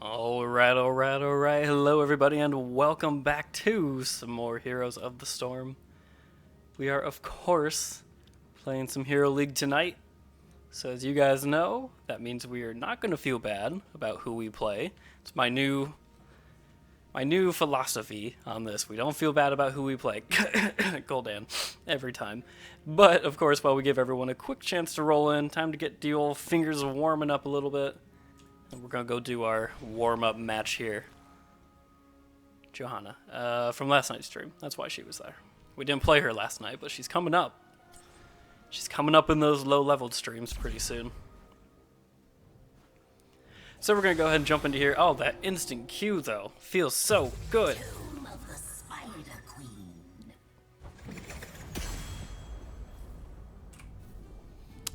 Alright. Hello, everybody, and welcome back to some more Heroes of the Storm. We are, of course, playing some Hero League tonight. So as you guys know, that means we are not going to feel bad about who we play. It's my new philosophy on this. We don't feel bad about who we play. Gul'dan every time. But, of course, while we give everyone a quick chance to roll in, time to get the old fingers warming up a little bit. And we're going to go do our warm-up match here. Johanna, from last night's stream. That's why she was there. We didn't play her last night, but she's coming up. She's coming up in those low-leveled streams pretty soon. So we're going to go ahead and jump into here. Oh, that instant Q, though. Feels so good. Tomb of the Spider Queen.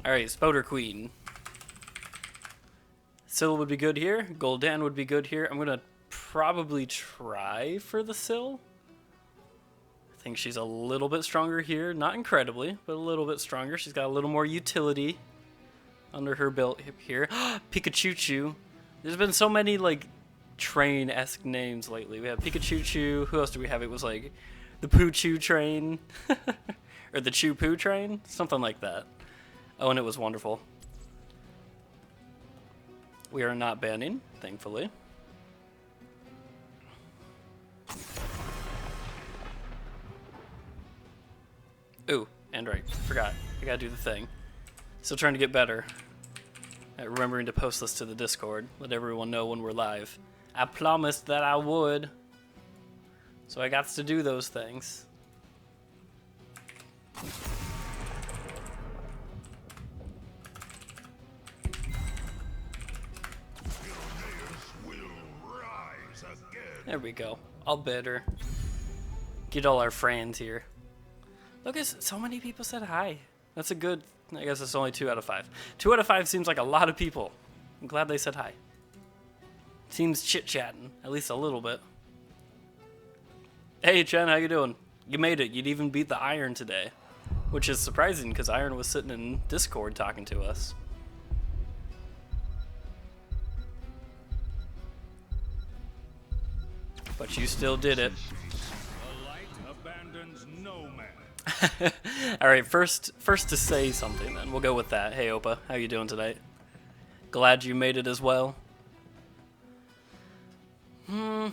Alright, Spider Queen. Syl would be good here. Gul'dan would be good here. I'm going to probably try for the Syl. I think she's a little bit stronger here. Not incredibly, but a little bit stronger. She's got a little more utility under her belt here. Pikachu. There's been so many, like, train-esque names lately. We have Pikachu. Who else do we have? It was, like, the Poo-Choo train. Or the Choo-Poo train? Something like that. Oh, and it was wonderful. We are not banning, thankfully. Ooh, and right, forgot. I gotta do the thing. Still trying to get better at remembering to post this to the Discord. Let everyone know when we're live. I promised that I would. So I got to do those things. There we go. All better. Get all our friends here. Look, so many people said hi. That's a good... I guess it's only 2 out of 5. 2 out of 5 seems like a lot of people. I'm glad they said hi. Seems chit-chatting, at least a little bit. Hey, Chen, how you doing? You made it. You'd even beat the Iron today. Which is surprising, because Iron was sitting in Discord talking to us. But you still did it. The light abandons no man. Alright, first to say something then. We'll go with that. Hey Opa, how you doing tonight? Glad you made it as well. Yeah,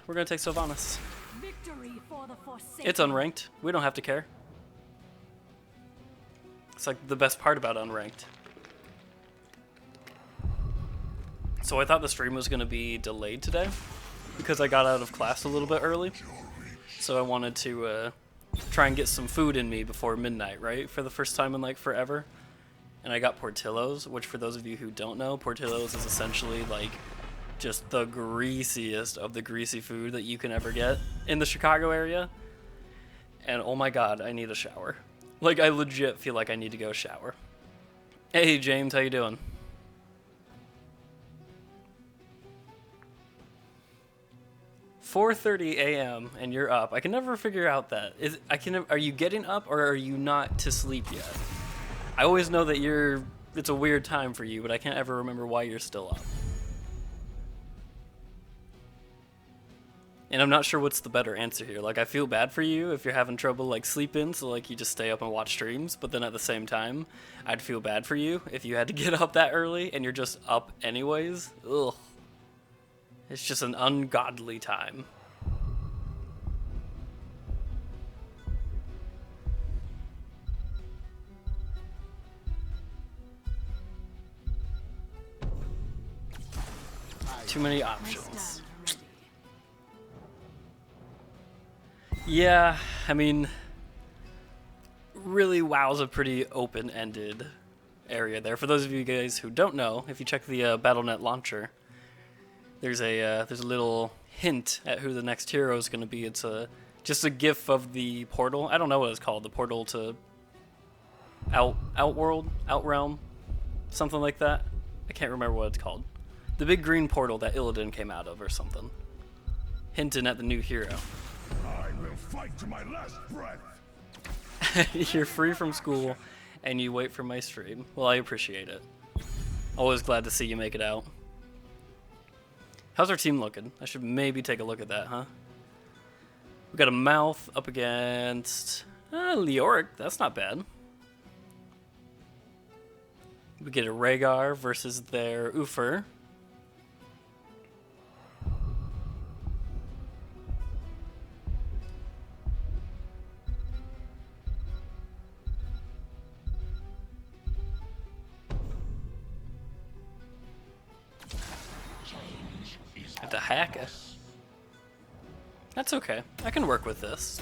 we're gonna take Sylvanas. Victory for the Forsaken. It's unranked. We don't have to care. It's like the best part about unranked. So I thought the stream was gonna be delayed today, because I got out of class a little bit early. So I wanted to try and get some food in me before midnight, right? For the first time in like forever. And I got Portillo's, which for those of you who don't know, Portillo's is essentially like just the greasiest of the greasy food that you can ever get in the Chicago area. And oh my god, I need a shower. Like I legit feel like I need to go shower. Hey James, how you doing? $4:30 a.m. and you're up. I can never figure out that. Are you getting up or are you not to sleep yet? I always know that it's a weird time for you, but I can't ever remember why you're still up. And I'm not sure what's the better answer here. Like, I feel bad for you if you're having trouble, like, sleeping, so, like, you just stay up and watch streams. But then at the same time, I'd feel bad for you if you had to get up that early and you're just up anyways. Ugh. It's just an ungodly time. Too many options. Yeah, I mean, really WoW's a pretty open-ended area there. For those of you guys who don't know, if you check the BattleNet launcher, there's a little hint at who the next hero is going to be. It's just a gif of the portal. I don't know what it's called. The portal to Outworld, Outrealm, something like that. I can't remember what it's called. The big green portal that Illidan came out of or something. Hinting at the new hero. I will fight to my last breath. You're free from school and you wait for my stream. Well, I appreciate it. Always glad to see you make it out. How's our team looking? I should maybe take a look at that, huh? We got a mouth up against Leoric. That's not bad. We get a Rhaegar versus their Uther. The Haka. That's okay. I can work with this.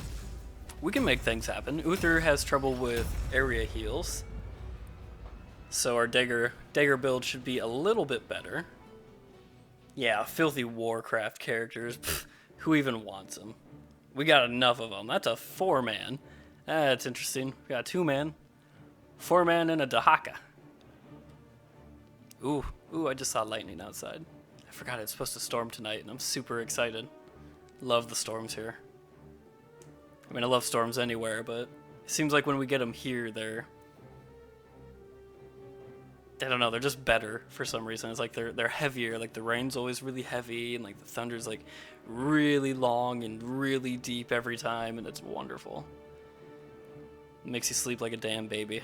We can make things happen. Uther has trouble with area heals, so our dagger build should be a little bit better. Yeah, filthy Warcraft characters. Pfft, who even wants them? We got enough of them. That's a 4-man. That's interesting. We got a 2-man, 4-man, and a Dahaka. Ooh, I just saw lightning outside. I forgot it's supposed to storm tonight, and I'm super excited. Love the storms here. I mean, I love storms anywhere, but it seems like when we get them here, I don't know, they're just better for some reason. It's like they're heavier. Like the rain's always really heavy, and like the thunder's like really long and really deep every time, and it's wonderful. It makes you sleep like a damn baby.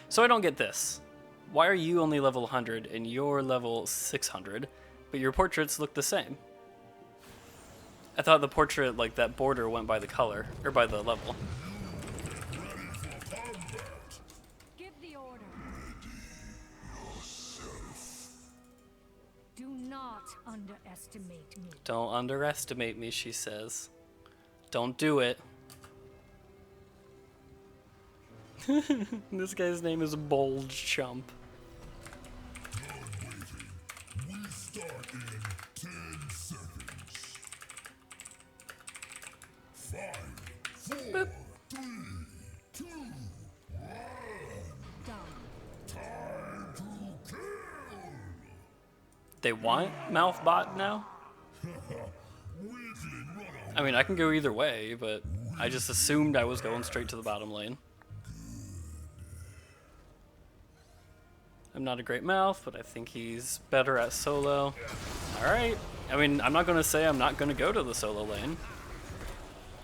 So I don't get this. Why are you only level 100 and you're level 600, but your portraits look the same? I thought the portrait, like that border, went by the color, or by the level. Give the order. Do not underestimate me. Don't underestimate me, she says. Don't do it. This guy's name is Bold Chump. We start in 10 seconds. 5, 4, Boop. 3, 2, 1. Done. Time to kill. They want Mouthbot now? I mean, I can go either way, but I just assumed I was going straight to the bottom lane. I'm not a great mouth, but I think he's better at solo. Alright. I mean, I'm not going to say I'm not going to go to the solo lane.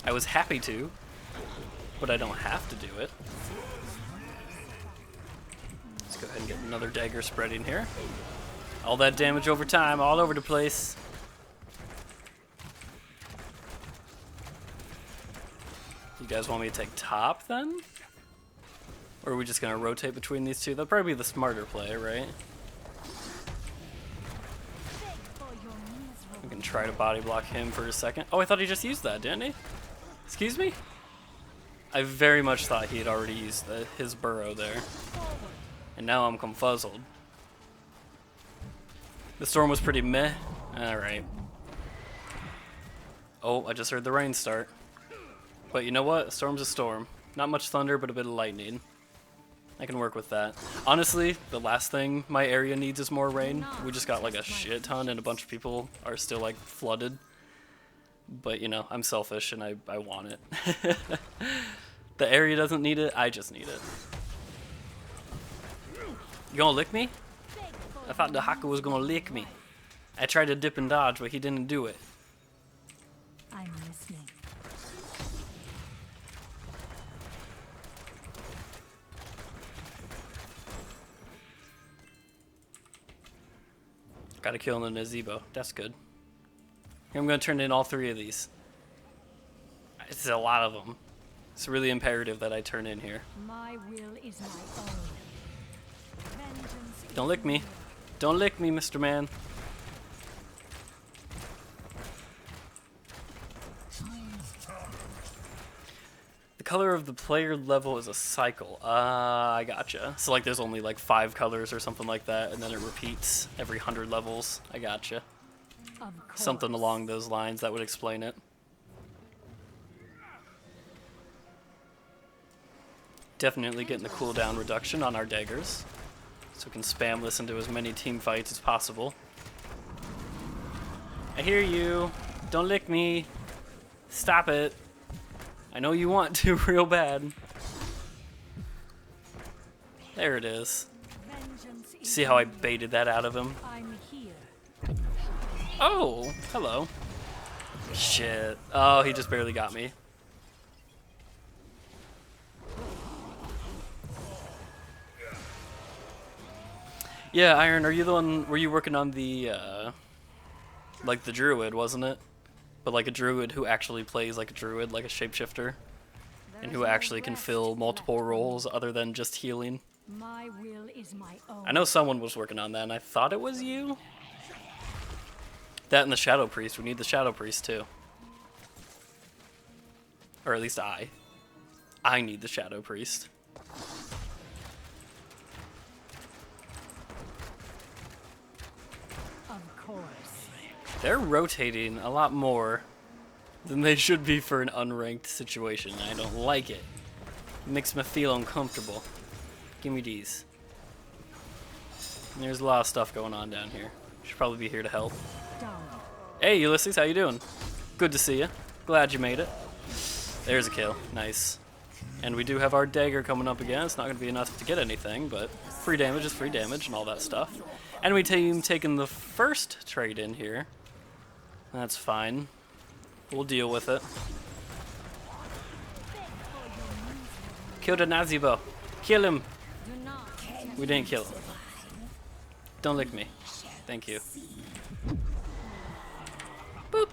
I was happy to, but I don't have to do it. Let's go ahead and get another dagger spreading here. All that damage over time, all over the place. You guys want me to take top then? Or are we just gonna rotate between these two? That'd probably be the smarter play, right? We can try to body block him for a second. Oh, I thought he just used that, didn't he? Excuse me? I very much thought he had already used his burrow there. And now I'm confuzzled. The storm was pretty meh. Alright. Oh, I just heard the rain start. But you know what? A storm's a storm. Not much thunder, but a bit of lightning. I can work with that. Honestly, the last thing my area needs is more rain. We just got like a shit ton and a bunch of people are still like flooded. But you know, I'm selfish and I want it. The area doesn't need it, I just need it. You gonna lick me? I thought the Haka was gonna lick me. I tried to dip and dodge, but he didn't do it. I'm listening. Got a kill in the Nazebo. That's good. I'm going to turn in all 3 of these. It's a lot of them. It's really imperative that I turn in here. My will is my own. Vengeance Don't lick me. Don't lick me, Mr. Man. The color of the player level is a cycle. I gotcha. So like there's only like 5 colors or something like that, and then it repeats every 100 levels. I gotcha. Of course. Something along those lines that would explain it. Definitely getting the cooldown reduction on our daggers, so we can spam this into as many team fights as possible. I hear you. Don't lick me. Stop it. I know you want to real bad. There it is. Vengeance See how I baited that out of him? I'm here. Oh, hello. Shit. Oh, he just barely got me. Yeah, Iron, are you the one, were you working on the, like the druid, wasn't it? But like a druid who actually plays like a druid, like a shapeshifter, and who actually can fill multiple roles other than just healing. My will is my own. I know someone was working on that, and I thought it was you. That and the Shadow Priest. We need the Shadow Priest too. Or at least I. I need the Shadow Priest. Of course. They're rotating a lot more than they should be for an unranked situation. I don't like it. It makes me feel uncomfortable. Give me these. And there's a lot of stuff going on down here. Should probably be here to help. Done. Hey Ulysses, how you doing? Good to see you. Glad you made it. There's a kill. Nice. And we do have our dagger coming up again. It's not going to be enough to get anything, but free damage is free damage and all that stuff. Enemy team taking the first trade in here. That's fine. We'll deal with it. Kill the Nazibo. Kill him. Do not We didn't kill him. Don't lick me. Thank you. Boop.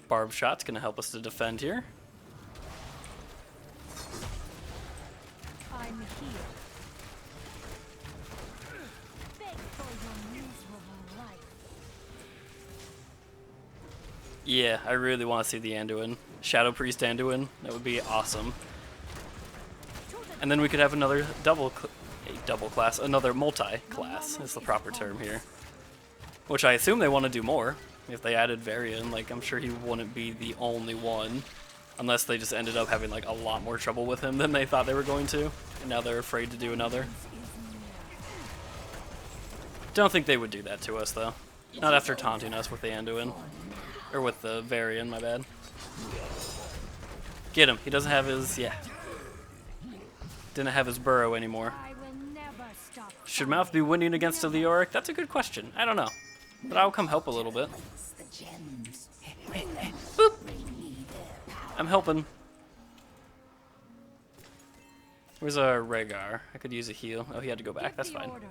Barb shot's gonna help us to defend here. I'm here. Beg for your miserable life. Yeah, I really want to see the Anduin. Shadow Priest Anduin. That would be awesome. And then we could have another another multi-class is the proper term here. Which I assume they want to do more. If they added Varian, like I'm sure he wouldn't be the only one. Unless they just ended up having like a lot more trouble with him than they thought they were going to. And now they're afraid to do another. Don't think they would do that to us though. Not after taunting us with the Anduin. Or with the Varian, my bad. Get him. He doesn't have his, yeah. Didn't have his burrow anymore. I will never stop. Should Mouth be winning against a Leoric? That's a good question. I don't know. But I'll come help a little bit. Boop. I'm helping. Where's our Rhaegar? I could use a heal. Oh, he had to go back. That's Give the fine. order.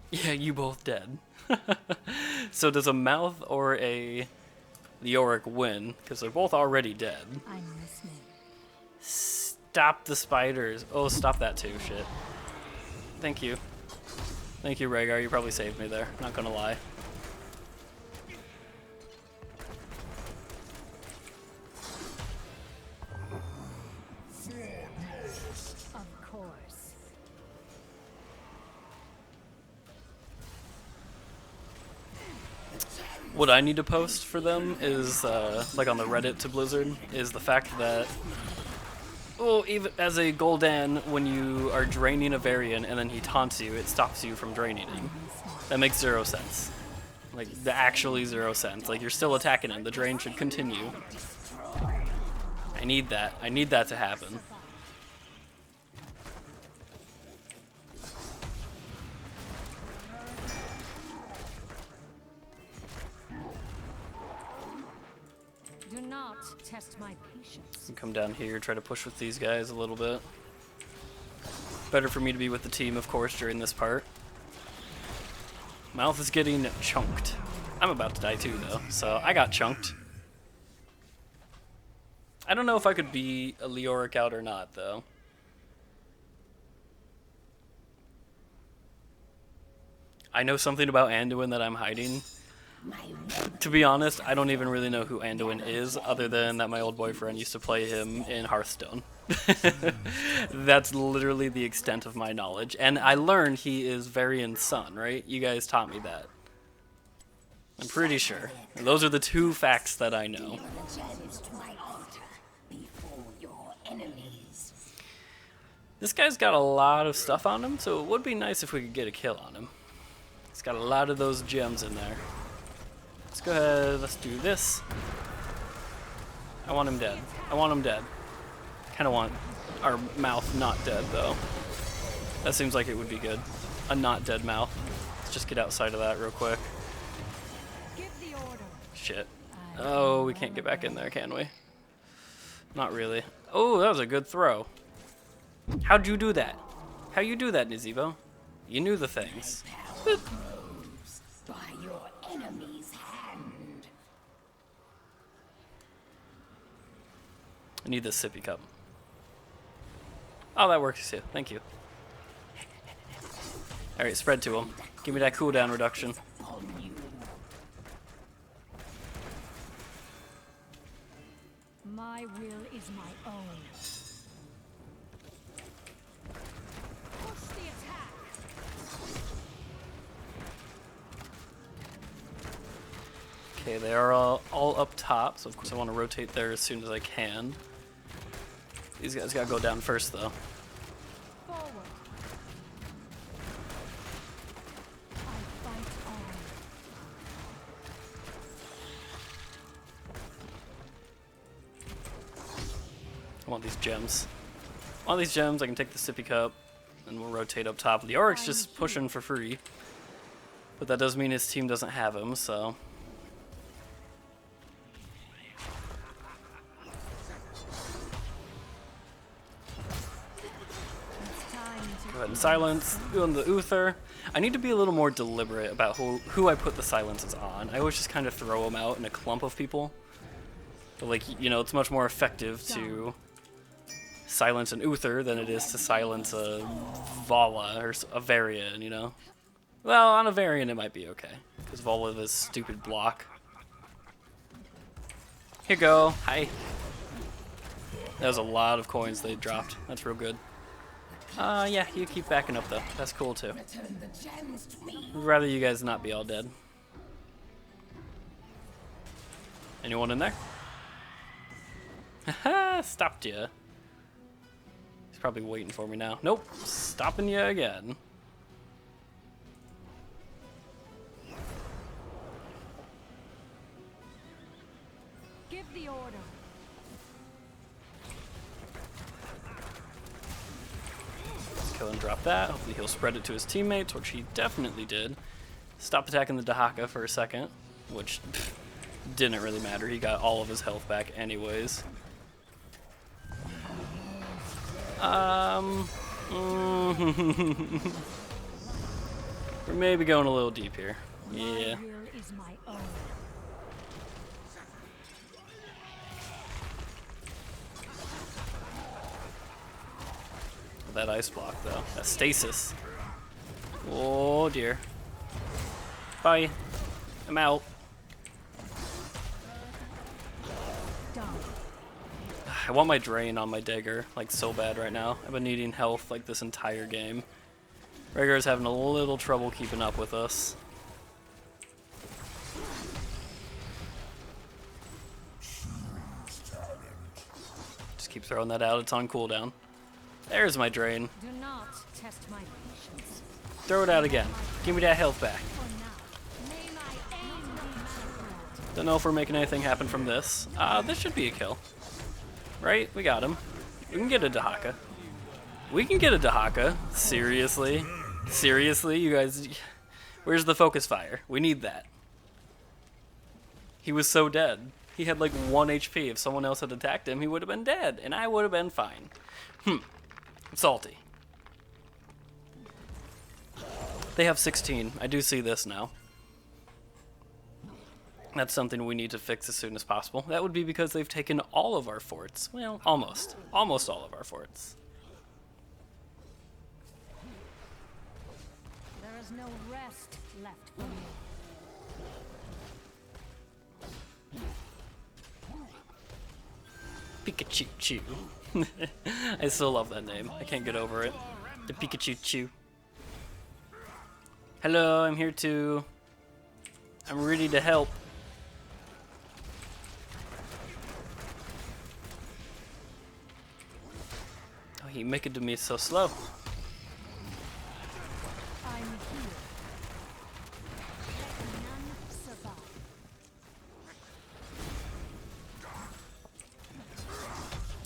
Yeah, you both dead. So does a Mouth or a Leoric win? Because they're both already dead. I'm listening. Stop the spiders. Oh, stop that too, shit. Thank you. Thank you, Rhaegar. You probably saved me there. Not gonna lie. Of course. What I need to post for them is, like on the Reddit to Blizzard, is the fact that, well, even as a gul'dan, when you are draining a Varian and then he taunts you, it stops you from draining him. That makes zero sense. Like, actually 0 sense. Like, you're still attacking him. The drain should continue. I need that. I need that to happen. Do not test my patience. Come down here, try to push with these guys a little bit. Better for me to be with the team, of course, during this part. Mouth is getting chunked. I'm about to die too, though, so I got chunked. I don't know if I could be a Leoric out or not, though. I know something about Anduin that I'm hiding. To be honest, I don't even really know who Anduin is, other than that my old boyfriend used to play him in Hearthstone. That's literally the extent of my knowledge. And I learned he is Varian's son, right? You guys taught me that. I'm pretty sure. And those are the 2 facts that I know. This guy's got a lot of stuff on him, so it would be nice if we could get a kill on him. He's got a lot of those gems in there. Let's go ahead, let's do this. I want him dead. I want him dead. Kinda want our mouth not dead though. That seems like it would be good. A not dead mouth. Let's just get outside of that real quick. Give the order. Shit. Oh, we can't get back in there, can we? Not really. Oh, that was a good throw. How'd you do that? How you do that, Nizibo? You knew the things. Boop. By your enemy's hand. I need this sippy cup. Oh, that works too. Thank you. Alright, spread to him. Give me that cooldown reduction. My will is my own. Push the attack. Okay, they are all up top, so of course I want to rotate there as soon as I can. These guys gotta go down first though. Forward. I fight on. I want these gems. I want these gems, I can take the sippy cup, and we'll rotate up top. The Oric's just pushing for free. But that does mean his team doesn't have him, so... It's time to Go ahead and silence. Doing the Uther. I need to be a little more deliberate about who I put the silences on. I always just kind of throw them out in a clump of people. But like, you know, it's much more effective to silence an Uther than it is to silence a Vala or a Varian, you know? Well, on a Varian it might be okay, because Vala is stupid block. Here you go. Hi. That was a lot of coins they dropped. That's real good. Yeah, you keep backing up though. That's cool too. Return the gems to me. I'd rather you guys not be all dead. Anyone in there? Haha, stopped ya. He's probably waiting for me now. Nope, stopping you again. give the order. Kill and drop that. Hopefully he'll spread it to his teammates, which he definitely did. Stop attacking the Dahaka for a second, which didn't really matter. He got all of his health back anyways. We're maybe going a little deep here. Yeah. My will is my own. That ice block though. That stasis. Oh dear. Bye. I'm out. Done. I want my drain on my dagger like so bad right now. I've been needing health like this entire game. Rhaegar's having a little trouble keeping up with us. Just keep throwing that out. It's on cooldown. There's my drain. Do not test my patience. Throw it out again. Give me that health back. For now, may my aim be manifest. Don't know if we're making anything happen from this. This should be a kill. Right? We got him. We can get a Dahaka. We can get a Dahaka. Seriously? Seriously? You guys... Where's the focus fire? We need that. He was so dead. He had like 1 HP. If someone else had attacked him, he would have been dead. And I would have been fine. Salty. They have 16. I do see this now. That's something we need to fix as soon as possible. That would be because they've taken all of our forts. Well, almost. Almost all of our forts. There is no rest left for me. Pikachu Chew. I still love that name. I can't get over it. The Pikachu Chew. Hello, I'm here too. I'm ready to help. Oh, he make it to me so slow. I'm here.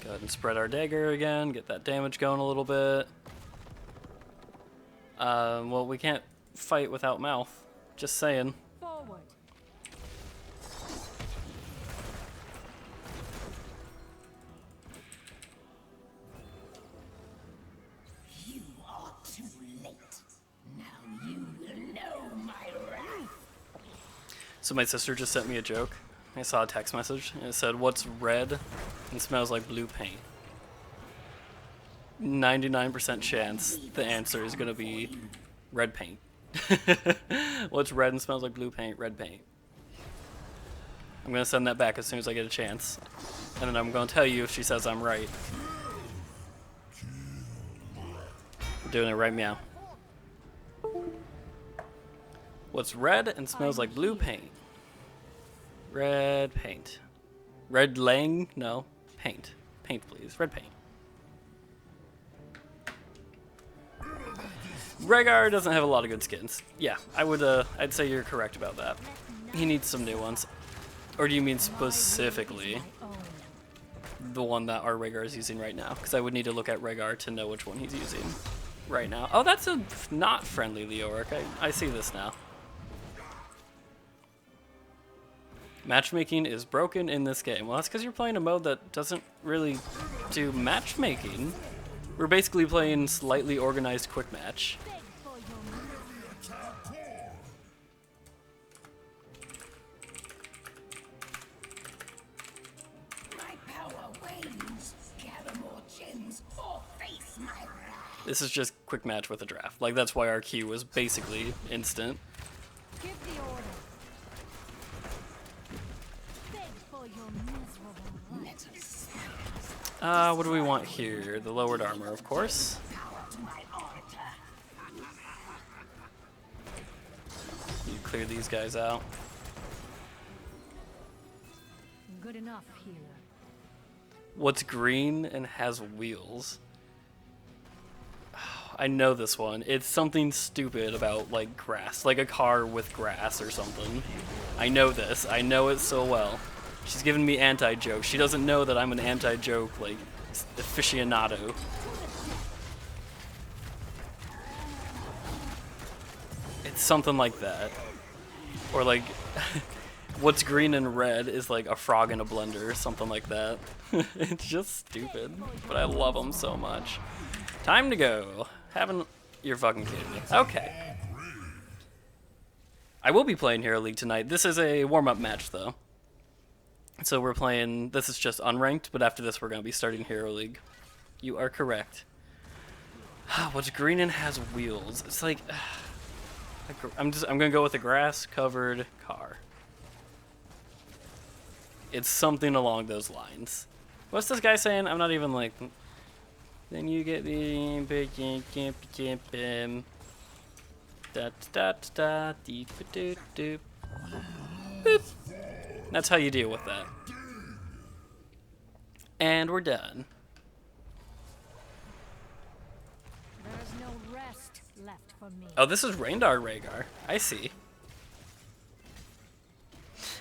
Go ahead and spread our dagger again, get that damage going a little bit. Well, we can't fight without mouth. Just saying. Forward. You are too late. Now you will know my wrath. So my sister just sent me a joke. I saw a text message and it said, "What's red and smells like blue paint?" 99% chance the answer is gonna be red paint. What's red and smells like blue paint? Red paint. I'm gonna send that back as soon as I get a chance. And then I'm gonna tell you if she says I'm right. I'm doing it right meow. What's red and smells like blue paint? Red paint. Red lang? No. Paint. Paint, please. Red paint. Rhaegar doesn't have a lot of good skins. Yeah, I'd say you're correct about that. He needs some new ones. Or do you mean specifically the one that our Rhaegar is using right now? Because I would need to look at Rhaegar to know which one he's using right now. Oh, that's a not friendly Leoric. I see this now. Matchmaking is broken in this game. Well, that's because you're playing a mode that doesn't really do matchmaking. We're basically playing slightly organized quick match. My power wanes. Gather more gems or face my wrath. This is just quick match with a draft. Like, that's why our queue was basically instant. Give the order. Beg for your miserable life. What do we want here? The lowered armor, of course. You clear these guys out. Good enough here. What's green and has wheels? I know this one. It's something stupid about, like, grass. Like a car with grass or something. I know this. I know it so well. She's giving me anti-jokes. She doesn't know that I'm an anti-joke, like, aficionado. It's something like that. Or, like, what's green and red is like a frog in a blender or something like that. It's just stupid, but I love them so much. Time to go. You're fucking kidding me. Okay. I will be playing Hero League tonight. This is a warm-up match, though. So we're playing, this is just unranked, but after this we're going to be starting Hero League. You are correct. What's green and has wheels? It's like, I'm going to go with a grass-covered car. It's something along those lines. What's this guy saying? I'm not even like, then you get the boop. That's how you deal with that. And we're done. There is no rest left for me. Oh, this is Raindar Rhaegar. I see.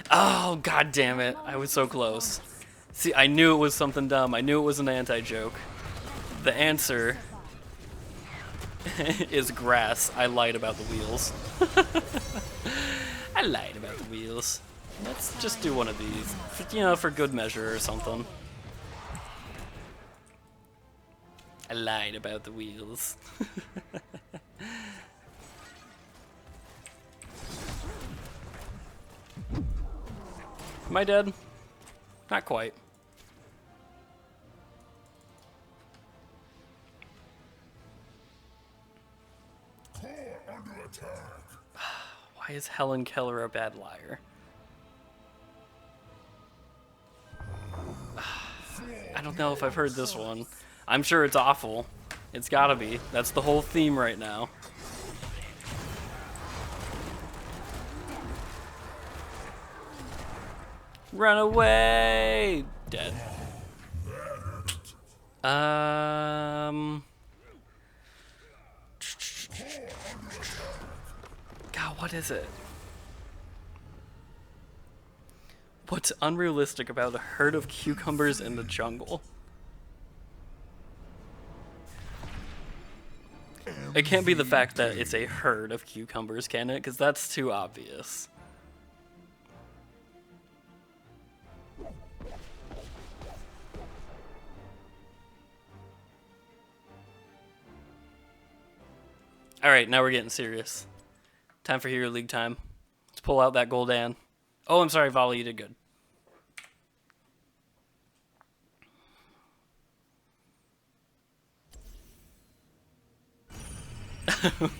Oh, god damn it. I was so close. See, I knew it was something dumb. I knew it was an anti-joke. The answer is grass. I lied about the wheels. I lied about the wheels. Let's just do one of these, you know, for good measure or something. I lied about the wheels. Am I dead? Not quite. Core under attack. Why is Helen Keller a bad liar? I don't know if I've heard this one. I'm sure it's awful. It's gotta be. That's the whole theme right now. Run away! Dead. God, what is it? What's unrealistic about a herd of cucumbers in the jungle? It can't be the fact that it's a herd of cucumbers, can it? Because that's too obvious. Alright, now we're getting serious. Time for Hero League time. Let's pull out that gul'dan. Oh, I'm sorry, Volley, you did good.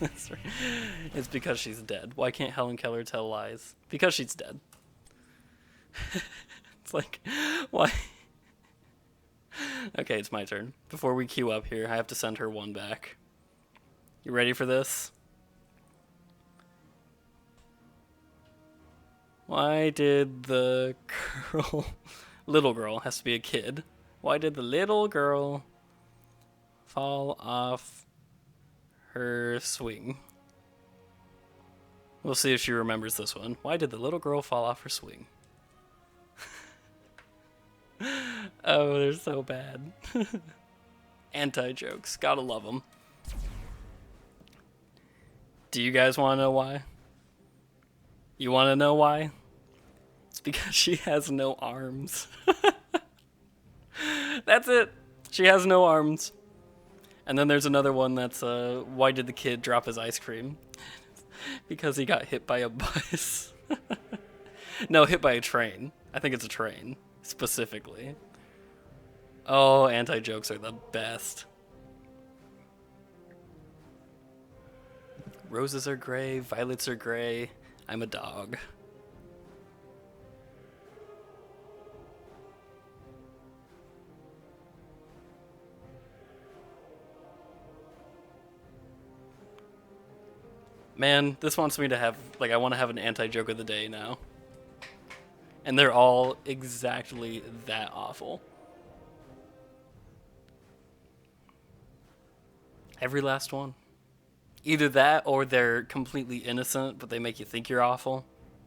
That's right. It's because she's dead. Why can't Helen Keller tell lies? Because she's dead. It's like, why? Okay, it's my turn. Before we queue up here, I have to send her one back. You ready for this? Why did the girl... little girl, has to be a kid. Why did the little girl fall off her swing? We'll see if she remembers this one. Why did the little girl fall off her swing? Oh, they're so bad. Anti-jokes. Gotta love them. Do you guys want to know why? You want to know why? It's because she has no arms. That's it. She has no arms. And then there's another one that's, why did the kid drop his ice cream? Because he got hit by a bus. No, hit by a train. I think it's a train, specifically. Oh, anti-jokes are the best. Roses are gray, violets are gray. I'm a dog. Man, this wants me to have, like, I want to have an anti-joke of the day now. And they're all exactly that awful. Every last one. Either that or they're completely innocent, but they make you think you're awful.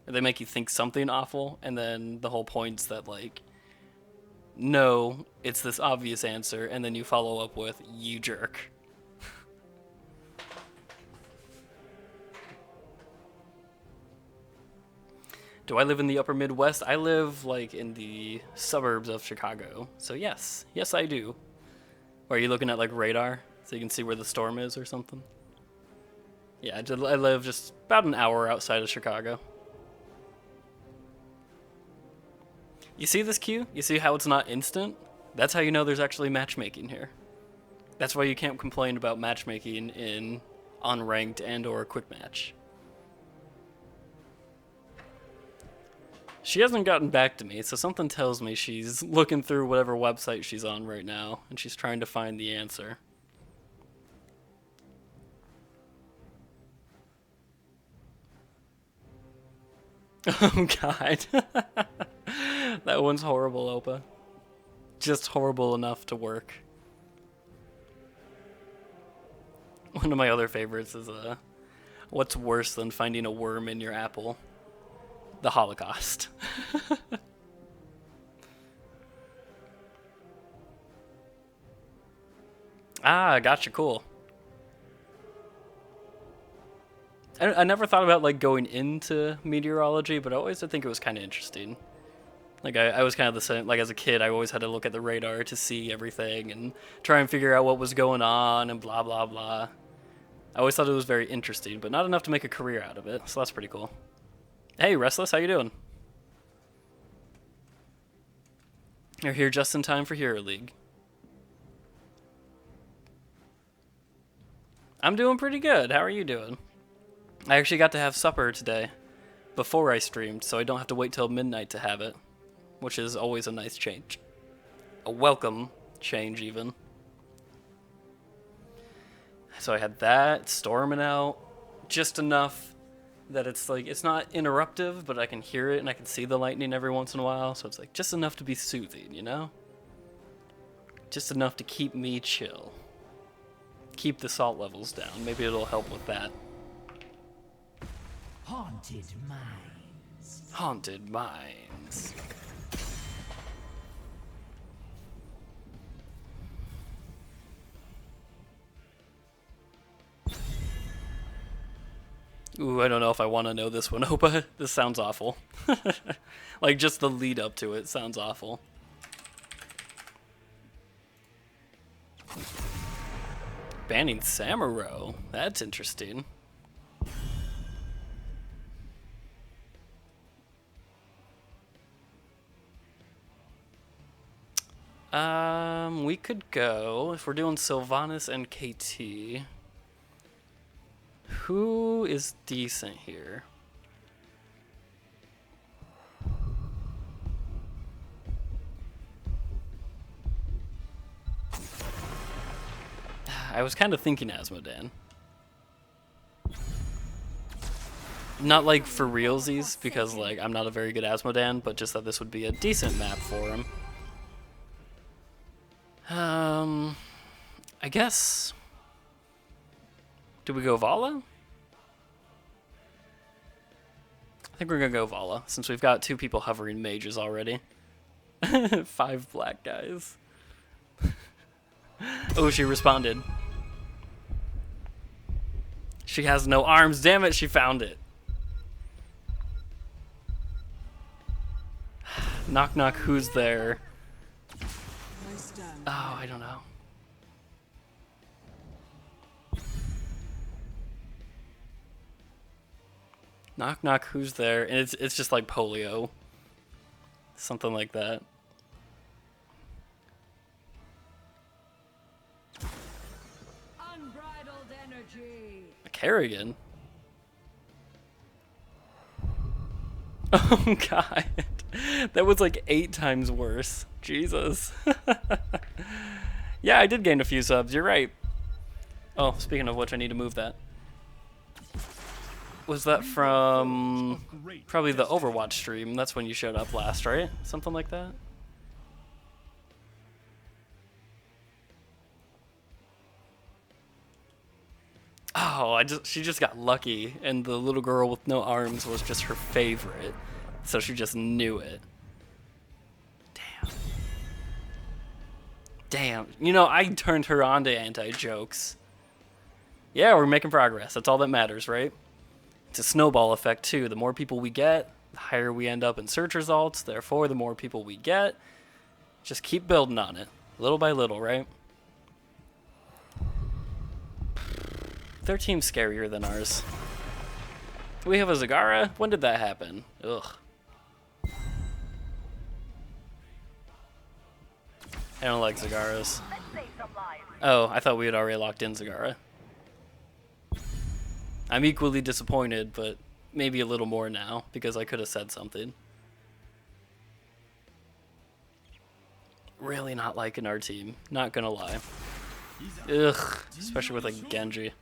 Or they make you think something awful, and then the whole point's that, like, no, it's this obvious answer, and then you follow up with, you jerk. Do I live in the upper Midwest? I live, like, in the suburbs of Chicago. So yes. Yes, I do. Or are you looking at, like, radar? So you can see where the storm is or something? Yeah, I live just about an hour outside of Chicago. You see this queue? You see how it's not instant? That's how you know there's actually matchmaking here. That's why you can't complain about matchmaking in unranked and or quick match. She hasn't gotten back to me, so something tells me she's looking through whatever website she's on right now, and she's trying to find the answer. Oh god. That one's horrible, Opa. Just horrible enough to work. One of my other favorites is, what's worse than finding a worm in your apple? The Holocaust. Ah, gotcha, cool. I never thought about, like, going into meteorology, but I always did think it was kind of interesting. Like, I was kind of the same, like, as a kid, I always had to look at the radar to see everything and try and figure out what was going on and blah, blah, blah. I always thought it was very interesting, but not enough to make a career out of it, so that's pretty cool. Hey, Restless, how you doing? You're here just in time for Hero League. I'm doing pretty good. How are you doing? I actually got to have supper today before I streamed, so I don't have to wait till midnight to have it, which is always a nice change. A welcome change, even. So I had that, storming out, just enough that it's like, it's not interruptive, but I can hear it and I can see the lightning every once in a while, so it's like just enough to be soothing, you know? Just enough to keep me chill. Keep the salt levels down. Maybe it'll help with that. Haunted minds. Haunted minds. Ooh, I don't know if I want to know this one, Opa. This sounds awful. Like, just the lead up to it sounds awful. Banning Samuro. That's interesting. We could go, if we're doing Sylvanas and KT. Who is decent here? I was kind of thinking Asmodan. Not like for realsies, because like I'm not a very good Asmodan, but just that this would be a decent map for him. I guess. Do we go Vala? I think we're gonna go Vala, since we've got 2 people hovering mages already. 5 black guys. Oh, she responded. She has no arms. Damn it, she found it. Knock knock, who's there? Oh, I don't know. Knock knock, who's there? And it's just like polio. Something like that. Unbridled energy. A Kerrigan? Oh god. That was like 8 times worse. Jesus. Yeah, I did gain a few subs, you're right. Oh, speaking of which, I need to move that. Was that from probably the Overwatch stream? That's when you showed up last, right? Something like that? Oh, she just got lucky, and the little girl with no arms was just her favorite. So she just knew it. Damn. Damn. You know, I turned her on to anti-jokes. Yeah, we're making progress. That's all that matters, right? It's a snowball effect, too. The more people we get, the higher we end up in search results. Therefore, the more people we get, just keep building on it. Little by little, right? Their team's scarier than ours. Do we have a Zagara? When did that happen? Ugh. I don't like Zagaras. Oh, I thought we had already locked in Zagara. I'm equally disappointed, but maybe a little more now, because I could have said something. Really not liking our team, not gonna lie. Ugh, especially with like Genji.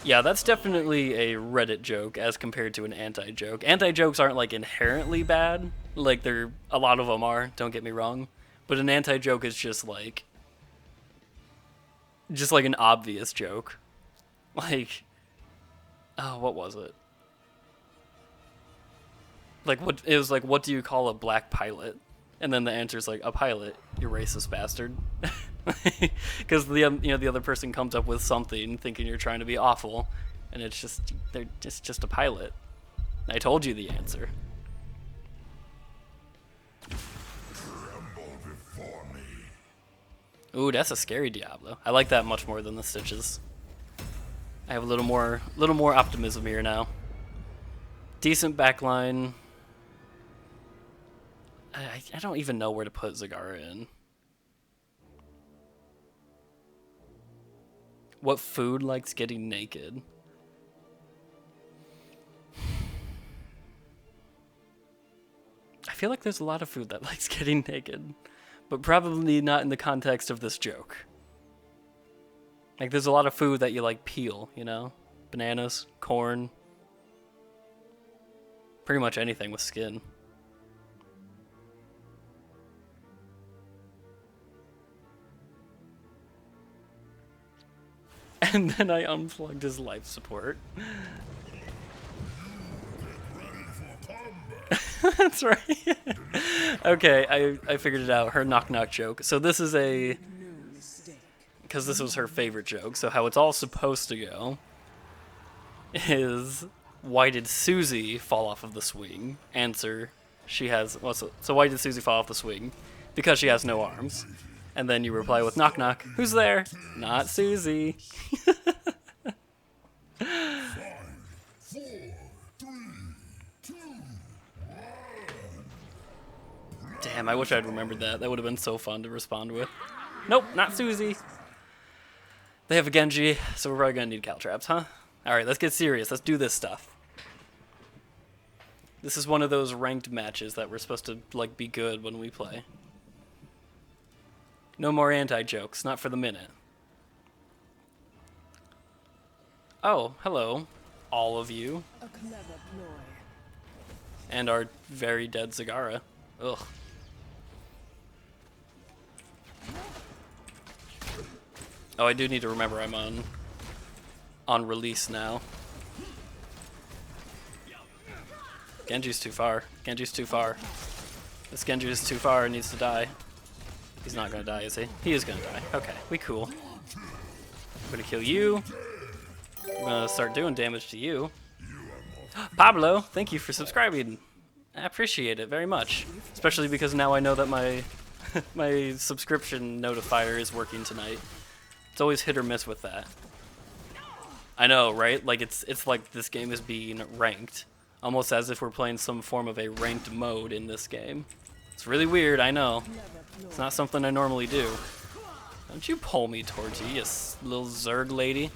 Yeah, that's definitely a Reddit joke as compared to an anti-joke. Anti-jokes aren't like inherently bad, like a lot of them are, don't get me wrong. But an anti-joke is just like an obvious joke. Like, oh, what was it? Like, it was like, what do you call a black pilot? And then the answer's like, a pilot, you racist bastard. Because the other person comes up with something thinking you're trying to be awful, and it's just a pilot. I told you the answer. Tremble before me. Ooh, that's a scary Diablo. I like that much more than the Stitches. I have a little more optimism here now. Decent backline. I don't even know where to put Zagara in. What food likes getting naked? I feel like there's a lot of food that likes getting naked, but probably not in the context of this joke. Like, there's a lot of food that you like peel, you know? Bananas, corn. Pretty much anything with skin. And then I unplugged his life support. That's right. Okay, I figured it out. Her knock knock joke. So this is because this was her favorite joke, so how it's all supposed to go is why did Susie fall off of the swing? Answer, she has, well, so why did Susie fall off the swing? Because she has no arms. And then you reply with knock knock, who's there? Not Susie. Damn, I wish I'd remembered that. That would have been so fun to respond with. Nope, not Susie. They have a Genji, so we're probably gonna need caltraps, huh? Alright, let's get serious. Let's do this stuff. This is one of those ranked matches that we're supposed to, like, be good when we play. No more anti-jokes, not for the minute. Oh, hello, all of you. A clever ploy. And our very dead Zagara. Ugh. Oh, I do need to remember I'm on release now. Genji's too far. Genji's too far. This Genji is too far and needs to die. He's not gonna die, is he? He is gonna die. Okay, we cool. I'm gonna kill you. I'm gonna start doing damage to you. Pablo, thank you for subscribing. I appreciate it very much. Especially because now I know that my my subscription notifier is working tonight. It's always hit or miss with that. I know, right? Like it's like this game is being ranked. Almost as if we're playing some form of a ranked mode in this game. It's really weird, I know. It's not something I normally do. Don't you pull me towards you, you little Zerg lady.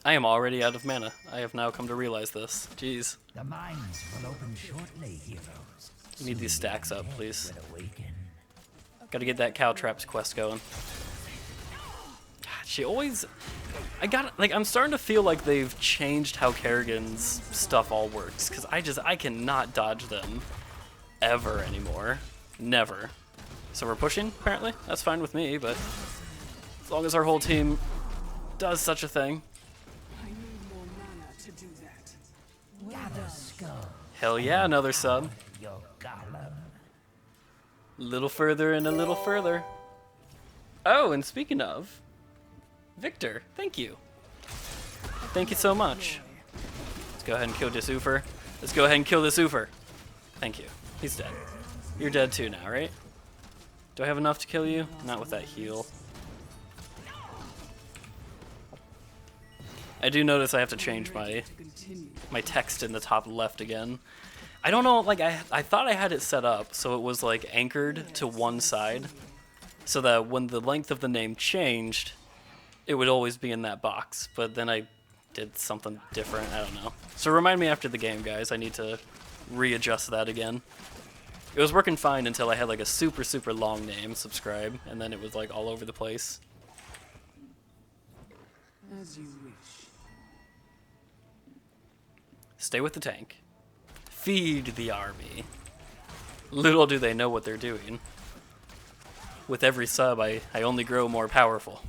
I am already out of mana. I have now come to realize this. Jeez. The mines will open shortly, heroes. You need these stacks up, please. Will awaken. Gotta get that caltraps quest going. God, she always... I'm starting to feel like they've changed how Kerrigan's stuff all works. Because I cannot dodge them ever anymore. Never. So we're pushing, apparently. That's fine with me, but as long as our whole team does such a thing. I need more mana to do that. Gather skull. Hell yeah, another sub. Your golem. Little further and a little further. Oh, and speaking of, Victor, thank you. Thank you so much. Let's go ahead and kill this Oofer. Let's go ahead and kill this Oofer. Thank you. He's dead. You're dead too now, right? Do I have enough to kill you? Not with that heal. I do notice I have to change my text in the top left again. I don't know, like, I thought I had it set up so it was, like, anchored to one side so that when the length of the name changed, it would always be in that box. But then I did something different, I don't know. So remind me after the game, guys. I need to readjust that again. It was working fine until I had, like, a super, super long name, subscribe, and then it was, like, all over the place. As you wish. Stay with the tank. Feed the army. Little do they know what they're doing. With every sub, I only grow more powerful.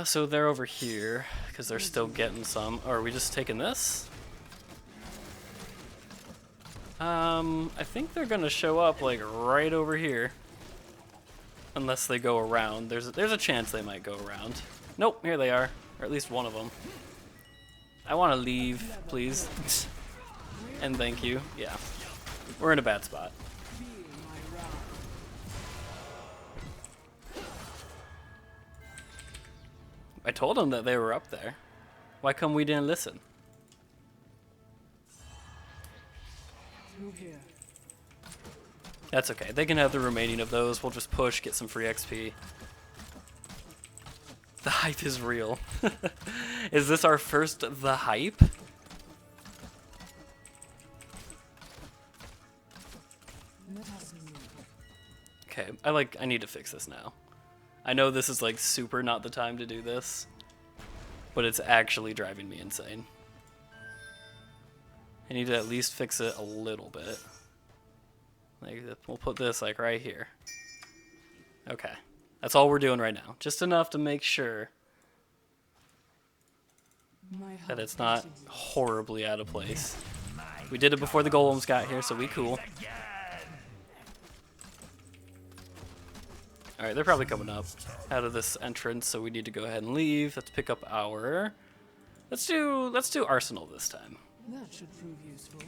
So they're over here, because they're still getting some. Oh, are we just taking this? I think they're gonna show up, like, right over here. Unless they go around. There's a chance they might go around. Nope, here they are. Or at least one of them. I want to leave, please. And thank you. Yeah. We're in a bad spot. I told them that they were up there. Why come we didn't listen? Through here. That's okay. They can have the remaining of those. We'll just push, get some free XP. The hype is real. Is this our first The Hype? Okay, I need to fix this now. I know this is like super not the time to do this, but it's actually driving me insane. I need to at least fix it a little bit. Like, we'll put this like right here. Okay. That's all we're doing right now. Just enough to make sure that it's not horribly out of place. We did it before the golems got here, so we cool. Alright, they're probably coming up out of this entrance, so we need to go ahead and leave. Let's pick up our... Let's do Arsenal this time. That should prove useful.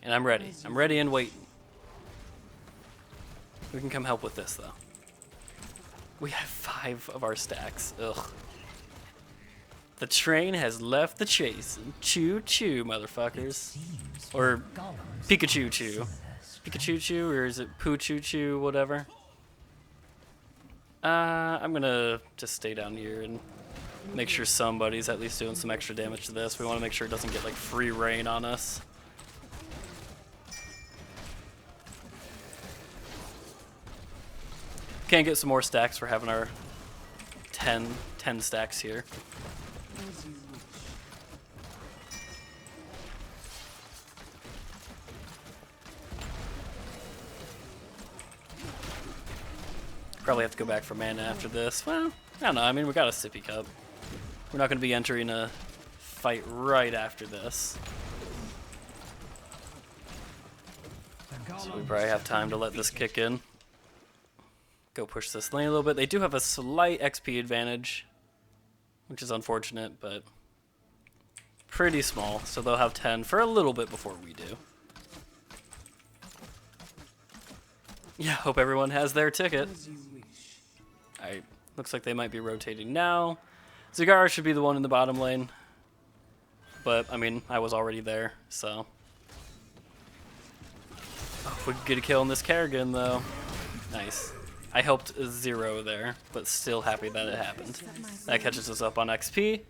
And I'm ready. I'm ready and waiting. We can come help with this, though. We have 5 of our stacks. Ugh. The train has left the chase. Choo-choo, motherfuckers. Or Pikachu-choo. Pikachu-choo, or is it Poo-choo-choo, whatever? I'm gonna just stay down here and make sure somebody's at least doing some extra damage to this. We want to make sure it doesn't get, like, free reign on us. Can't get some more stacks for having our 10 stacks here. As you wish. Probably have to go back for mana after this. Well, I don't know. I mean, we got a sippy cup. We're not going to be entering a fight right after this. So we probably have time to let this kick in. Go push this lane a little bit. They do have a slight XP advantage, which is unfortunate, but pretty small. So they'll have 10 for a little bit before we do. Yeah, hope everyone has their ticket. As you wish. Alright, looks like they might be rotating now. Zagara should be the one in the bottom lane. But, I mean, I was already there, so. Oh, if we could get a kill on this Kerrigan, though. Nice. I helped 0 there, but still happy that it happened. That catches us up on XP.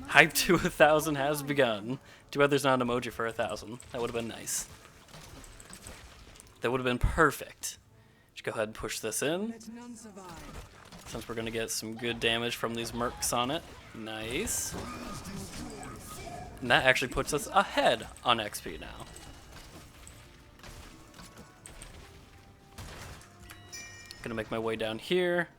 Hype to 1,000 has begun. Too bad there's not an emoji for 1,000. That would have been nice. That would have been perfect. Just go ahead and push this in, Let none survive. since we're going to get some good damage from these mercs on it. Nice. And that actually puts us ahead on XP now. Gonna make my way down here.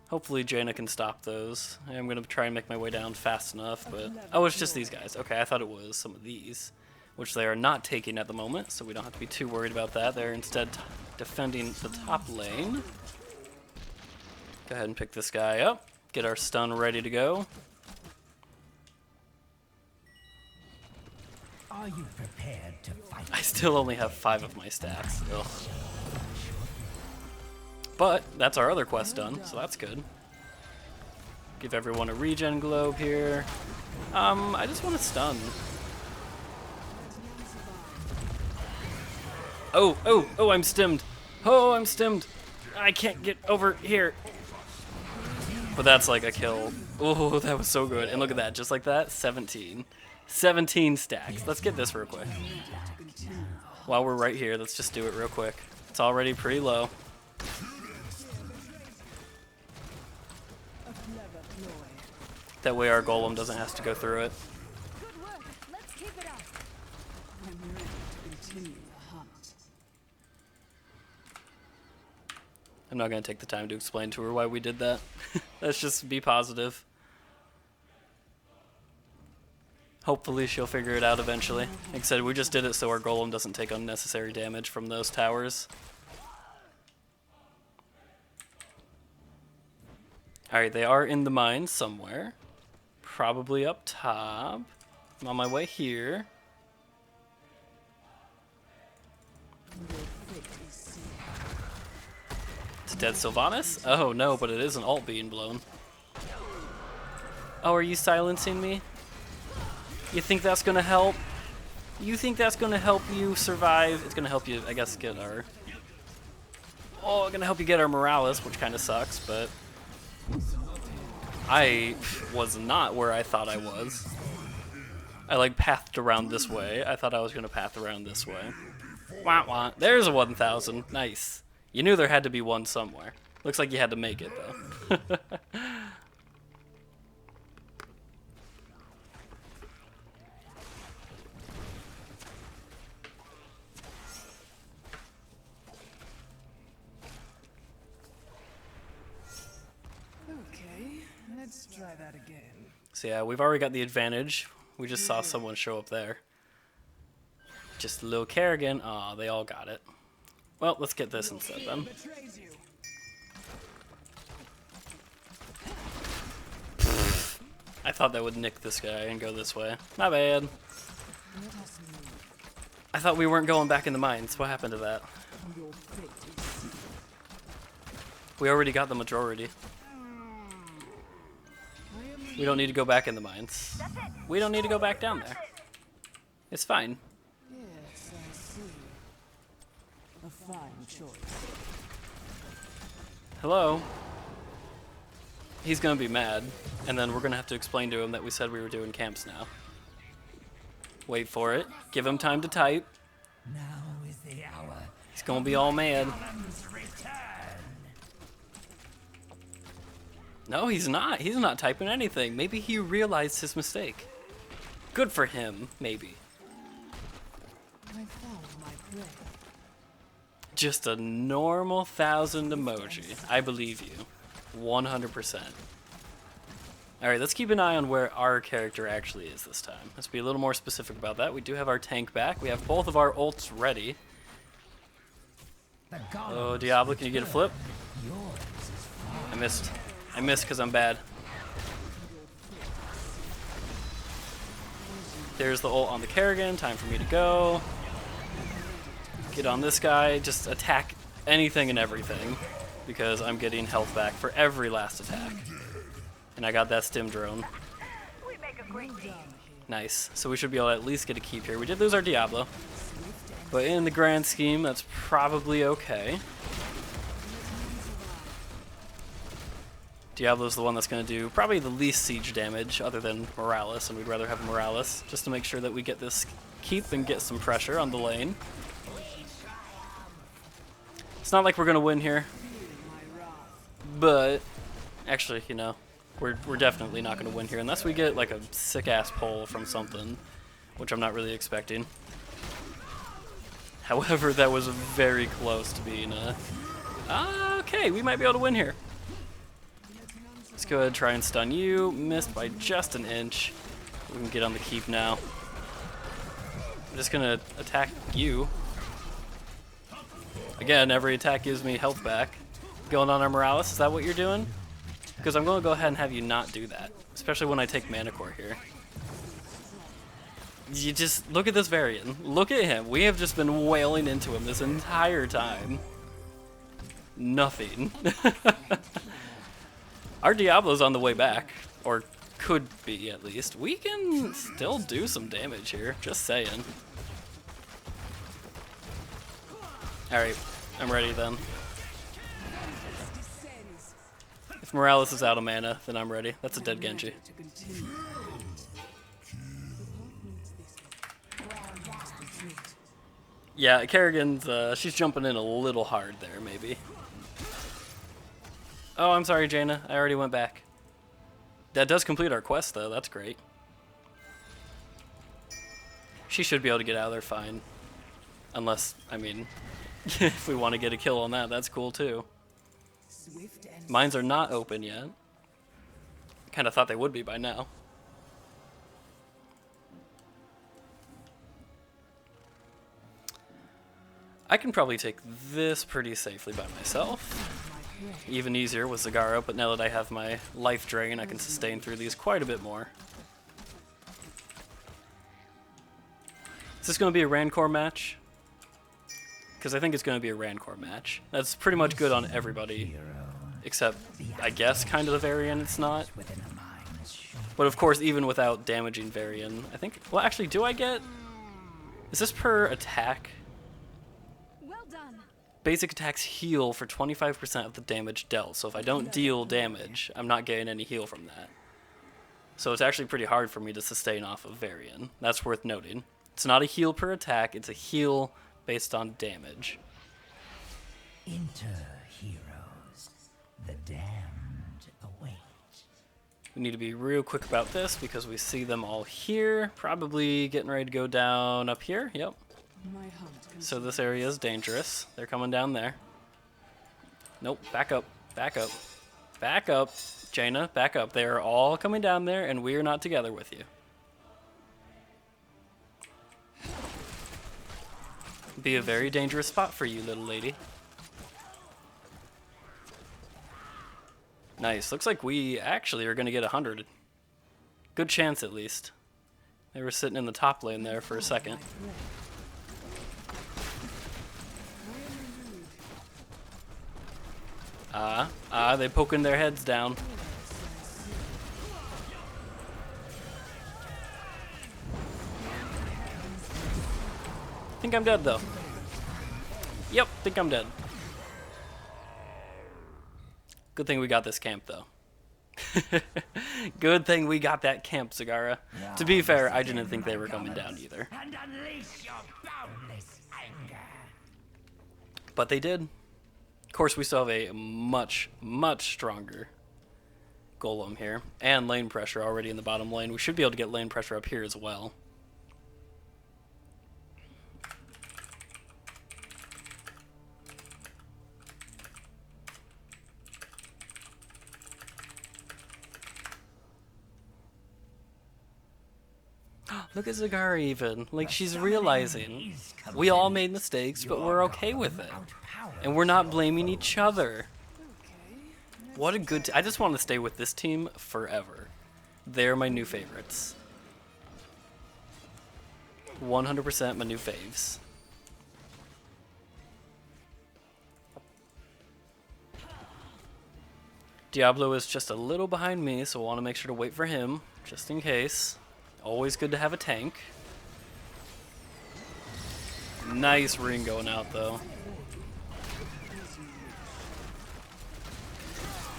Hopefully Jaina can stop those. I'm gonna try and make my way down fast enough, but... Oh, it's just these guys. Okay, I thought it was some of these, which they are not taking at the moment, so we don't have to be too worried about that. They're instead defending the top lane. Go ahead and pick this guy up. Get our stun ready to go. Are you prepared to fight? I still only have 5 of my stats. Ugh. But that's our other quest done, so that's good. Give everyone a regen globe here. I just want to stun. Oh, I'm stimmed. Oh, I'm stimmed. I can't get over here. But that's like a kill. Oh, that was so good. And look at that, just like that, 17. 17 stacks. Let's get this real quick. While we're right here, let's just do it real quick. It's already pretty low. That way our golem doesn't have to go through it. Good work. Let's keep it up. I'm ready to continue the hunt. I'm not going to take the time to explain to her why we did that. Let's just be positive. Hopefully she'll figure it out eventually. Like I said, we just did it so our golem doesn't take unnecessary damage from those towers. Alright, they are in the mine somewhere. Probably up top. I'm on my way here. It's dead Sylvanas? Oh no, but it is an ult being blown. Oh, are you silencing me? You think that's gonna help? You think that's gonna help you survive? It's gonna help you, I guess, get our... Oh, gonna help you get our Morales, which kind of sucks, but... I was not where I thought I was. I like pathed around this way. I thought I was gonna path around this way. Wah wah. There's a 1,000. Nice. You knew there had to be one somewhere. Looks like you had to make it though. Okay, let's try that again. So yeah, we've already got the advantage. We just saw someone show up there. Just a little Kerrigan. Aw, they all got it. Well, let's get this instead then. Betrays you. I thought that would nick this guy and go this way. My bad. Let us move. I thought we weren't going back in the mines. What happened to that? Your fate is sealed. We already got the majority. We don't need to go back in the mines. We don't need to go back down there. It's fine. Yes, I see. A fine choice. Hello? He's gonna be mad, and then we're gonna have to explain to him that we said we were doing camps now. Wait for it. Give him time to type. Now is the hour. He's gonna be all mad. Golem's return. No, he's not. He's not typing anything. Maybe he realized his mistake. Good for him, maybe. I found my prey. Just a normal 1,000 emoji. I believe you. 100%. Alright, let's keep an eye on where our character actually is this time. Let's be a little more specific about that. We do have our tank back. We have both of our ults ready. The Oh, golems Diablo, can you get a flip? yours is far. I missed. I missed because I'm bad. There's the ult on the Kerrigan. Time for me to go. Get on this guy. Just attack anything and everything. Because I'm getting health back for every last attack. And I got that stim drone. Nice. So we should be able to at least get a keep here. We did lose our Diablo. But in the grand scheme, that's probably okay. Diablo's the one that's going to do probably the least siege damage other than Morales, and we'd rather have Morales just to make sure that we get this keep and get some pressure on the lane. It's not like we're going to win here, but actually, you know, we're definitely not going to win here unless we get like a sick-ass pull from something, which I'm not really expecting. However, that was very close to being a... Okay, we might be able to win here. Let's go ahead and try and stun you. Missed by just an inch. We can get on the keep now. I'm just gonna attack you. Again, every attack gives me health back. Going on our Morales, is that what you're doing? Because I'm gonna go ahead and have you not do that. Especially when I take Mana Core here. You just, look at this Varian. Look at him. We have just been wailing into him this entire time. Nothing. Our Diablo's on the way back, or could be at least. We can still do some damage here, just saying. Alright, I'm ready then. If Morales is out of mana, then I'm ready. That's a dead Genji. To continue. Yeah, Kerrigan's, she's jumping in a little hard there, maybe. Oh, I'm sorry, Jaina. I already went back. That does complete our quest, though. That's great. She should be able to get out of there fine. Unless, I mean, if we want to get a kill on that, that's cool, too. Swift and Mines are not open yet. Kind of thought they would be by now. I can probably take this pretty safely by myself. Even easier with Zagara, but now that I have my life drain, I can sustain through these quite a bit more. Is this going to be a Rancor match? Because I think it's going to be a Rancor match. That's pretty much good on everybody, except, I guess, kind of the Varian it's not. Within a mind's shape. But of course, even without damaging Varian, I think... Well, actually, do I get... Is this per attack? Well done. Basic attacks heal for 25% of the damage dealt. So if I don't deal damage, I'm not getting any heal from that. So it's actually pretty hard for me to sustain off of Varian. That's worth noting. It's not a heal per attack, it's a heal based on damage. Enter, heroes. The damned await. We need to be real quick about this because we see them all here. Probably getting ready to go down up here. Yep. my hunt. So this area is dangerous. They're coming down there. Nope, back up, back up, back up. Jaina, back up. They are all coming down there and we are not together with you. Be a very dangerous spot for you, little lady. Nice. Looks like we actually are going to get 100. Good chance, at least. They were sitting in the top lane there for a second. They poking their heads down. Think I'm dead, though. Yep, think I'm dead. Good thing we got this camp, though. Good thing we got that camp, Zagara. To be fair, I didn't think they were coming down either. And unleash your boundless anger. But they did. Of course, we still have a much, much stronger golem here. And lane pressure already in the bottom lane. We should be able to get lane pressure up here as well. Look at Zagara even. Like, she's realizing we all made mistakes, but we're okay with it. And we're not blaming each other. What a good... I just want to stay with this team forever. They're my new favorites. 100% my new faves. Diablo is just a little behind me, so I want to make sure to wait for him, just in case. Always good to have a tank. Nice ring going out, though.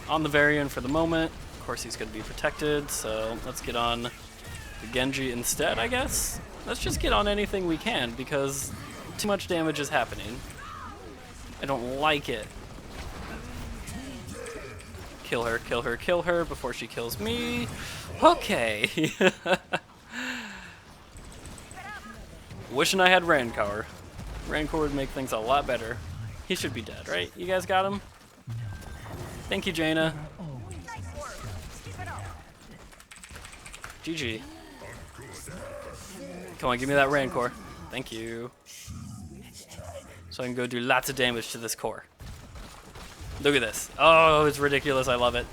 On the Varian for the moment. Of course, he's going to be protected, so let's get on the Genji instead, I guess. Let's just get on anything we can, because too much damage is happening. I don't like it. Kill her, kill her, kill her before she kills me. Okay. Wishing I had Rancor. Rancor would make things a lot better. He should be dead, right? You guys got him? Thank you, Jaina. GG. Come on, give me that Rancor. Thank you. So I can go do lots of damage to this core. Look at this. Oh, it's ridiculous. I love it.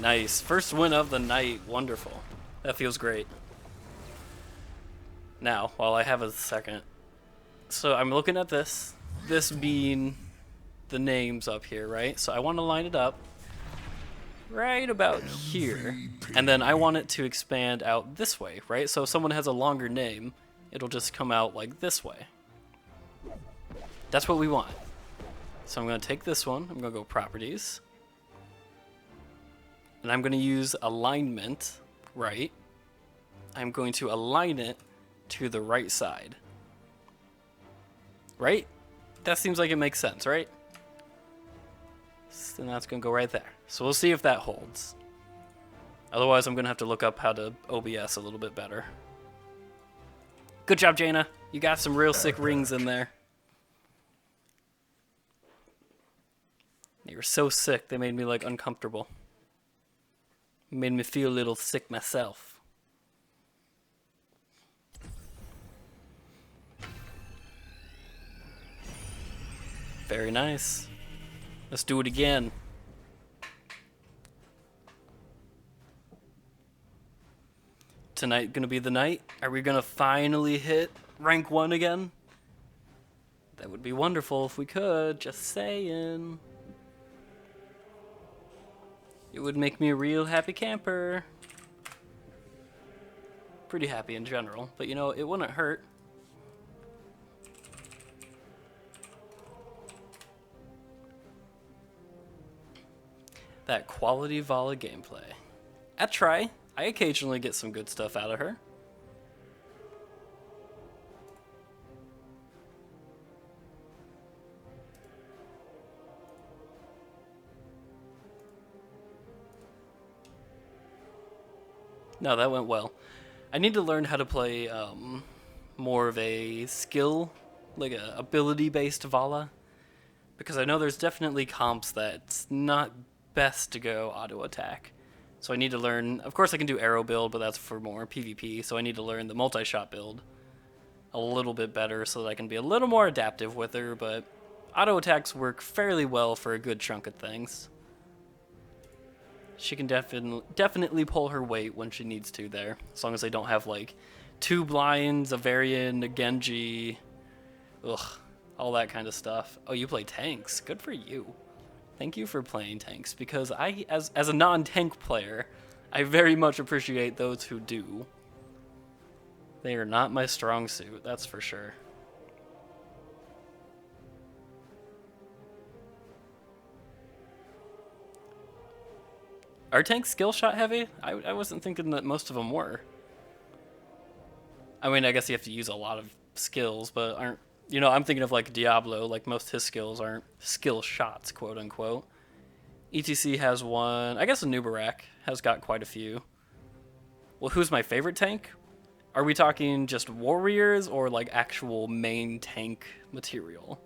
Nice. First win of the night. Wonderful. That feels great. Now, while I have a second. So I'm looking at this. This being the names up here, right? So I want to line it up right about here. And then I want it to expand out this way, right? So if someone has a longer name, it'll just come out like this way. That's what we want. So I'm going to take this one. I'm going to go properties. And I'm going to use alignment, right? I'm going to align it to the right side. Right? That seems like it makes sense, right? So now it's going to go right there. So we'll see if that holds. Otherwise, I'm going to have to look up how to OBS a little bit better. Good job, Jaina. You got some real sick rings in there. They were so sick, they made me, like, uncomfortable. Made me feel a little sick myself. Very nice. Let's do it again. Tonight gonna be the night? Are we gonna finally hit rank 1 again? That would be wonderful if we could, just saying. It would make me a real happy camper. Pretty happy in general, but you know, it wouldn't hurt. That quality Vala gameplay. I try. I occasionally get some good stuff out of her. No, that went well. I need to learn how to play more of a skill, like a ability-based Vala. Because I know there's definitely comps that's not best to go auto-attack. So I need to learn, of course I can do arrow build, but that's for more PvP, so I need to learn the multi-shot build a little bit better so that I can be a little more adaptive with her, but auto attacks work fairly well for a good chunk of things. She can definitely pull her weight when she needs to there, as long as they don't have like 2 blinds, a Varian, a Genji, all that kind of stuff. Oh, you play tanks. Good for you. Thank you for playing tanks, because as a non-tank player, I very much appreciate those who do. They are not my strong suit, that's for sure. Are tanks skill shot heavy? I wasn't thinking that most of them were. I mean, I guess you have to use a lot of skills, but aren't... You know, I'm thinking of like Diablo, like most his skills aren't skill shots, quote unquote. ETC has one. I guess Anubarak has got quite a few. Well, who's my favorite tank? Are we talking just warriors or like actual main tank material?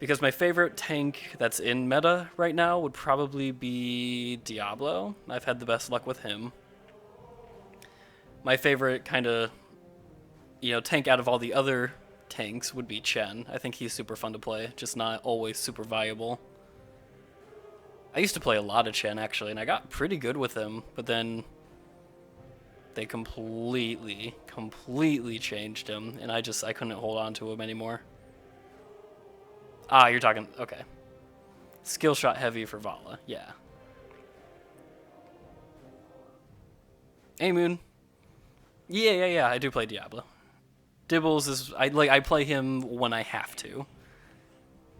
Because my favorite tank that's in meta right now would probably be Diablo. I've had the best luck with him. My favorite kind of, you know, tank out of all the other tanks would be Chen. I think he's super fun to play, just not always super viable. I used to play a lot of Chen actually, and I got pretty good with him, but then they completely changed him, and I couldn't hold on to him anymore. Ah, you're talking, okay. Skill shot heavy for Vala, yeah. Hey Moon. Yeah, I do play Diablo. Dibbles is, I play him when I have to.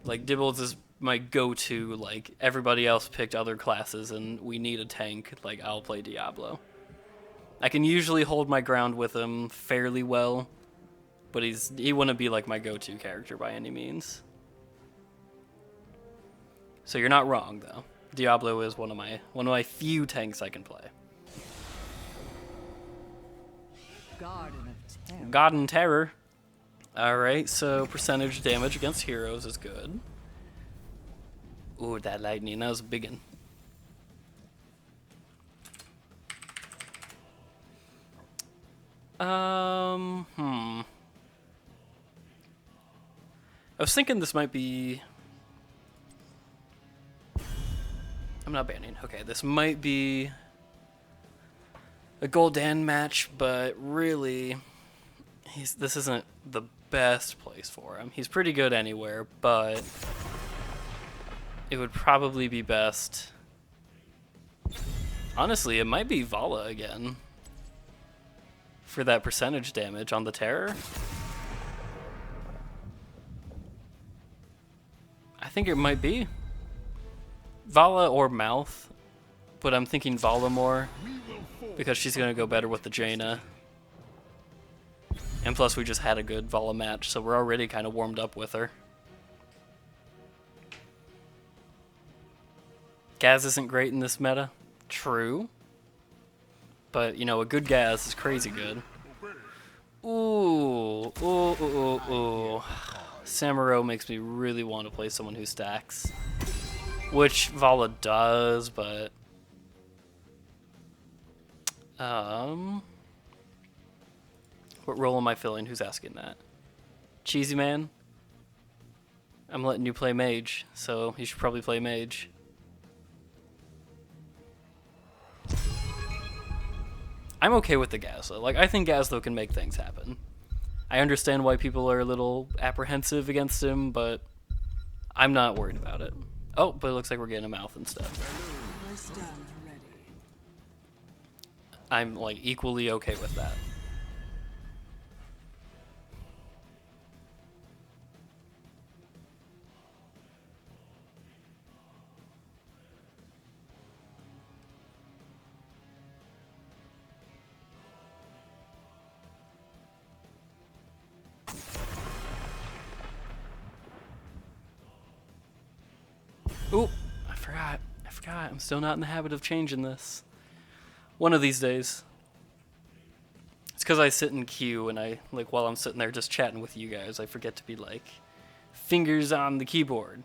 Like, Dibbles is my go-to, like, everybody else picked other classes and we need a tank, like, I'll play Diablo. I can usually hold my ground with him fairly well, but he wouldn't be, like, my go-to character by any means. So you're not wrong, though. Diablo is one of my few tanks I can play. God and Terror. Alright, so percentage damage against heroes is good. Ooh, that lightning, that was a big one. I was thinking this might be... I'm not banning. Okay, this might be a gul'dan match, but really, this isn't the best place for him. He's pretty good anywhere, but it would probably be best... Honestly, it might be Vala again for that percentage damage on the Terror. I think it might be Vala or Mouth, but I'm thinking Vala more because she's gonna go better with the Jaina. And plus we just had a good Vala match, so we're already kind of warmed up with her. Gaz isn't great in this meta. True. But, you know, a good Gaz is crazy good. Ooh. Samuro makes me really want to play someone who stacks. Which Vala does, but... What role am I filling? Who's asking that? Cheesy Man? I'm letting you play Mage, so you should probably play Mage. I'm okay with the Gazlo. Like, I think Gazlo can make things happen. I understand why people are a little apprehensive against him, but I'm not worried about it. Oh, but it looks like we're getting a Mouth instead. I stand ready. I'm, like, equally okay with that. Ooh, I forgot. I'm still not in the habit of changing this. One of these days. It's because I sit in queue and I, like, while I'm sitting there just chatting with you guys, I forget to be, like, fingers on the keyboard.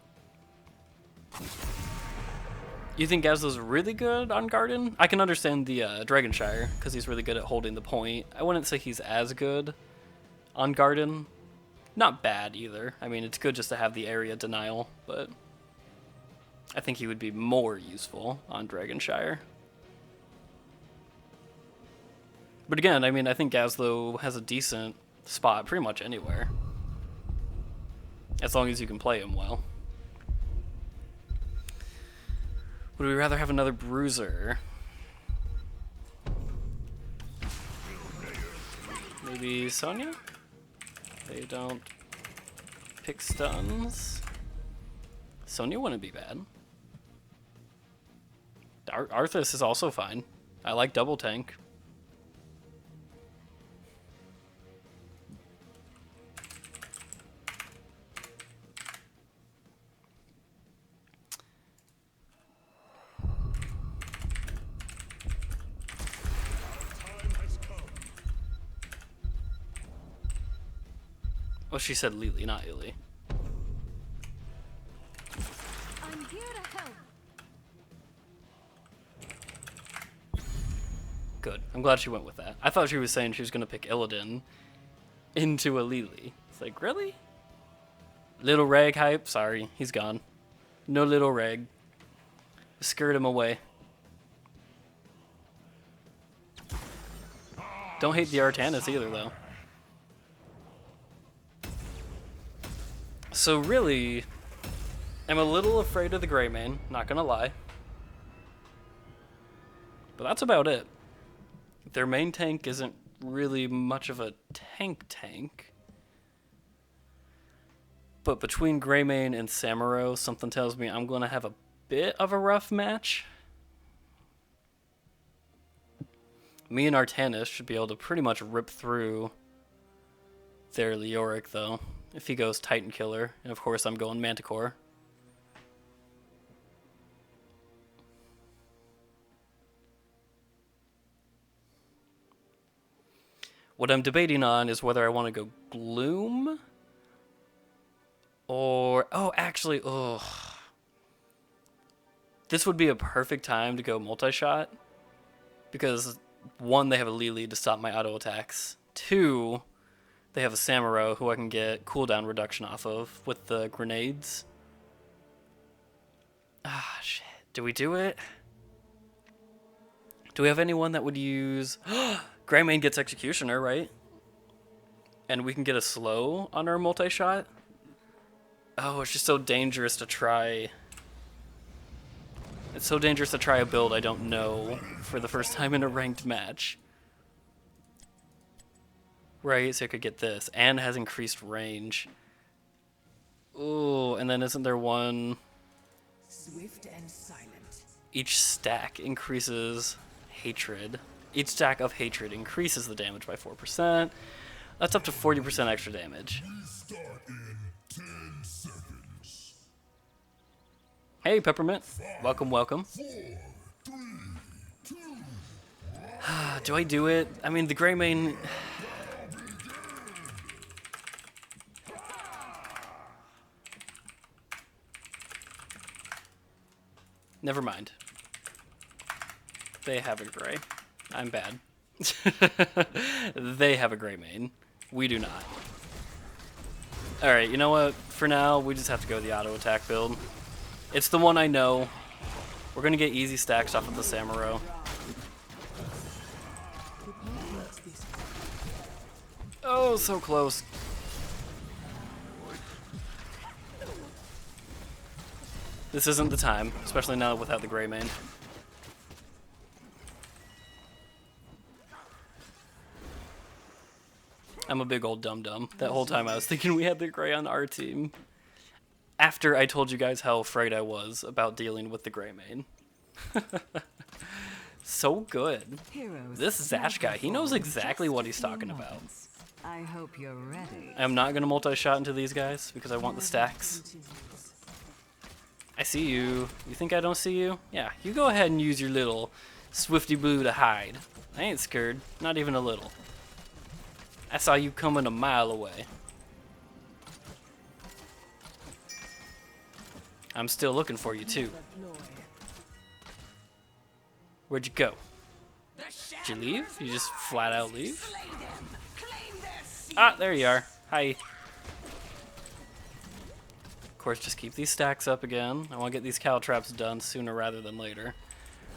You think Gazlo's really good on Garden? I can understand the Dragonshire, because he's really good at holding the point. I wouldn't say he's as good on Garden. Not bad either. I mean, it's good just to have the area denial, but I think he would be more useful on Dragonshire. But again, I mean, I think Gazlo has a decent spot pretty much anywhere. As long as you can play him well. Would we rather have another bruiser? Maybe Sonya? They don't pick stuns. Sonya wouldn't be bad. Arthas is also fine. I like double tank. Oh, she said Lily, not Illy. I'm here to help. Good. I'm glad she went with that. I thought she was saying she was going to pick Illidan into a Lily. It's like, really? Little Reg hype? Sorry, he's gone. No little Reg. Skirt him away. Don't hate the Artanis either, though. So really, I'm a little afraid of the Greymane, not gonna lie. But that's about it. Their main tank isn't really much of a tank. But between Greymane and Samuro, something tells me I'm gonna have a bit of a rough match. Me and Artanis should be able to pretty much rip through their Leoric, though. If he goes Titan Killer, and of course I'm going Manticore. What I'm debating on is whether I want to go Gloom or... Oh, actually, this would be a perfect time to go multi-shot because 1, they have a Lily to stop my auto attacks. 2, they have a Samuro who I can get cooldown reduction off of with the grenades. Ah, shit. Do we do it? Do we have anyone that would use... Greymane gets Executioner, right? And we can get a slow on our multi-shot? Oh, it's just so dangerous to try... It's so dangerous to try a build I don't know for the first time in a ranked match. Right, so I could get this, and has increased range. Ooh, and then isn't there one... Swift and silent. Each stack increases hatred. Each stack of hatred increases the damage by 4%. That's up to 40% extra damage. We start in 10 seconds. Hey, Peppermint. Welcome, welcome. 4, 3, 2. Do I do it? I mean, the Greymane... Never mind. They have a gray. I'm bad. They have a Greymane. We do not. Alright, you know what? For now, we just have to go the auto attack build. It's the one I know. We're gonna get easy stacks off of the Samuro. Oh, so close. This isn't the time, especially now without the Greymane. I'm a big old dum-dum. That whole time I was thinking we had the Grey on our team. After I told you guys how afraid I was about dealing with the Greymane. So good. Heroes This Zash guy, he knows exactly what he's talking about. I hope you're ready. I'm not going to multi-shot into these guys because I want the stacks. I see you. You think I don't see you? Yeah, you go ahead and use your little Swifty Blue to hide. I ain't scared. Not even a little. I saw you coming a mile away. I'm still looking for you too. Where'd you go? Did you leave? You just flat out leave? Ah, there you are. Hi. Of course, just keep these stacks up again. I want to get these cow traps done sooner rather than later.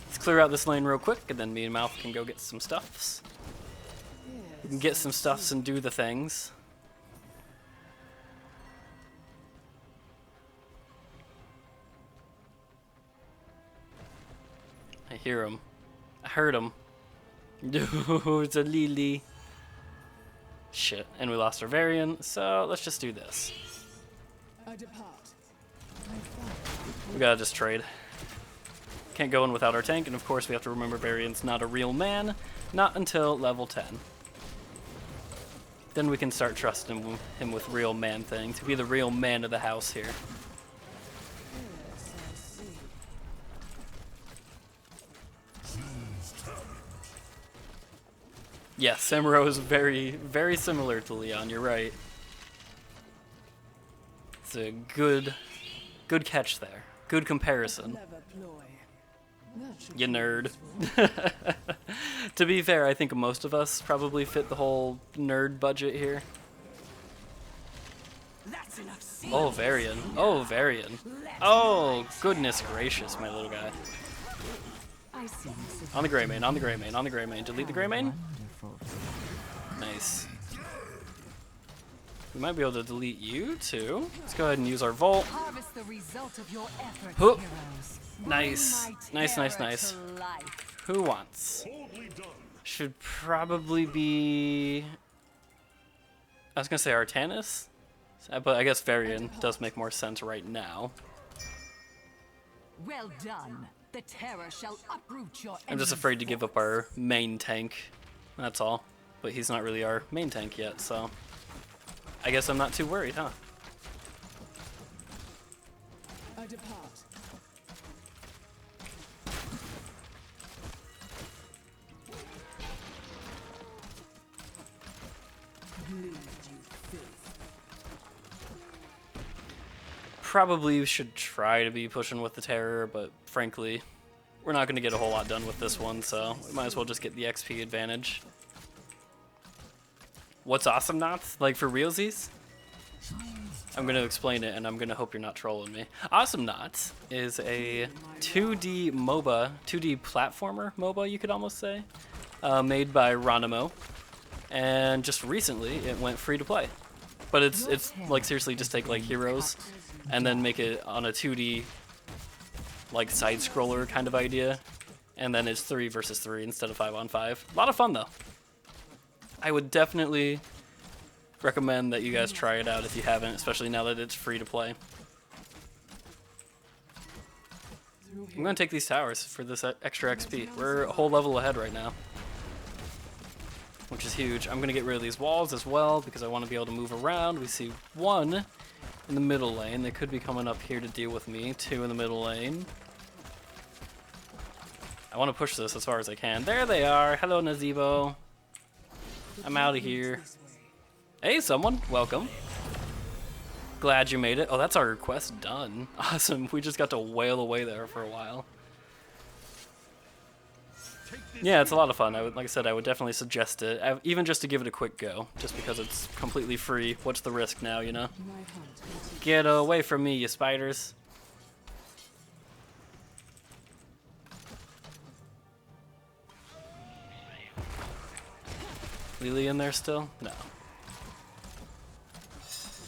Let's clear out this lane real quick, and then me and Mouth can go get some stuffs. We can get some stuffs and do the things. I hear him. I heard him. No, it's a Lily. Shit, and we lost our variant, so let's just do this. We gotta just trade. Can't go in without our tank, and of course we have to remember variant's not a real man, not until level 10. Then we can start trusting him with real man things, to be the real man of the house here. Yes, Samuro is very, very similar to Leon, you're right. It's a good catch there. Good comparison. You nerd. To be fair, I think most of us probably fit the whole nerd budget here. Oh, Varian. Oh, Varian. Oh, goodness gracious, my little guy. On the gray main, on the gray main, on the gray main. Delete the gray main? Nice. We might be able to delete you too. Let's go ahead and use our Volt. Harvest the result of your efforts, Hoop. heroes. Nice. Nice, nice, nice. Who wants? Should probably be... I was gonna say Artanis, but I guess Varian does make more sense right now. Well done. The terror shall uproot your I'm just afraid to give up our main tank. That's all. But he's not really our main tank yet, so... I guess I'm not too worried, huh? I depart. Probably should try to be pushing with the terror, but frankly, we're not going to get a whole lot done with this one, so we might as well just get the XP advantage. What's awesome knots? Like for realsies? I'm going to explain it, and I'm going to hope you're not trolling me. Awesome Knots is a 2D MOBA, 2D platformer MOBA, you could almost say, made by Ronimo, and just recently it went free to play. But it's like seriously just take like heroes and then make it on a 2D like side scroller kind of idea, and then it's 3 versus 3 instead of 5 on 5. A lot of fun though. I would definitely recommend that you guys try it out if you haven't, especially now that it's free to play. I'm gonna take these towers for this extra XP. We're a whole level ahead right now, which is huge. I'm gonna get rid of these walls as well because I want to be able to move around. We see 1 in the middle lane. They could be coming up here to deal with me. 2 in the middle lane. I want to push this as far as I can. There they are. Hello, Nazebo. I'm out of here. Hey, someone. Welcome. Glad you made it. Oh, that's our request done. Awesome. We just got to wail away there for a while. Yeah, it's a lot of fun. Like I said, I would definitely suggest it, even just to give it a quick go, just because it's completely free. What's the risk now, you know? Get away from me, you spiders. Lily in there still? No.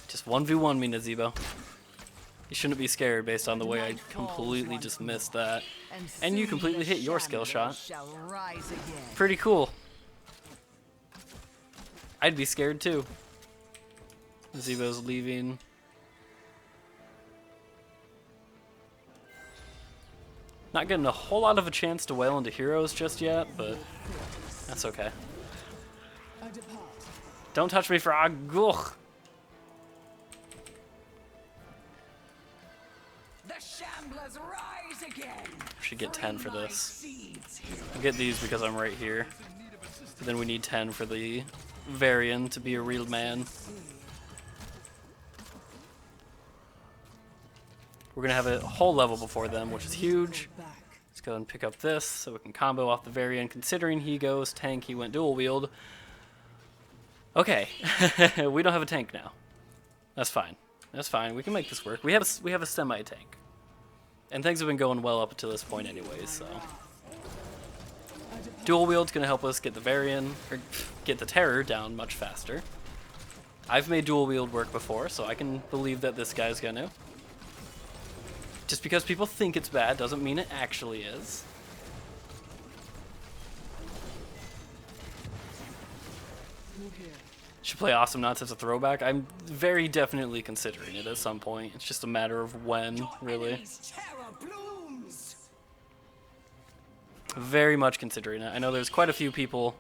Just 1v1 me, Nazebo. You shouldn't be scared based on the way I completely just missed that. And you completely hit your skill shot. Pretty cool. I'd be scared too. Nazebo's leaving. Not getting a whole lot of a chance to wail into heroes just yet, but that's okay. Don't touch me, frog. Ugh. The shamblers rise again. Should get 10 for this. I'll get these because I'm right here. But then we need 10 for the Varian to be a real man. We're gonna have a whole level before them, which is huge. Let's go and pick up this so we can combo off the very end. Considering he goes tank, he went dual wield. Okay, we don't have a tank now. That's fine. That's fine. We can make this work. We have a semi tank, and things have been going well up until this point, anyways. So dual wield's gonna help us get the Varian or get the Terror down much faster. I've made dual wield work before, so I can believe that this guy's gonna. Just because people think it's bad doesn't mean it actually is. Should play Awesome Knots as a throwback. I'm very definitely considering it at some point. It's just a matter of when, really. Very much considering it. I know there's quite a few people.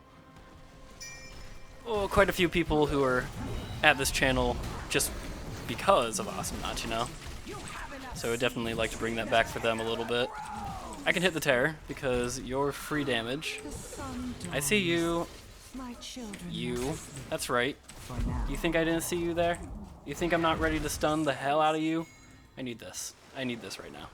Oh, quite a few people who are at this channel just because of Awesome Knots, you know. So I would definitely like to bring that back for them a little bit. I can hit the Terror because you're free damage. I see you. You. That's right. You think I didn't see you there? You think I'm not ready to stun the hell out of you? I need this. I need this right now.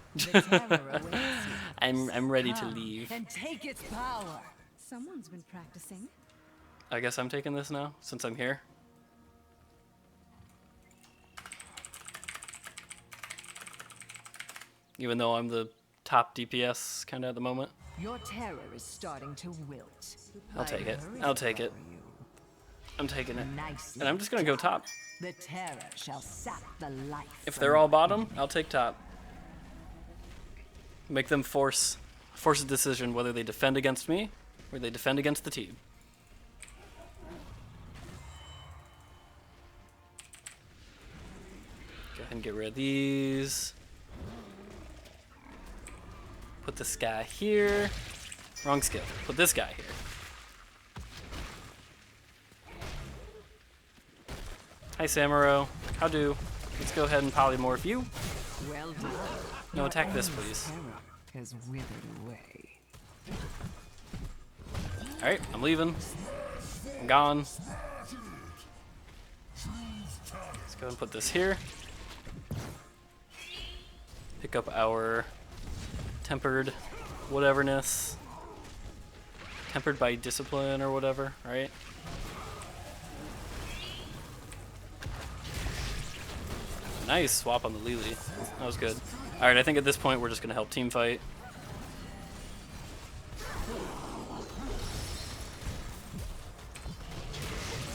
I'm ready to leave. And take its power. Someone's been practicing. I guess I'm taking this now since I'm here. Even though I'm the top DPS kind of at the moment. Your terror is starting to wilt. I'll take it. hurry I'll take it. for you. I'm taking it. Nicely And I'm just gonna go top. The terror shall sap the life. If from they're all bottom, I'll take top. Make them force a decision whether they defend against me or they defend against the team. Go ahead and get rid of these. Put this guy here. Wrong skill. Put this guy here. Hi, Samuro. How do? Let's go ahead and polymorph you. Well done. No, attack this, please. Terror has withered away. Alright, I'm leaving. I'm gone. Let's go and put this here. Pick up our tempered whateverness. Tempered by discipline or whatever, right? Nice swap on the Lily. That was good. Alright, I think at this point we're just going to help team fight.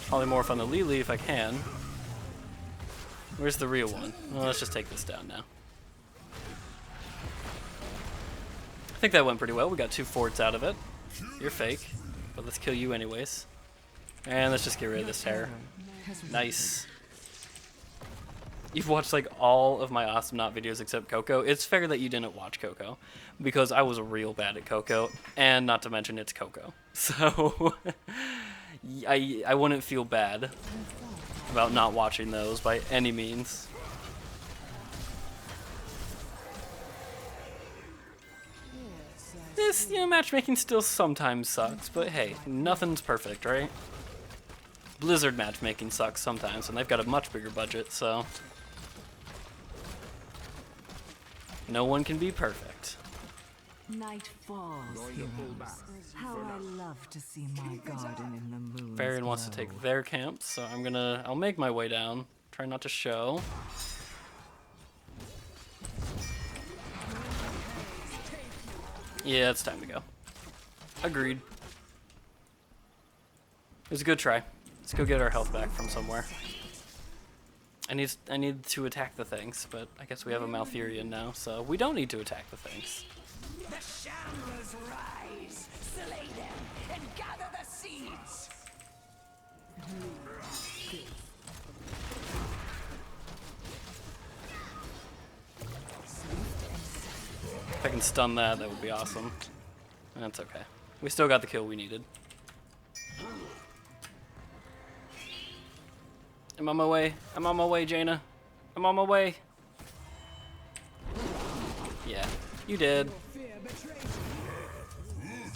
Polymorph on the Lily if I can. Where's the real one? Well, let's just take this down now. I think that went pretty well. We got 2 forts out of it. You're fake, but let's kill you anyways. And let's just get rid of this Terror. Nice. You've watched like all of my Awesome Knot videos except Coco. It's fair that you didn't watch Coco because I was real bad at Coco, and not to mention it's Coco. So I wouldn't feel bad about not watching those by any means. This, you know, matchmaking still sometimes sucks, but hey, nothing's perfect, right? Blizzard matchmaking sucks sometimes, and they've got a much bigger budget, so no one can be perfect. Night falls, heroes. How I love to see my garden in the moon. Varian wants to take their camp, so I'll make my way down. Try not to show. Yeah, it's time to go. Agreed. It was a good try. Let's go get our health back from somewhere. I need to attack the things, but I guess we have a Malfurion now, so we don't need to attack the things. The shamblers rise, slay them, and gather the seeds. If I can stun that, that would be awesome. That's okay. We still got the kill we needed. I'm on my way. I'm on my way, Jaina. I'm on my way. Yeah, you did.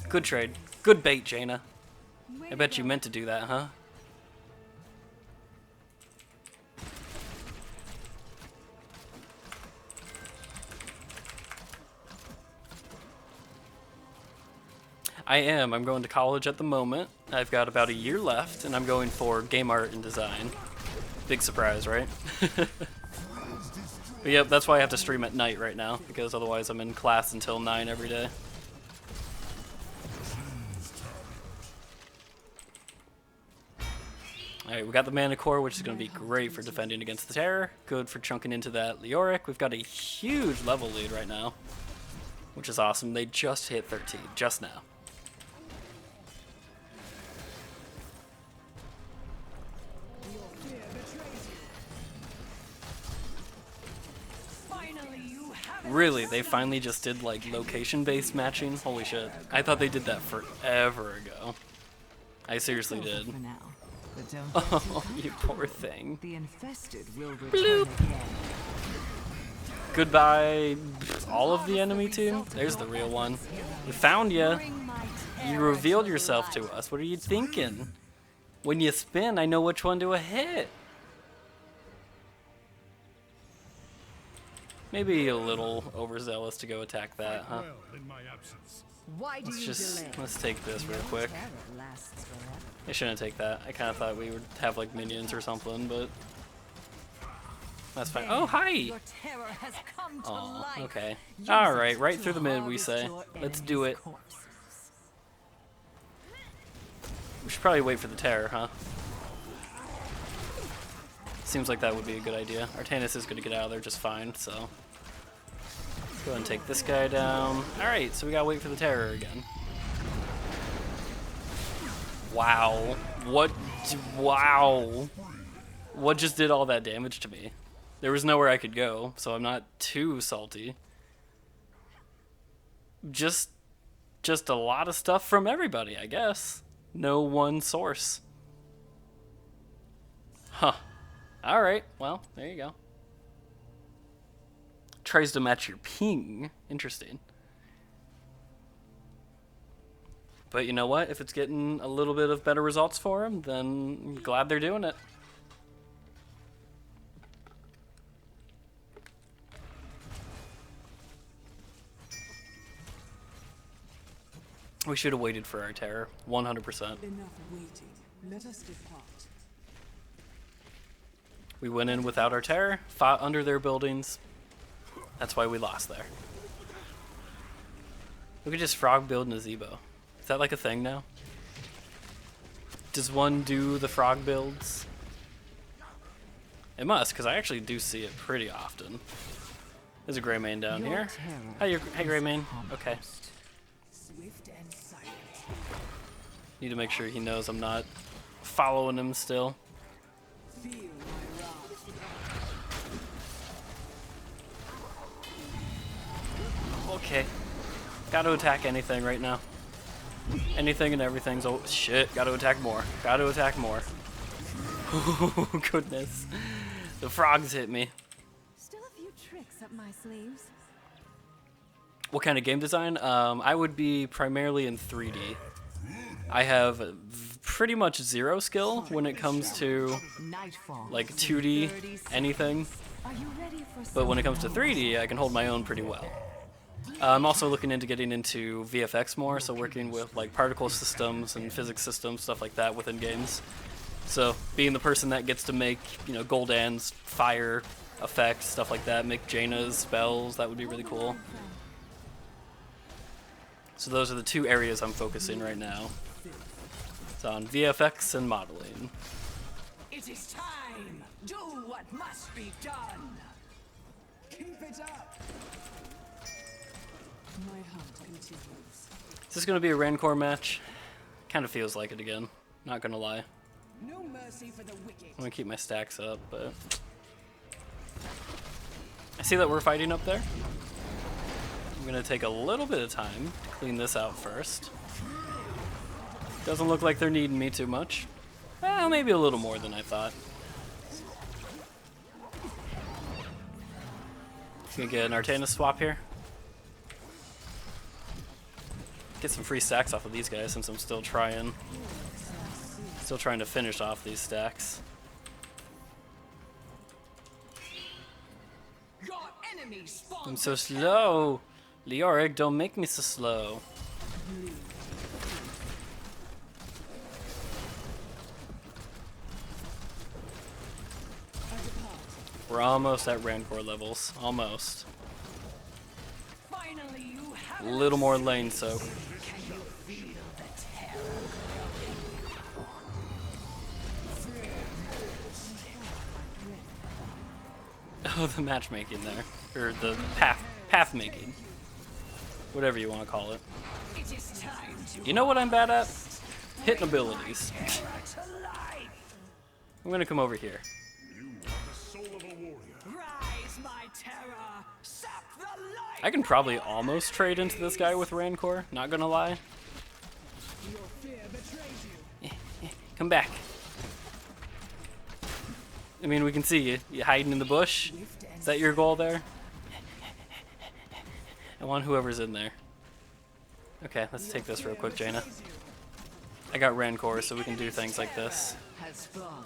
Good trade. Good bait, Jaina. I bet you meant to do that, huh? I am. I'm going to college at the moment. I've got about a year left, and I'm going for game art and design. Big surprise, right? But yep, that's why I have to stream at night right now, because otherwise I'm in class until 9 every day. Alright, we got the Mana Core, which is going to be great for defending against the Terror. Good for chunking into that Leoric. We've got a huge level lead right now, which is awesome. They just hit 13, just now. Really, they finally just did like location-based matching? Holy shit. I thought they did that forever ago. I seriously did. For now, but don't Oh, you poor thing. the infested will return Bloop. again. Goodbye, all of the enemy team? There's the real one. We found ya. You revealed yourself to us. What are you thinking? When you spin, I know which one to hit. Maybe a little overzealous to go attack that, huh? Well, in my absence. Why do you delay? Let's take this real quick. Terror lasts forever. I shouldn't take that. I kind of thought we would have like minions or something, but that's fine. Oh, hi! Your terror has come to Oh, life. okay. Use All it right, right to through the mid, we harvest say. your Let's do enemy's it. corpses. We should probably wait for the Terror, huh? Seems like that would be a good idea. Artanis is going to get out of there just fine, so go ahead and take this guy down. All right, so we gotta wait for the Terror again. Wow. What? Wow. What just did all that damage to me? There was nowhere I could go, so I'm not too salty. Just a lot of stuff from everybody, I guess. No one source. Huh. Alright, well, there you go. Tries to match your ping. Interesting. But you know what? If it's getting a little bit of better results for him, then I'm glad they're doing it. We should have waited for our Terror. 100%. Enough waiting. Let us depart. We went in without our Terror, fought under their buildings. That's why we lost there. We could just frog build Nazebo. Is that like a thing now? Does one do the frog builds? It must, because I actually do see it pretty often. There's a Greymane down Your here. terror Hey, Greymane. Okay. Swift and silent. Need to make sure he knows I'm not following him still. Feel my wrath. Okay. Gotta attack anything right now. Anything and everything's... Oh, shit. Gotta attack more. Gotta attack more. Oh, goodness. The frogs hit me. Still a few tricks up my sleeves. What kind of game design? I would be primarily in 3D. I have pretty much zero skill when it comes to Nightfall. like 2D anything. Are you ready for But when it comes to 3D, I can hold my own pretty well. I'm also looking into getting into VFX more, so working with like particle systems and physics systems, stuff like that within games. So being the person that gets to make, you know, Gul'dan's fire effects, stuff like that, make Jaina's spells, that would be really cool. So those are the two areas I'm focusing right now. It's on VFX and modeling. It is time. Do what must be done. Keep it up. My hunt continues. Is this going to be a Rancor match? Kind of feels like it again. Not going to lie. No mercy for the wicked. I'm going to keep my stacks up, but... I see that we're fighting up there. I'm going to take a little bit of time to clean this out first. Doesn't look like they're needing me too much. Well, maybe a little more than I thought. Gonna get an Artanis swap here. Get some free stacks off of these guys since I'm still trying to finish off these stacks. Your enemy spawns. I'm so slow. Leoric, don't make me so slow. We're almost at Rancor levels. Almost. Finally, you have A little more lane soak. Can you feel the terror Oh, the matchmaking there. Or the path making. Whatever you want to call it. growing? It is time to You know what I'm bad at? Hitting abilities. terror to life. I'm gonna come over here. Rise, my terror. Sap the light. I can probably almost trade into this guy with Rancor, not gonna lie. Your fear betrays you. Come back. I mean, we can see you. You hiding in the bush? Is that your goal there? I want whoever's in there. Okay, let's take this real quick, Jaina. I got Rancor, so we can do things like this. Has fallen.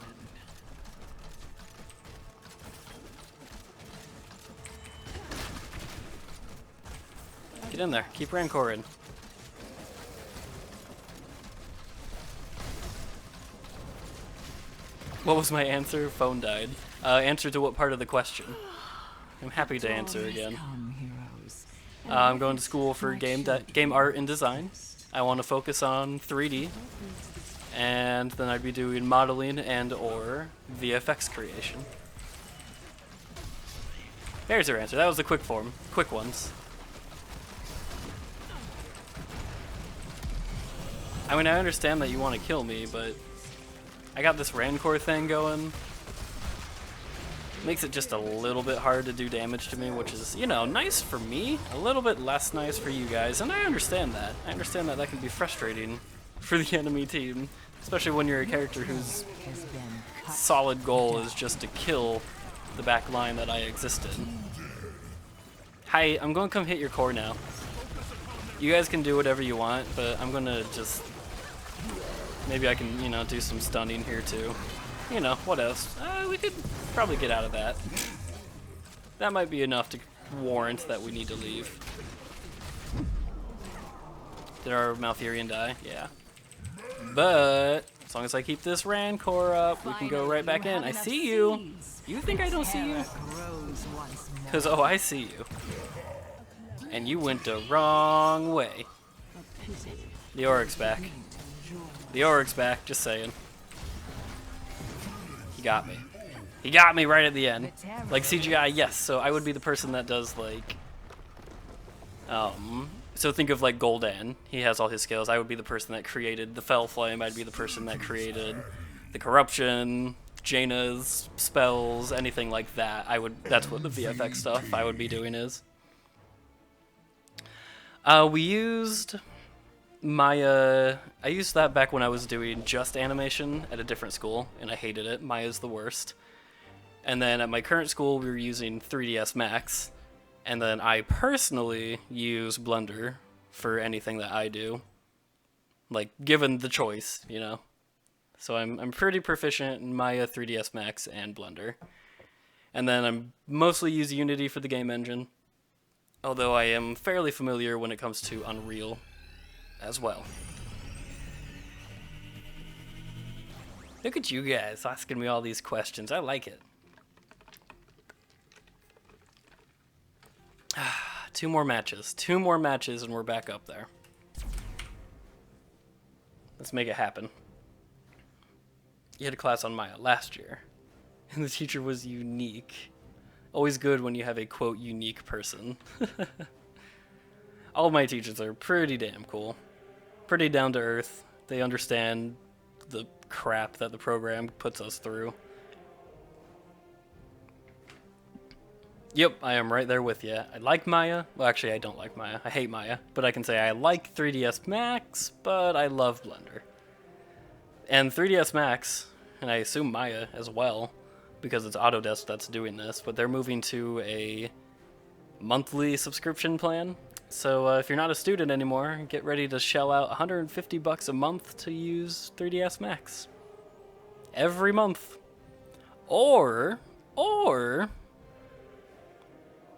Get in there. Keep Rancor in. What was my answer? Phone died. Answer to what part of the question? I'm happy to answer again. Come, heroes. I'm going to school for game art and design. I want to focus on 3D, and then I'd be doing modeling and or VFX creation. There's your answer. That was the quick form. Quick ones. I mean, I understand that you want to kill me, but I got this Rancor thing going. Makes it just a little bit hard to do damage to me, which is, you know, nice for me, a little bit less nice for you guys, and I understand that. I understand that that can be frustrating for the enemy team, especially when you're a character whose Has been cut. solid goal is just to kill the back line that I exist in. Hi, I'm going to come hit your core now. You guys can do whatever you want, but I'm going to just... Maybe I can, you know, do some stunning here too. You know, what else? We could probably get out of that. That might be enough to warrant that we need to leave. Did our Malfurion die? Yeah. But as long as I keep this Rancor up, we can go right back in. I see you. You think I don't see you? Grows once more. Because, oh, I see you. And you went the wrong way. The Oryx back. The Oryx back, just saying. He got me. He got me right at the end. Like CGI, yes. So I would be the person that does like, so think of like gul'dan. He has all his skills. I would be the person that created the Fell Flame. I'd be the person that created the corruption, Jaina's spells, anything like that. That's what the VFX stuff I would be doing is. We used Maya. I used that back when I was doing just animation at a different school, and I hated it. Maya's the worst. And then at my current school, we were using 3ds Max, and then I personally use Blender for anything that I do, like given the choice, you know. So I'm pretty proficient in Maya, 3ds Max, and Blender. And then I'm mostly use Unity for the game engine, although I am fairly familiar when it comes to Unreal as well. Look at you guys asking me all these questions. I like it. Two more matches, and we're back up there. Let's make it happen. You had a class on Maya last year, and the teacher was unique. Always good when you have a, quote, unique person. All of my teachers are pretty damn cool. Pretty down to earth. They understand the crap that the program puts us through. Yep, I am right there with you. I like Maya. Well, actually, I don't like Maya. I hate Maya. But I can say I like 3ds Max, but I love Blender. And 3ds Max, and I assume Maya as well, because it's Autodesk that's doing this, but they're moving to a monthly subscription plan. So if you're not a student anymore, get ready to shell out $150 a month to use 3ds Max. Every month. Or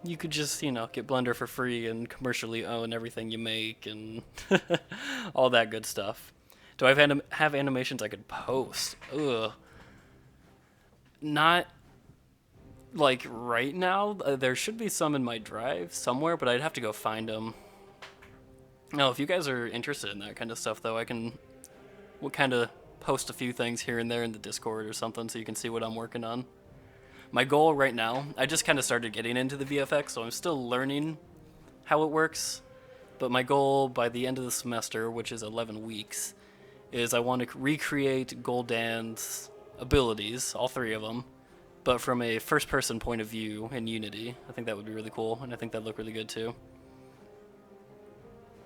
you could just, you know, get Blender for free and commercially own everything you make and all that good stuff. Do I have animations I could post? Ugh. Not like right now, there should be some in my drive somewhere, but I'd have to go find them. No, if you guys are interested in that kind of stuff, though, we'll kind of post a few things here and there in the Discord or something so you can see what I'm working on. My goal right now, I just kind of started getting into the VFX, so I'm still learning how it works. But my goal by the end of the semester, which is 11 weeks, is I want to recreate Gul'dan's abilities, all 3 of them, but from a first-person point of view in Unity. I think that would be really cool, and I think that'd look really good too.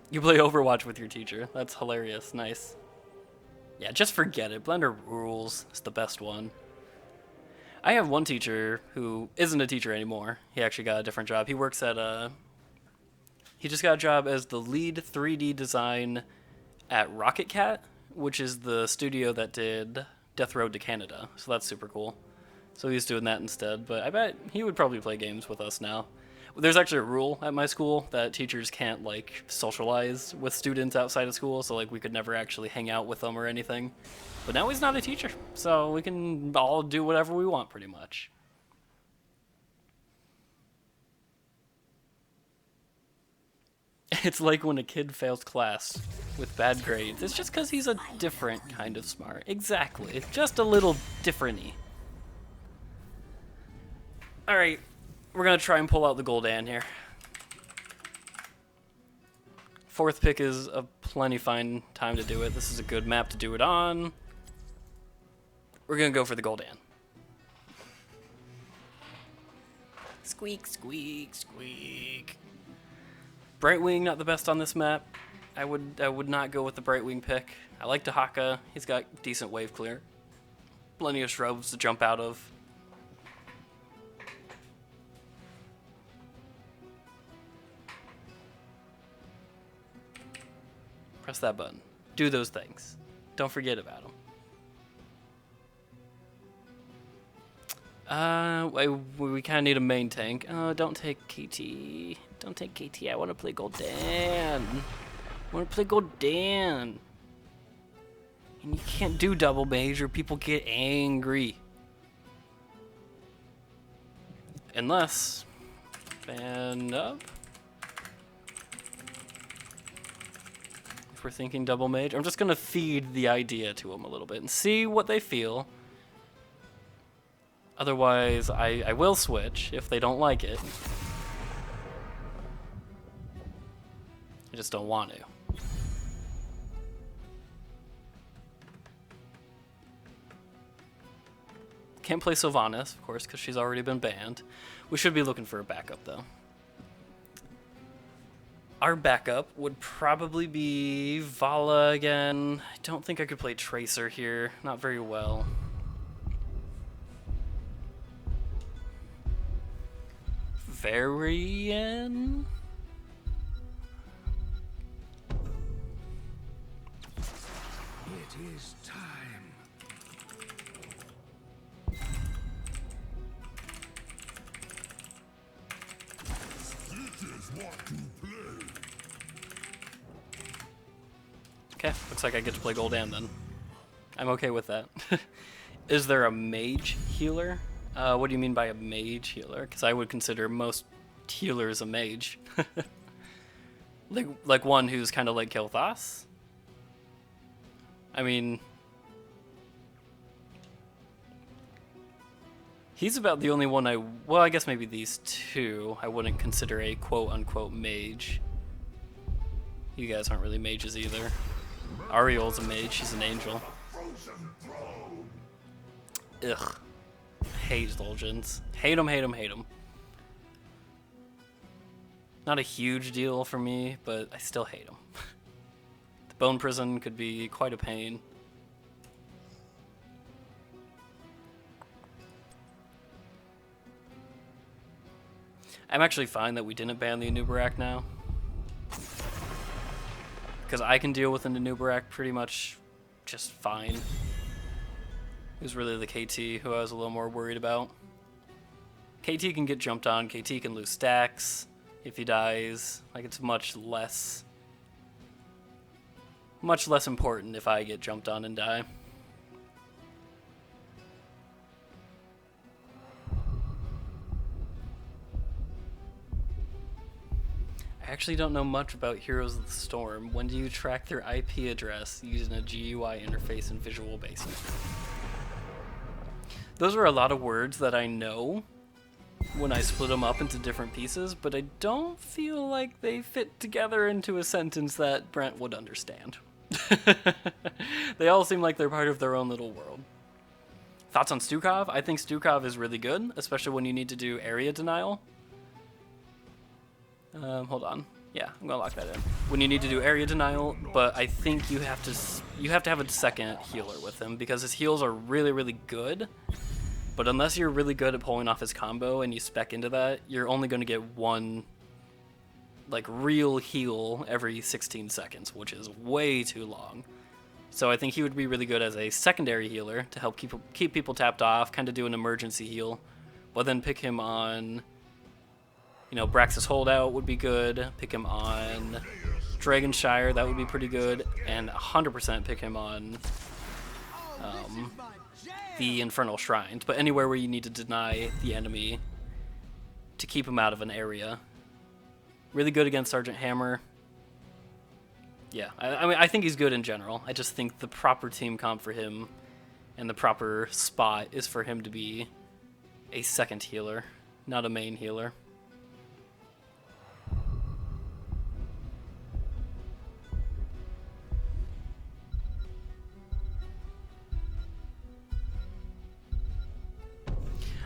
You play Overwatch with your teacher. That's hilarious. Nice. Yeah, just forget it. Blender rules. It's the best one. I have one teacher who isn't a teacher anymore. He actually got a different job. He works at he just got a job as the lead 3D design at Rocket Cat, which is the studio that did Death Road to Canada. So that's super cool. So he's doing that instead, but I bet he would probably play games with us now. There's actually a rule at my school that teachers can't, like, socialize with students outside of school, so, like, we could never actually hang out with them or anything. But now he's not a teacher, so we can all do whatever we want, pretty much. It's like when a kid fails class with bad grades. It's just because he's a different kind of smart. Exactly. It's just a little different-y. Alright, we're going to try and pull out the gul'dan here. 4th pick is a plenty fine time to do it. This is a good map to do it on. We're going to go for the gul'dan. Squeak, squeak, squeak. Brightwing, not the best on this map. I would not go with the Brightwing pick. I like Dahaka. He's got decent wave clear. Plenty of shrubs to jump out of. Press that button. Do those things. Don't forget about them. We kind of need a main tank. Oh, don't take KT. Don't take KT. I want to play gul'dan. I want to play gul'dan. And you can't do double mage or people get angry. Unless... Fan up. If we're thinking double mage. I'm just going to feed the idea to them a little bit and see what they feel. Otherwise, I will switch if they don't like it. I just don't want to. Can't play Sylvanas, of course, because she's already been banned. We should be looking for a backup, though. Our backup would probably be Vala again. I don't think I could play Tracer here. Not very well. Varian? It is time. Stitches want to play. Okay, looks like I get to play gul'dan then. I'm okay with that. Is there a mage healer? What do you mean by a mage healer? Because I would consider most healers a mage. like one who's kind of like Kil'thas? I mean... He's about the only one well, I guess maybe these two I wouldn't consider a quote-unquote mage. You guys aren't really mages either. Ariel's a mage, she's an angel. Ugh. Hate Zul'jins. Hate 'em, hate 'em, hate 'em. Not a huge deal for me, but I still hate 'em. The Bone Prison could be quite a pain. I'm actually fine that we didn't ban the Anubarak now. Because I can deal with an Anubarak pretty much just fine. It was really the KT who I was a little more worried about. KT can get jumped on, KT can lose stacks if he dies. Like, it's much less important if I get jumped on and die. I actually don't know much about Heroes of the Storm. When do you track their IP address using a GUI interface in Visual Basic? Those are a lot of words that I know when I split them up into different pieces, but I don't feel like they fit together into a sentence that Brent would understand. They all seem like they're part of their own little world. Thoughts on Stukov? I think Stukov is really good, especially when you need to do area denial. Hold on. Yeah, I'm gonna lock that in. When you need to do area denial, but I think you have to have a second healer with him because his heals are really, really good. But unless you're really good at pulling off his combo and you spec into that, you're only going to get one like real heal every 16 seconds, which is way too long. So I think he would be really good as a secondary healer to help keep people tapped off, kind of do an emergency heal. But then pick him on, you know, Braxis Holdout would be good. Pick him on Dragonshire, that would be pretty good. And 100% pick him on the Infernal Shrines. But anywhere where you need to deny the enemy to keep him out of an area. Really good against Sergeant Hammer. Yeah, I mean, I think he's good in general. I just think the proper team comp for him and the proper spot is for him to be a second healer, not a main healer.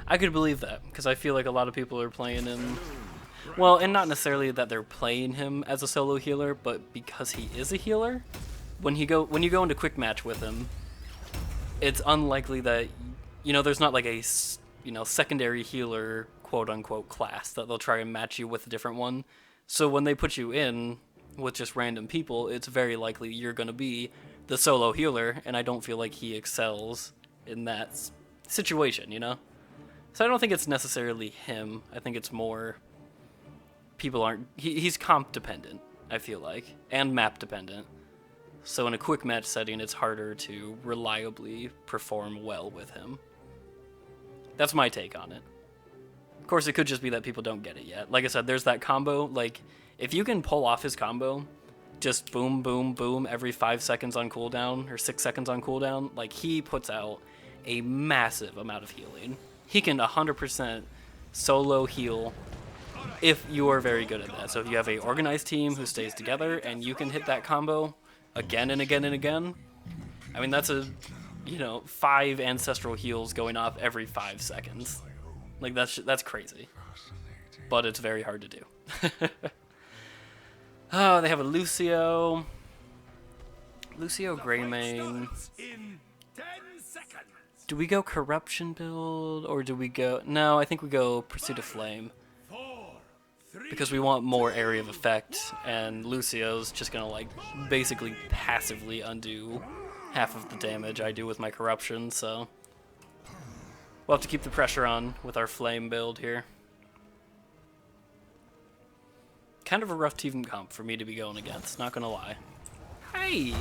I could believe that, because I feel like a lot of people are playing him. Well, and not necessarily that they're playing him as a solo healer, but because he is a healer. When you go into quick match with him, it's unlikely that, you know, there's not like a, you know, secondary healer quote unquote class that they'll try and match you with a different one. So when they put you in with just random people, it's very likely you're going to be the solo healer, and I don't feel like he excels in that situation, you know? So I don't think it's necessarily him. I think it's more people aren't... He's comp dependent, I feel like, and map dependent. So in a quick match setting, it's harder to reliably perform well with him. That's my take on it. Of course, it could just be that people don't get it yet. Like I said, there's that combo. Like, if you can pull off his combo, just boom, boom, boom, every 5 seconds on cooldown, or 6 seconds on cooldown, like, he puts out a massive amount of healing. He can 100% solo heal if you are very good at that. So if you have a organized team who stays together and you can hit that combo again and again and again, I mean, that's a, you know, 5 ancestral heals going off every 5 seconds. Like, that's crazy. But it's very hard to do. Oh, they have a Lucio. Lucio Greymane. Do we go Corruption build, or do we go... No, I think we go Pursuit of Flame. Because we want more area of effect, and Lucio's just gonna, like, basically passively undo half of the damage I do with my Corruption, so... We'll have to keep the pressure on with our Flame build here. Kind of a rough team comp for me to be going against, not gonna lie. Hey!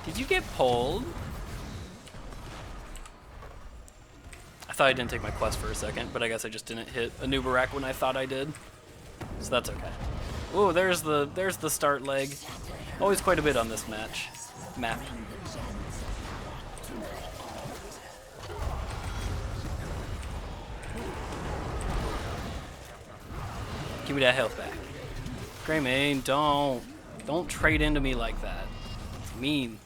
Did you get pulled? I thought I didn't take my quest for a second, but I guess I just didn't hit a Nubarak when I thought I did. So that's okay. Ooh, there's the start leg. Always quite a bit on this map. Give me that health back. Greymane, don't trade into me like that. It's mean.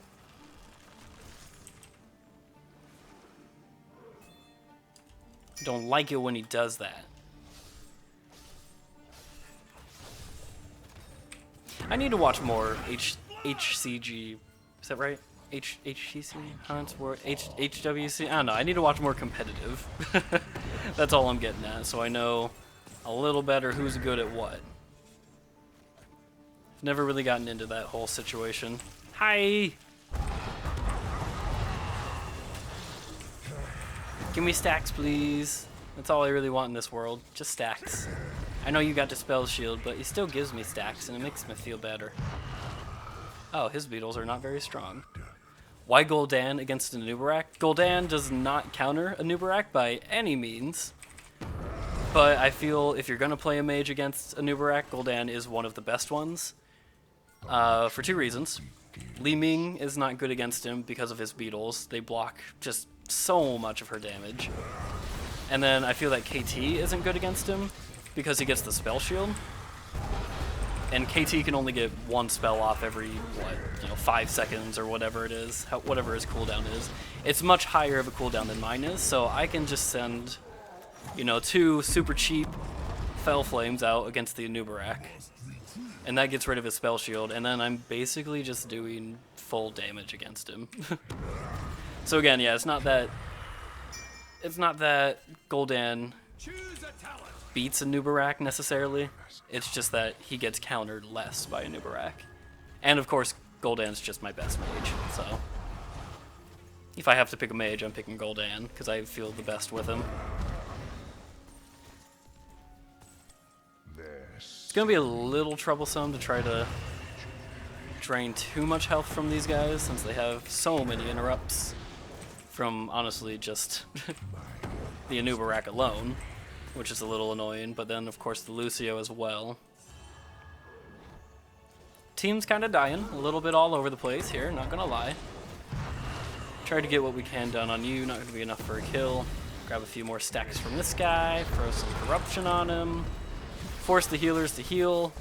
Don't like it when he does that. I need to watch more HCG. Is that right? HCC? Hunts? HWC? I don't know. I need to watch more competitive. That's all I'm getting at, so I know a little better who's good at what. I've never really gotten into that whole situation. Hi! Give me stacks, please. That's all I really want in this world. Just stacks. I know you got Dispel Shield, but he still gives me stacks, and it makes me feel better. Oh, his beetles are not very strong. Why Gul'dan against a Nubarak? Gul'dan does not counter a Nubarak by any means. But I feel if you're going to play a mage against a Nubarak, Gul'dan is one of the best ones. For two reasons. Li Ming is not good against him because of his beetles. They block just so much of her damage. And then I feel that KT isn't good against him because he gets the spell shield. And KT can only get one spell off every, 5 seconds or whatever it is, whatever his cooldown is. It's much higher of a cooldown than mine is, so I can just send, 2 super cheap Fel Flames out against the Nubarak. And that gets rid of his spell shield, and then I'm basically just doing full damage against him. So again, yeah, it's not that Gul'dan beats a Nubarak necessarily. It's just that he gets countered less by a Nubarak. And of course, Gul'dan's just my best mage, so if I have to pick a mage, I'm picking Gul'dan, because I feel the best with him. It's going to be a little troublesome to try to drain too much health from these guys, since they have so many interrupts from, honestly, just the Nubarak alone, which is a little annoying, but then, of course, the Lucio as well. Team's kind of dying, a little bit all over the place here, not going to lie. Try to get what we can done on you, not going to be enough for a kill. Grab a few more stacks from this guy, throw some corruption on him. Force the healers to heal.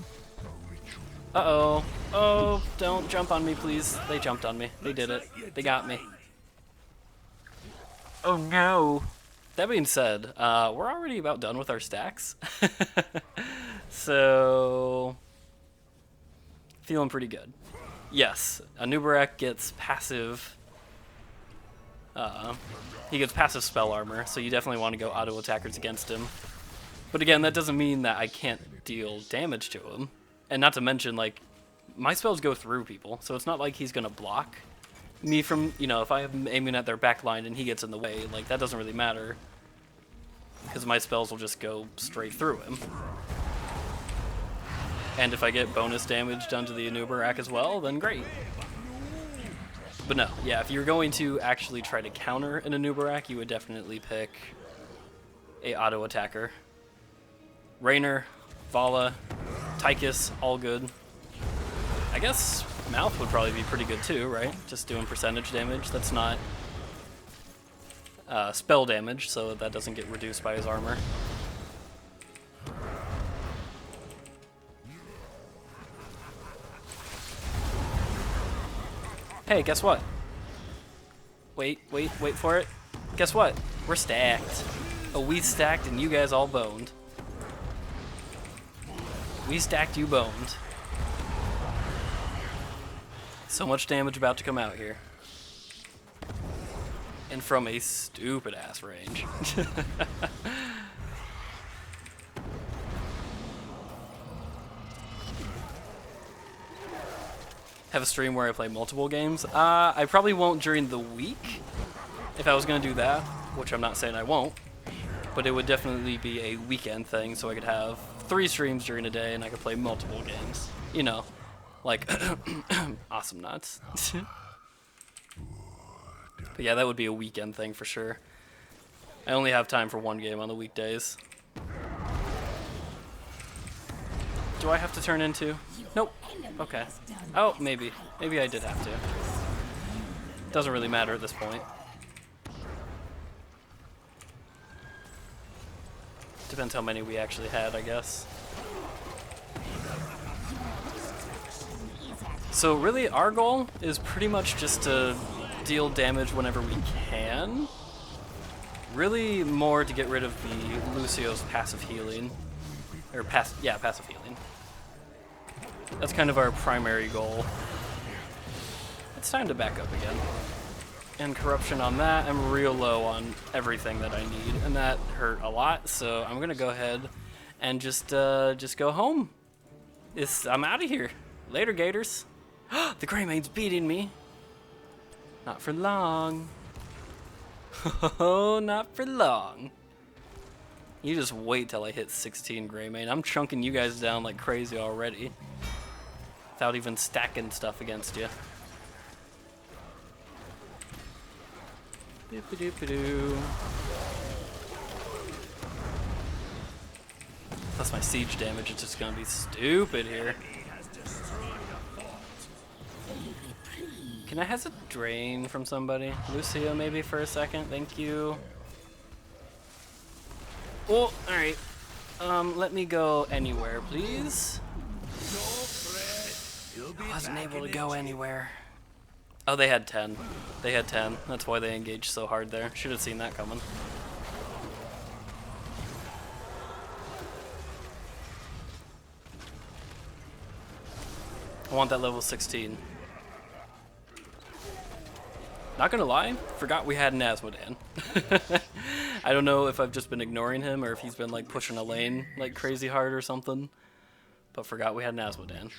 Uh-oh. Oh, don't jump on me, please. They jumped on me. They did it. They got me. Oh, no. That being said, we're already about done with our stacks. So, feeling pretty good. Yes, a Nubarak gets passive... he gets passive spell armor, so you definitely want to go auto attackers against him. But again, that doesn't mean that I can't deal damage to him. And not to mention, like, my spells go through people, so it's not like he's going to block me from, if I am aiming at their backline and he gets in the way, like, that doesn't really matter. Because my spells will just go straight through him. And if I get bonus damage done to the Nubarak as well, then great. But no, yeah, if you're going to actually try to counter an Nubarak, you would definitely pick a auto attacker. Raynor, Vala, Tychus, all good. I guess Mouth would probably be pretty good too, right? Just doing percentage damage. That's not spell damage, so that doesn't get reduced by his armor. Hey, guess what? Wait for it. Guess what? We're stacked. Oh, we stacked and you guys all boned. We stacked, you boned. So much damage about to come out here. And from a stupid ass range. Have a stream where I play multiple games. I probably won't during the week if I was going to do that, which I'm not saying I won't. But it would definitely be a weekend thing, so I could have 3 streams during a day and I could play multiple games. Like Awesome Nuts. But yeah, that would be a weekend thing for sure. I only have time for 1 game on the weekdays. Do I have to turn into? Nope. Okay. Oh, maybe. Maybe I did have to. Doesn't really matter at this point. Depends how many we actually had, I guess. So really, our goal is pretty much just to deal damage whenever we can. Really more to get rid of the Lucio's passive healing. Or passive healing. That's kind of our primary goal. It's time to back up again. And corruption on that, I'm real low on everything that I need, and that hurt a lot, so I'm gonna go ahead and just go home. I'm out of here. Later, Gators. The Greymane's beating me. Not for long. Oh, not for long. You just wait till I hit 16 Greymane. I'm chunking you guys down like crazy already. Without even stacking stuff against you. Doop-a-doop-a-doo. Plus my siege damage is just gonna be stupid here. Can I have a drain from somebody? Lucio maybe for a second, thank you. Oh, alright. Let me go anywhere, please. I wasn't able to go anywhere. Oh, they had 10. They had 10. That's why they engaged so hard there. Should have seen that coming. I want that level 16. Not gonna lie, forgot we had an Asmodan. I don't know if I've just been ignoring him or if he's been like pushing a lane like crazy hard or something. But forgot we had an Asmodan.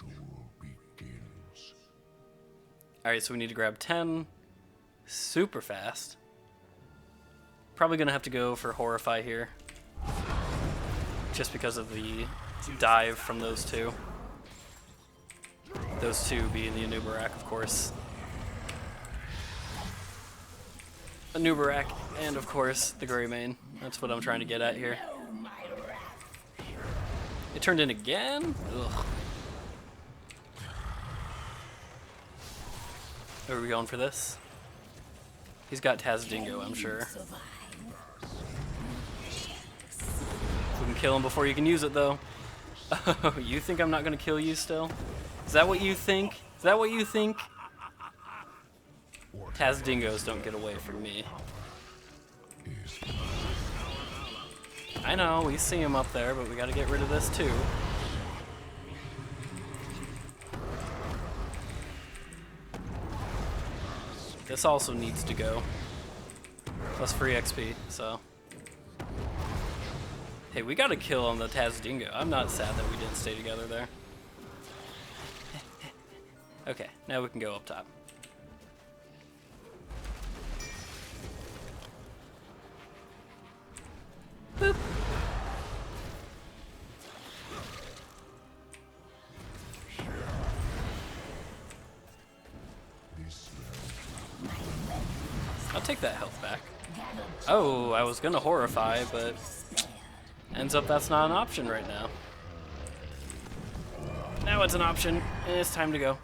Alright, so we need to grab 10 super fast. Probably gonna have to go for Horrify here. Just because of the dive from those two. Those two being the Anubarak, of course. Anubarak, and of course, the Greymane. That's what I'm trying to get at here. It turned in again? Ugh. Are we going for this? He's got Tazdingo, I'm sure. If we can kill him before you can use it, though. Oh, you think I'm not gonna kill you still? Is that what you think? Is that what you think? Tazdingos don't get away from me. I know, we see him up there, but we gotta get rid of this too. This also needs to go. Plus free XP, so. Hey, we gotta kill on the Tazdingo. I'm not sad that we didn't stay together there. Okay, now we can go up top. Boop. I'll take that health back. Oh, I was gonna Horrify, but ends up that's not an option right now. Now it's an option, and it's time to go.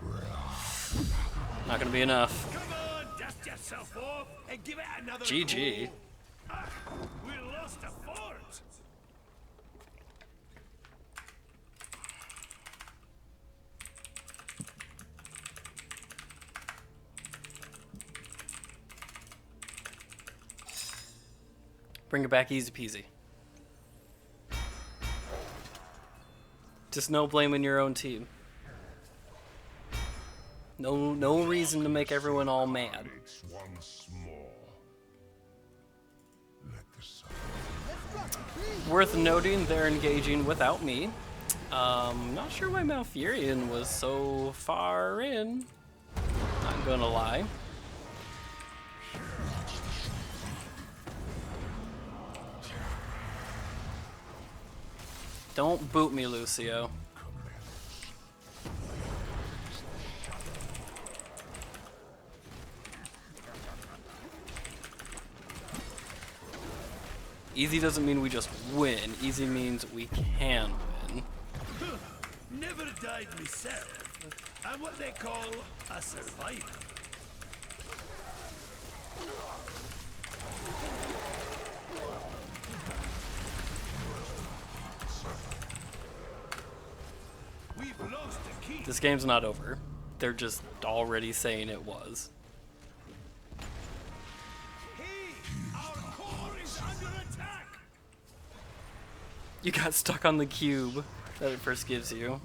Not gonna be enough. Come on, dust yourself off and give it another GG. go. We lost a fort. Bring it back easy peasy. Just no blaming your own team. No reason to make everyone all mad. It's once more. Let the sun. Worth noting, they're engaging without me. Not sure why Malfurion was so far in. Not gonna lie. Don't boot me, Lucio. Easy doesn't mean we just win. Easy means we can win. Never died myself. I'm what they call a survivor. We've lost the key. This game's not over. They're just already saying it was. Hey, our core is under attack. You got stuck on the cube that it first gives you.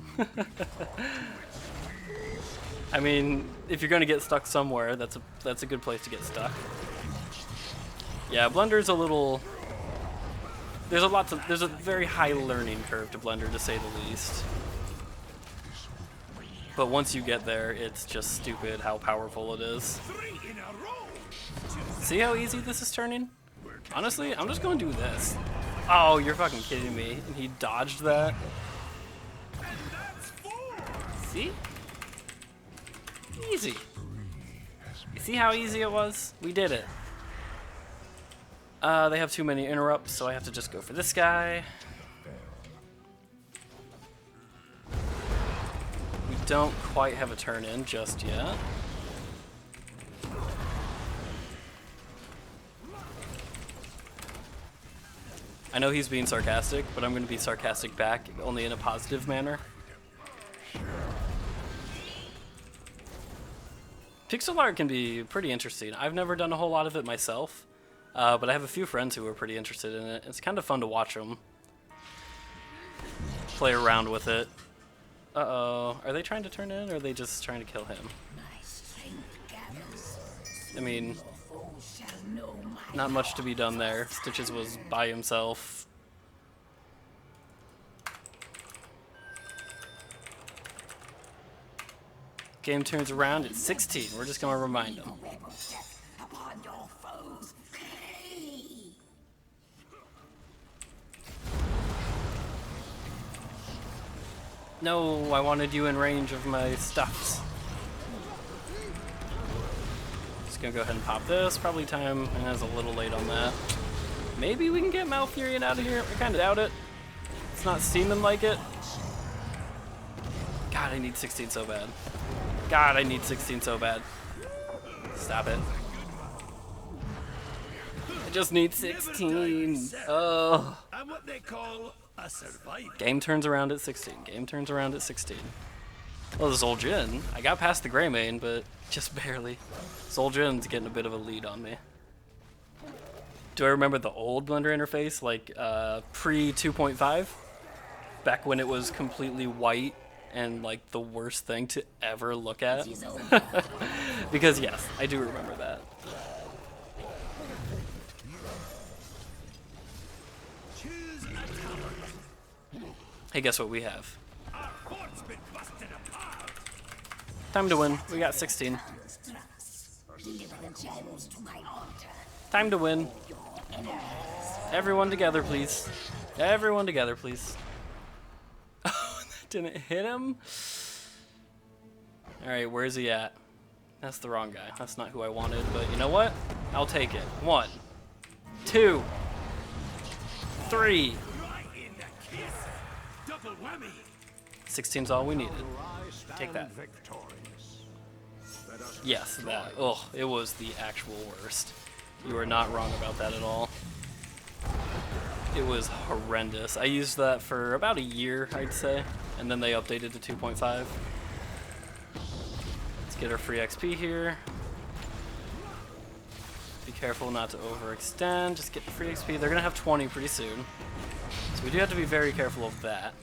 I mean, if you're gonna get stuck somewhere, that's a good place to get stuck. Yeah, Blender's a little. There's a very high learning curve to Blender, to say the least. But once you get there, it's just stupid how powerful it is. 3 in a row. See how easy this is turning? Honestly, I'm just gonna do this. Oh, you're fucking kidding me. And he dodged that. And that's 4. See? Easy. You see how easy it was? We did it. They have too many interrupts, so I have to just go for this guy. don't quite have a turn in just yet. I know he's being sarcastic, but I'm going to be sarcastic back, only in a positive manner. Pixel art can be pretty interesting. I've never done a whole lot of it myself, but I have a few friends who are pretty interested in it. It's kind of fun to watch them play around with it. Uh-oh. Are they trying to turn in, or are they just trying to kill him? I mean, not much to be done there. Stitches was by himself. Game turns around at 16. We're just gonna remind him. No, I wanted you in range of my stuffs. Just gonna go ahead and pop this. Probably time is a little late on that. Maybe we can get Malfurion out of here. I kind of doubt it. It's not seeming like it. God, I need 16 so bad. God, I need 16 so bad. Stop it. I just need 16. Oh. I'm what they call a survivor. Game turns around at 16. Game turns around at 16. Well, Zul'jin. I got past the Grey Mane, but just barely. Zul'jin's getting a bit of a lead on me. Do I remember the old Blender interface, like pre 2.5? Back when it was completely white and like the worst thing to ever look at? Because yes, I do remember that. Hey, guess what we have? Time to win. We got 16. Time to win. Everyone together, please. Everyone together, please. Oh, that didn't hit him? Alright, where is he at? That's the wrong guy. That's not who I wanted, but you know what? I'll take it. 1, 2, 3. 16's all we needed. Take that. Yes, that. Oh, it was the actual worst. You are not wrong about that at all. It was horrendous. I used that for about a year, I'd say, and then they updated to 2.5. Let's get our free XP here. Be careful not to overextend. Just get the free XP. They're gonna have 20 pretty soon, so we do have to be very careful of that.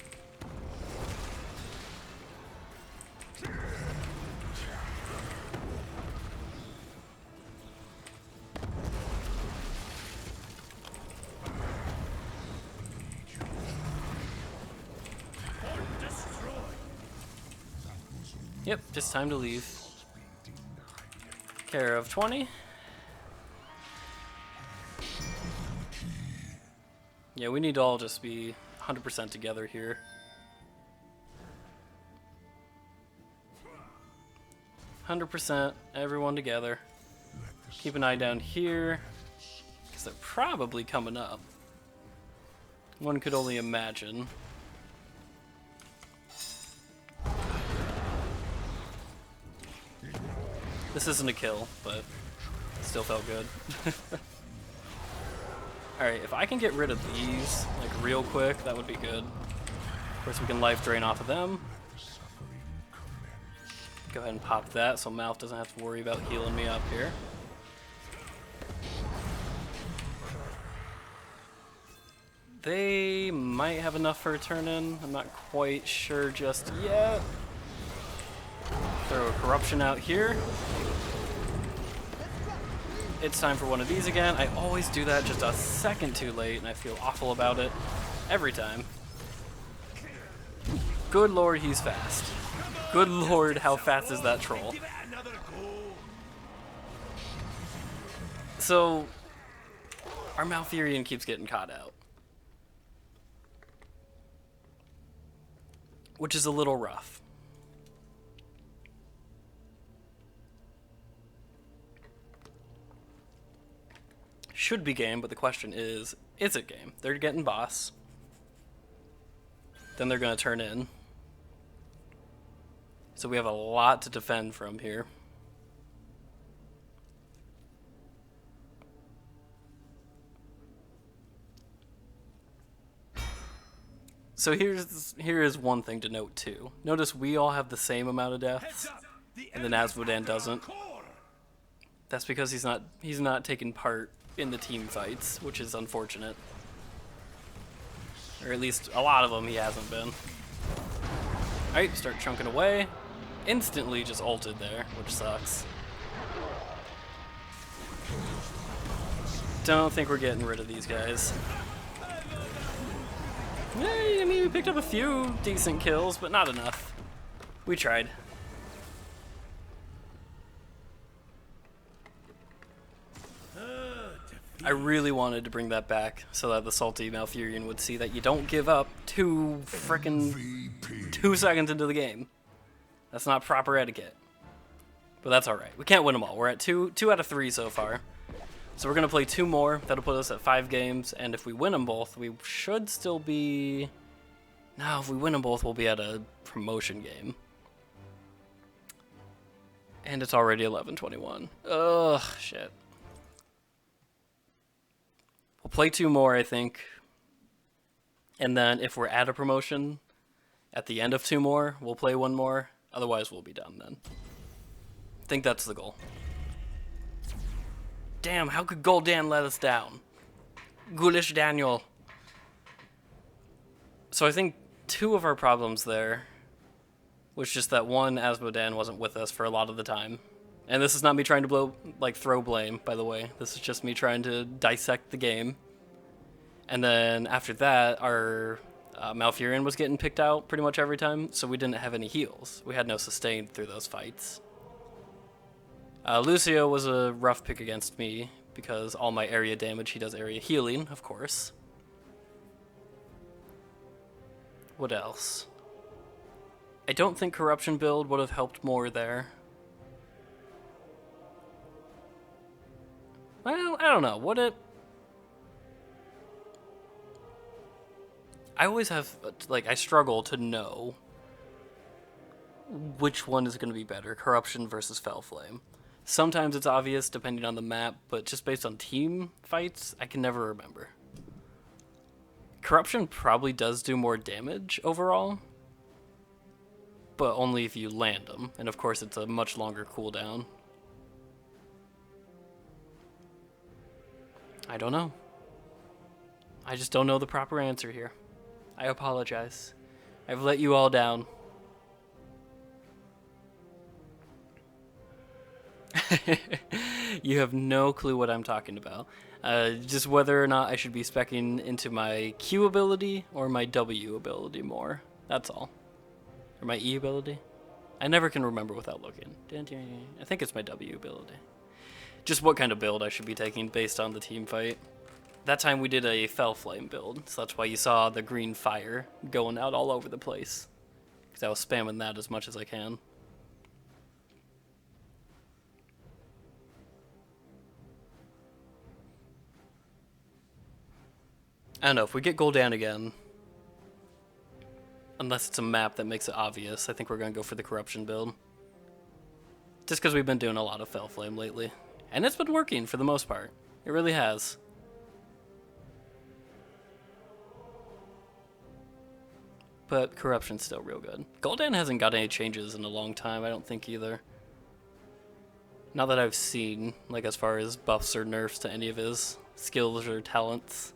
Yep, just time to leave. Care of 20. Yeah, we need to all just be 100% together here. 100%, everyone together. Keep an eye down here, because they're probably coming up. One could only imagine. This isn't a kill, but it still felt good. Alright, if I can get rid of these, like, real quick, that would be good. Of course, we can life drain off of them. Go ahead and pop that so Malf doesn't have to worry about healing me up here. They might have enough for a turn in. I'm not quite sure just yet. Throw a corruption out here. It's time for one of these again. I always do that just a second too late, and I feel awful about it every time. Good lord, he's fast. Good lord, how fast is that troll? So, our Malfurion keeps getting caught out, which is a little rough. Should be game, but the question is it game? They're getting boss. Then they're going to turn in. So we have a lot to defend from here. So here is one thing to note too. Notice we all have the same amount of deaths, and then Asmodan doesn't. That's because he's not taking part in the team fights, which is unfortunate. Or at least a lot of them he hasn't been. Alright, start chunking away. Instantly just ulted there, which sucks. Don't think we're getting rid of these guys. I mean, we picked up a few decent kills, but not enough. We tried. I really wanted to bring that back so that the salty Malfurion would see that you don't give up 2 seconds into the game. That's not proper etiquette. But that's alright. We can't win them all. We're at 2 out of 3 so far. So we're going to play 2 more. That'll put us at 5 games. And if we win them both, we should still be... No, if we win them both, we'll be at a promotion game. And it's already 11:21. Ugh, shit. We'll play 2 more, I think. And then if we're at a promotion, at the end of 2 more, we'll play 1 more. Otherwise, we'll be done then. I think that's the goal. Damn, how could Gul'dan let us down? Ghoulish Daniel. So I think 2 of our problems there was just that one, Asmodan wasn't with us for a lot of the time. And this is not me trying to throw blame, by the way. This is just me trying to dissect the game. And then after that, our Malfurion was getting picked out pretty much every time, so we didn't have any heals. We had no sustain through those fights. Lucio was a rough pick against me, because all my area damage, he does area healing, of course. What else? I don't think Corruption build would have helped more there. Well, I don't know. Would it? I always have, I struggle to know which one is going to be better, Corruption versus Fellflame. Sometimes it's obvious depending on the map, but just based on team fights, I can never remember. Corruption probably does do more damage overall, but only if you land them, and of course it's a much longer cooldown. I don't know. I just don't know the proper answer here. I apologize. I've let you all down. You have no clue what I'm talking about. Just whether or not I should be speccing into my Q ability or my W ability more. That's all. Or my E ability. I never can remember without looking. I think it's my W ability. Just what kind of build I should be taking based on the team fight. That time we did a Fellflame build, so that's why you saw the green fire going out all over the place. Because I was spamming that as much as I can. I don't know, if we get Gul'dan again, unless it's a map that makes it obvious, I think we're going to go for the Corruption build. Just because we've been doing a lot of Fellflame lately. And it's been working for the most part. It really has. But Corruption's still real good. Gul'dan hasn't got any changes in a long time, I don't think either. Not that I've seen, like as far as buffs or nerfs to any of his skills or talents.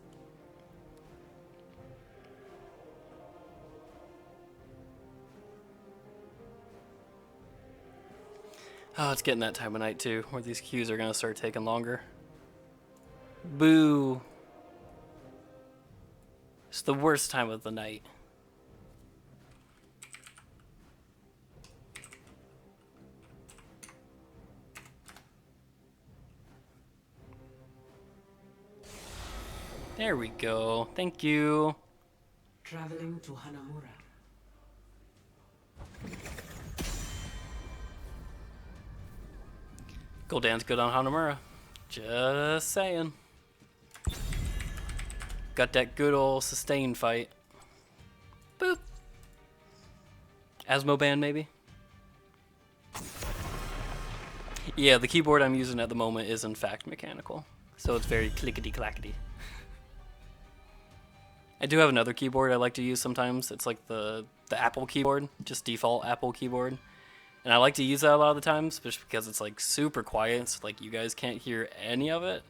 Oh, it's getting that time of night too, where these queues are going to start taking longer. Boo. It's the worst time of the night. There we go. Thank you. Traveling to Hanamura. Gul'dan's good on Hanamura. Just saying. Got that good old sustain fight. Boop. Asmodan, maybe? Yeah, the keyboard I'm using at the moment is in fact mechanical, so it's very clickety-clackety. I do have another keyboard I like to use sometimes. It's like the Apple keyboard, just default Apple keyboard. And I like to use that a lot of the times, just because it's like super quiet, so like you guys can't hear any of it.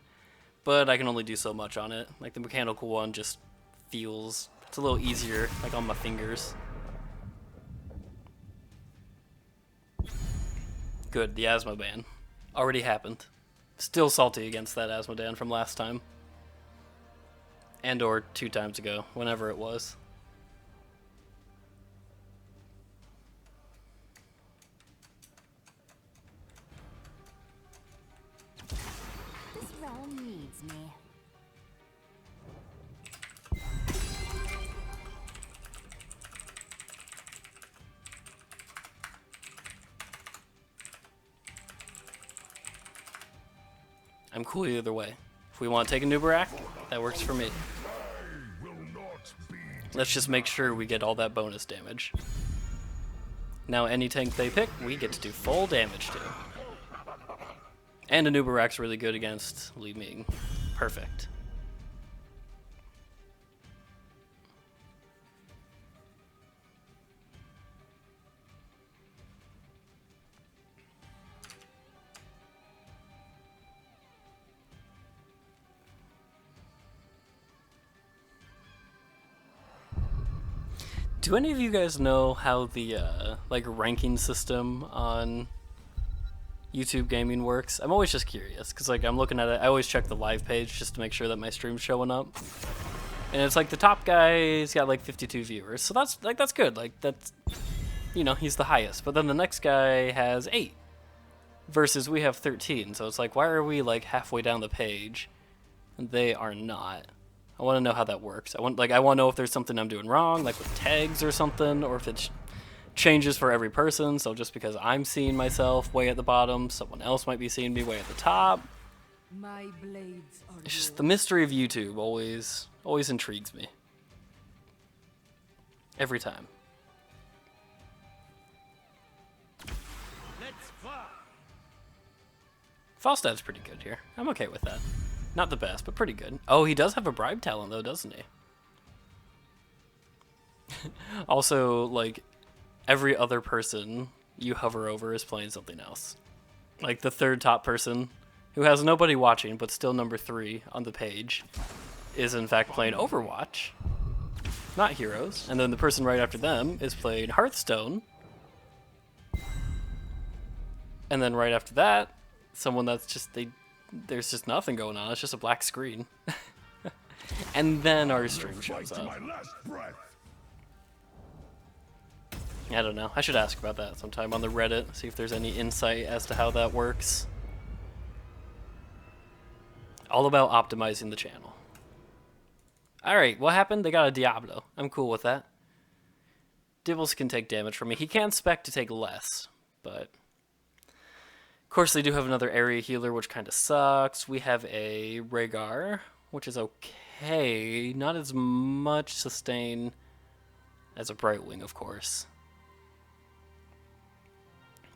But I can only do so much on it. Like the mechanical one just feels, it's a little easier, like on my fingers. Good, the asthma ban. Already happened. Still salty against that asthma ban from last time. And or 2 times ago, whenever it was. This realm needs me. I'm cool either way. If we want to take a Nubarak, that works for me. Let's just make sure we get all that bonus damage. Now any tank they pick, we get to do full damage to. And a Nubarak's really good against Li Ming. Perfect. Do any of you guys know how the like ranking system on YouTube gaming works? I'm always just curious because like I'm looking at it. I always check the live page just to make sure that my stream's showing up. And it's like the top guy's got like 52 viewers, so that's good. Like that's, you know, he's the highest. But then the next guy has 8, versus we have 13. So it's like, why are we like halfway down the page, and they are not? I want to know how that works. I want to know if there's something I'm doing wrong, like with tags or something, or if it changes for every person. So just because I'm seeing myself way at the bottom, someone else might be seeing me way at the top. My blades are It's just the mystery of YouTube always intrigues me. Every time. Let's fly. Falstad's pretty good here. I'm okay with that. Not the best, but pretty good. Oh, he does have a bribe talent though, doesn't he? Also, like, every other person you hover over is playing something else. Like the third top person, who has nobody watching but still number 3 on the page, is in fact playing Overwatch, not Heroes. And then the person right after them is playing Hearthstone. And then right after that, someone that's just, there's just nothing going on. It's just a black screen. And then our stream shows up. I don't know. I should ask about that sometime on the Reddit, see if there's any insight as to how that works. All about optimizing the channel. Alright, what happened? They got a Diablo. I'm cool with that. Dibbles can take damage from me. He can spec to take less, but... Of course, they do have another area healer, which kind of sucks. We have a Rhaegar, which is okay. Not as much sustain as a Brightwing, of course.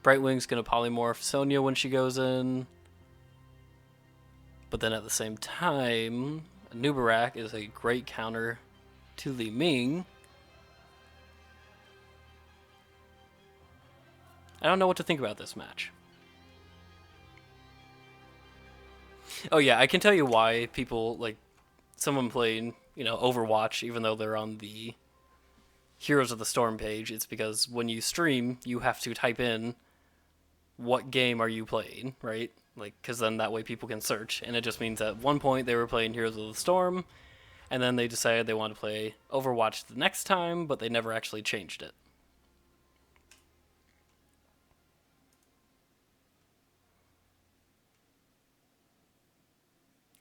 Brightwing's going to polymorph Sonya when she goes in. But then at the same time, Nubarak is a great counter to Li Ming. I don't know what to think about this match. Oh yeah, I can tell you why people, like, someone playing, you know, Overwatch, even though they're on the Heroes of the Storm page, it's because when you stream, you have to type in what game are you playing, right? Like, because then that way people can search, and it just means at one point they were playing Heroes of the Storm, and then they decided they want to play Overwatch the next time, but they never actually changed it.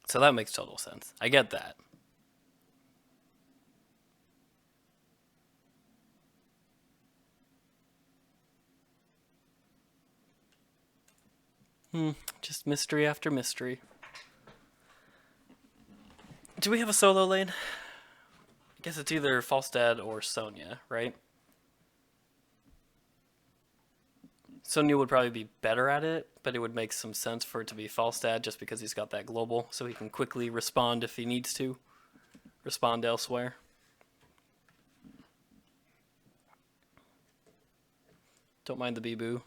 So that makes total sense. I get that. Just mystery after mystery. Do we have a solo lane? I guess it's either Falstad or Sonya, right? Sonya would probably be better at it, but it would make some sense for it to be Falstad just because he's got that global, so he can quickly respond if he needs to. Respond elsewhere. Don't mind the bee-boo.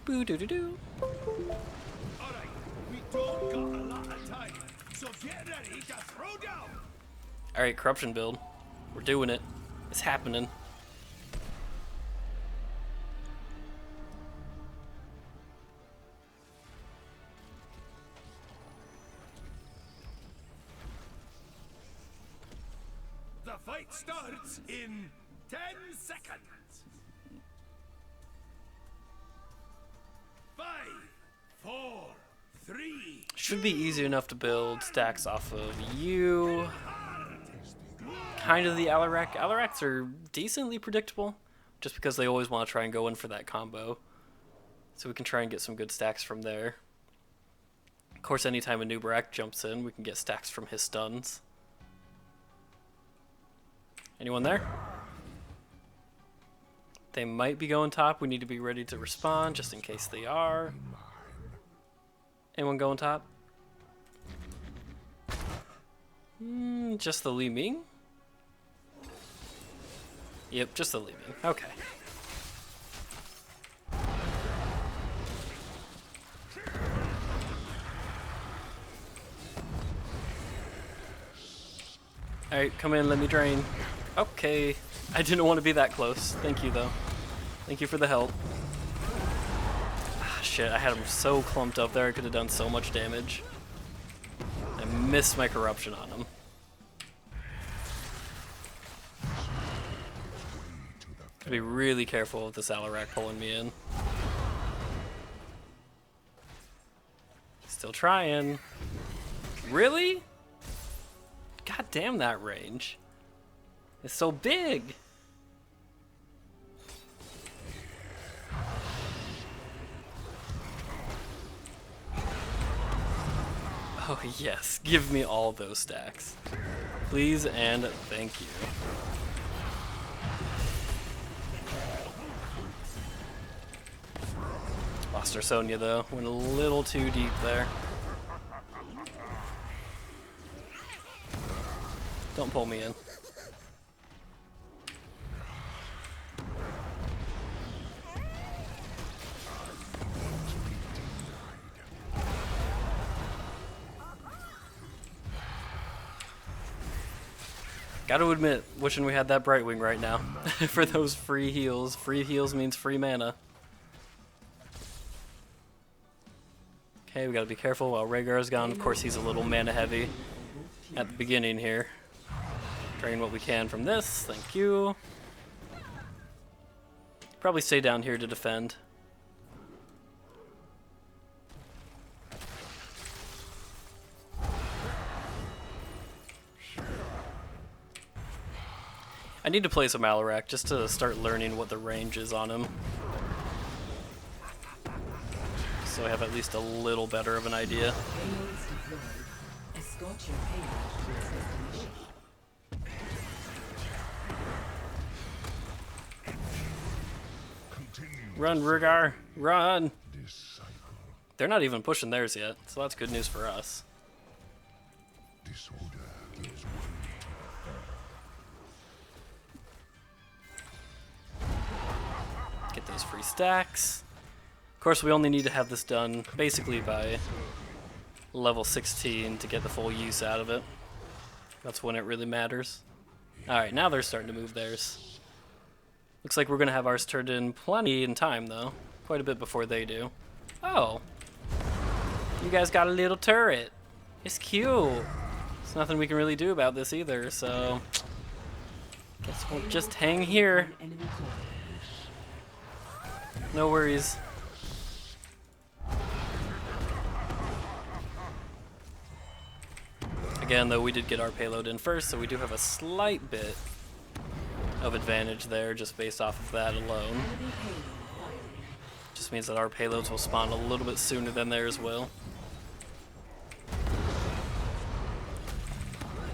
Boo-doo-doo-doo. Alright, we don't got a lot of time, so get ready to throw down! Alright, corruption build. We're doing it. It's happening. The fight starts in 10 seconds. 5, 4, 3. Should be easy enough to build stacks off of you. Kind of the Alarak. Alaraks are decently predictable, just because they always want to try and go in for that combo. So we can try and get some good stacks from there. Of course, anytime a Nubarak jumps in, we can get stacks from his stuns. Anyone there? They might be going top. We need to be ready to respond just in case they are. Anyone going top? Just the Li Ming? Yep, just the Li Ming. Okay. Alright, come in, let me drain. Okay. I didn't want to be that close. Thank you, though. Thank you for the help. Ah, shit, I had him so clumped up there, I could have done so much damage. I missed my corruption on him. Gotta be really careful with this Alarak pulling me in. Still trying. Really? God damn that range. It's so big. Oh yes, give me all those stacks. Please and thank you. Lost our Sonya though, went a little too deep there. Don't pull me in. Gotta admit, wishing we had that Brightwing right now for those free heals. Free heals means free mana. Okay, we gotta be careful while Rhaegar's gone. Of course, he's a little mana heavy at the beginning here. Drain what we can from this, thank you. Probably stay down here to defend. I need to play some Alarak just to start learning what the range is on him. So I have at least a little better of an idea. Run, Rhaegar, run! They're not even pushing theirs yet, so that's good news for us. Get those free stacks. Of course, we only need to have this done basically by level 16 to get the full use out of it. That's when it really matters. Alright, now they're starting to move theirs. Looks like we're going to have ours turned in plenty in time, though. Quite a bit before they do. Oh. You guys got a little turret. It's cute. There's nothing we can really do about this either, so... guess we'll just hang here. No worries. Again, though, we did get our payload in first, so we do have a slight bit of advantage there, just based off of that alone. Just means that our payloads will spawn a little bit sooner than theirs will.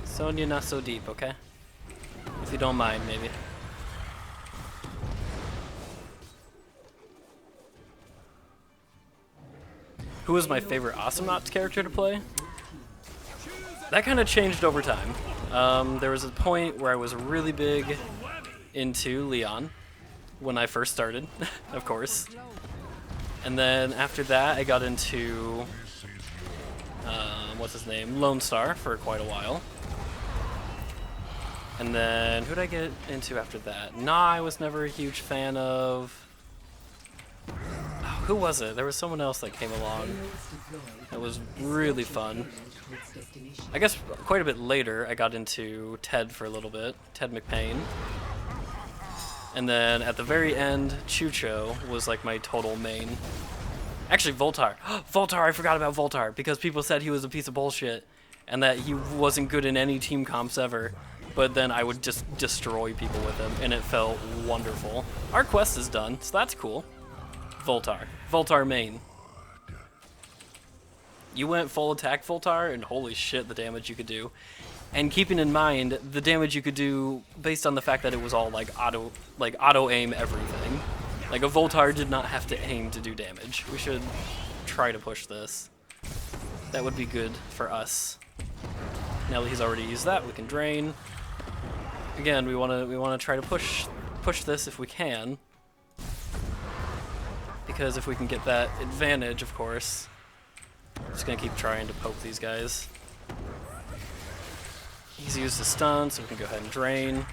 Sonya, not so deep, okay? If you don't mind, maybe. who was my favorite Awesomenauts character to play? That kind of changed over time. There was a point where I was really big into Leon when I first started, of course. And then after that, I got into, what's his name? Lone Star for quite a while. And then, who did I get into after that? Nah, I was never a huge fan of... Oh, who was it? There was someone else that came along that was really fun. I guess quite a bit later, I got into Ted for a little bit, Ted McPain. And then at the very end, Chucho was like my total main. Actually, Voltar. Voltar, I forgot about Voltar, because people said he was a piece of bullshit and that he wasn't good in any team comps ever. But then I would just destroy people with him, and it felt wonderful. Our quest is done, so that's cool. Voltar. Voltar main. You went full attack Voltar, and holy shit, the damage you could do. And keeping in mind the damage you could do based on the fact that it was all like auto aim everything. Like a Voltar did not have to aim to do damage. We should try to push this. That would be good for us. Now that he's already used that, we can drain. Again, we wanna try to push this if we can. Because if we can get that advantage, of course. I'm just gonna keep trying to poke these guys. He's used a stun, so we can go ahead and drain.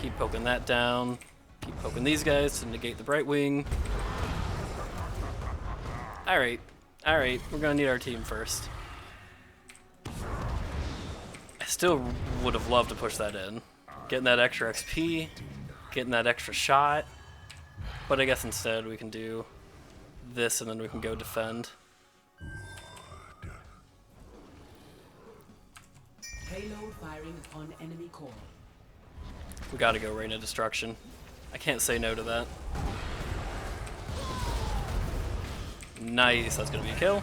Keep poking that down. Keep poking these guys to negate the Bright Wing. Alright, we're gonna need our team first. I still would have loved to push that in. Getting that extra XP, getting that extra shot. But I guess instead we can do this and then we can go defend. Payload firing upon enemy core. We gotta go Rain of Destruction. I can't say no to that. Nice, that's gonna be a kill.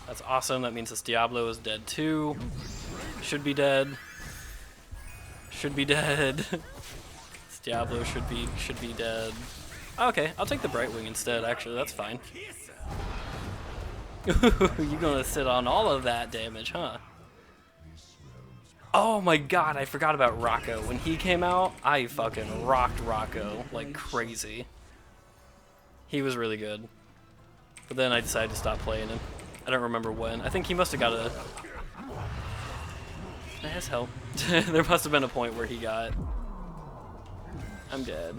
That's awesome, that means this Diablo is dead too. Should be dead. Should be dead. This Diablo should be dead. Okay, I'll take the Brightwing instead, actually, that's fine. You're gonna sit on all of that damage, huh? Oh my god, I forgot about Rocco. When he came out, I fucking rocked Rocco like crazy. He was really good. But then I decided to stop playing him. I don't remember when. I think he must have got a... As hell. There must have been a point where he got... I'm dead.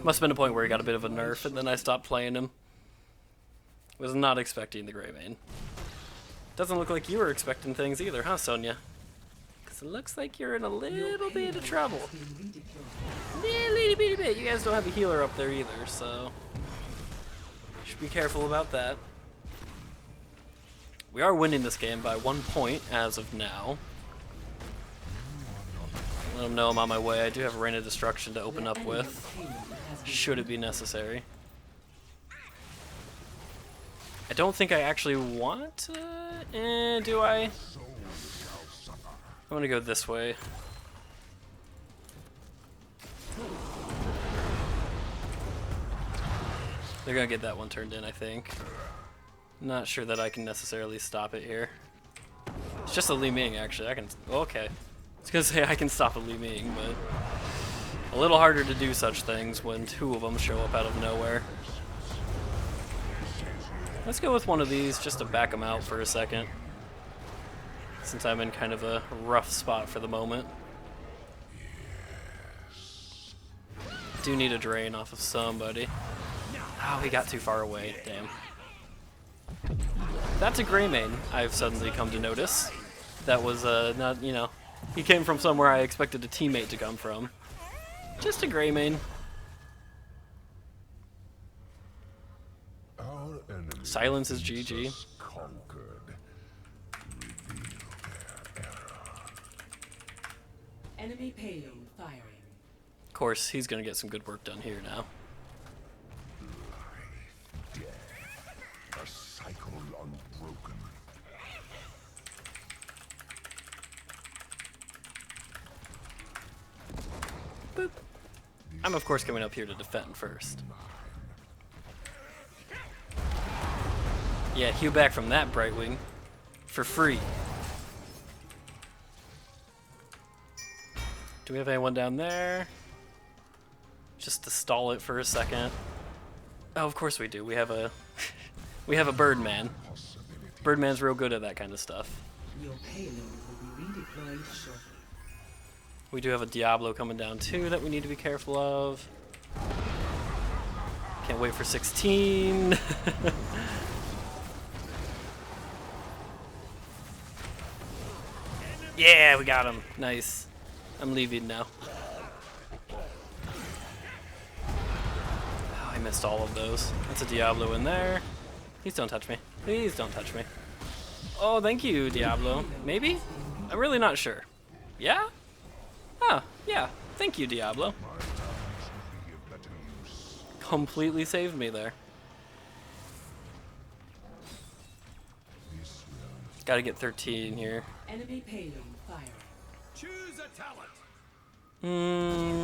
Must have been a point where he got a bit of a nerf, and then I stopped playing him. Was not expecting the Greymane. Doesn't look like you were expecting things either, huh, Sonya? Because it looks like you're in a little bit of trouble. Yeah, little bit. You guys don't have a healer up there either, so... should be careful about that. We are winning this game by 1 point as of now. Let them know I'm on my way. I do have a Rain of Destruction to open up with, should it be necessary. I don't think I actually want to... do I? I'm gonna go this way. They're gonna get that one turned in, I think. Not sure that I can necessarily stop it here. It's just a Li Ming, actually. I can... okay. I was gonna say I can stop a Li Ming, but... a little harder to do such things when two of them show up out of nowhere. Let's go with one of these just to back them out for a second. Since I'm in kind of a rough spot for the moment. Do need a drain off of somebody. Oh, he got too far away. Damn. That's a Greymane, I've suddenly come to notice. That was, not, you know... he came from somewhere I expected a teammate to come from. Just a Greymane. Silence is GG. Enemy payload firing. Of course, he's gonna get some good work done here now. A cycle unbroken. Boop. I'm of course coming up here to defend first. Yeah, heal back from that Brightwing for free. Do we have anyone down there? Just to stall it for a second. Oh, of course we do. We have a we have a Birdman. Birdman's real good at that kind of stuff. Your payload will be redeployed shortly. We do have a Diablo coming down too that we need to be careful of. Can't wait for 16. Yeah, we got him. Nice. I'm leaving now. Oh, I missed all of those. That's a Diablo in there. Please don't touch me. Please don't touch me. Oh, thank you, Diablo. Maybe? I'm really not sure. Yeah? Oh, yeah. Thank you, Diablo. Completely saved me there. Gotta get 13 here. Enemy payload fired. Choose a talent.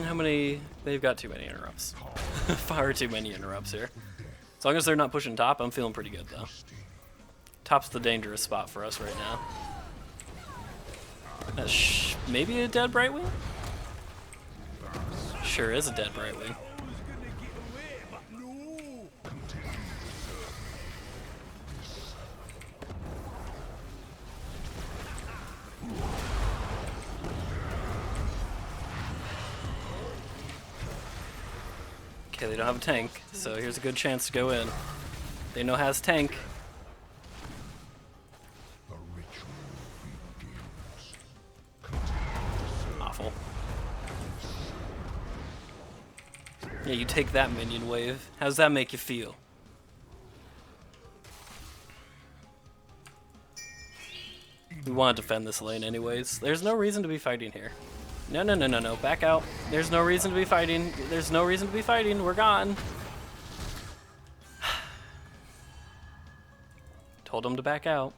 How many? They've got too many interrupts. Far too many interrupts here. As long as they're not pushing top, I'm feeling pretty good though. Top's the dangerous spot for us right now. That's maybe a dead Brightwing? Sure is a dead Brightwing. Okay, they don't have a tank, so here's a good chance to go in. They know has tank. Awful. Yeah, you take that minion wave. How's that make you feel? We want to defend this lane anyways. There's no reason to be fighting here. No, no, no, no, no. Back out. There's no reason to be fighting. There's no reason to be fighting. We're gone. Told him to back out.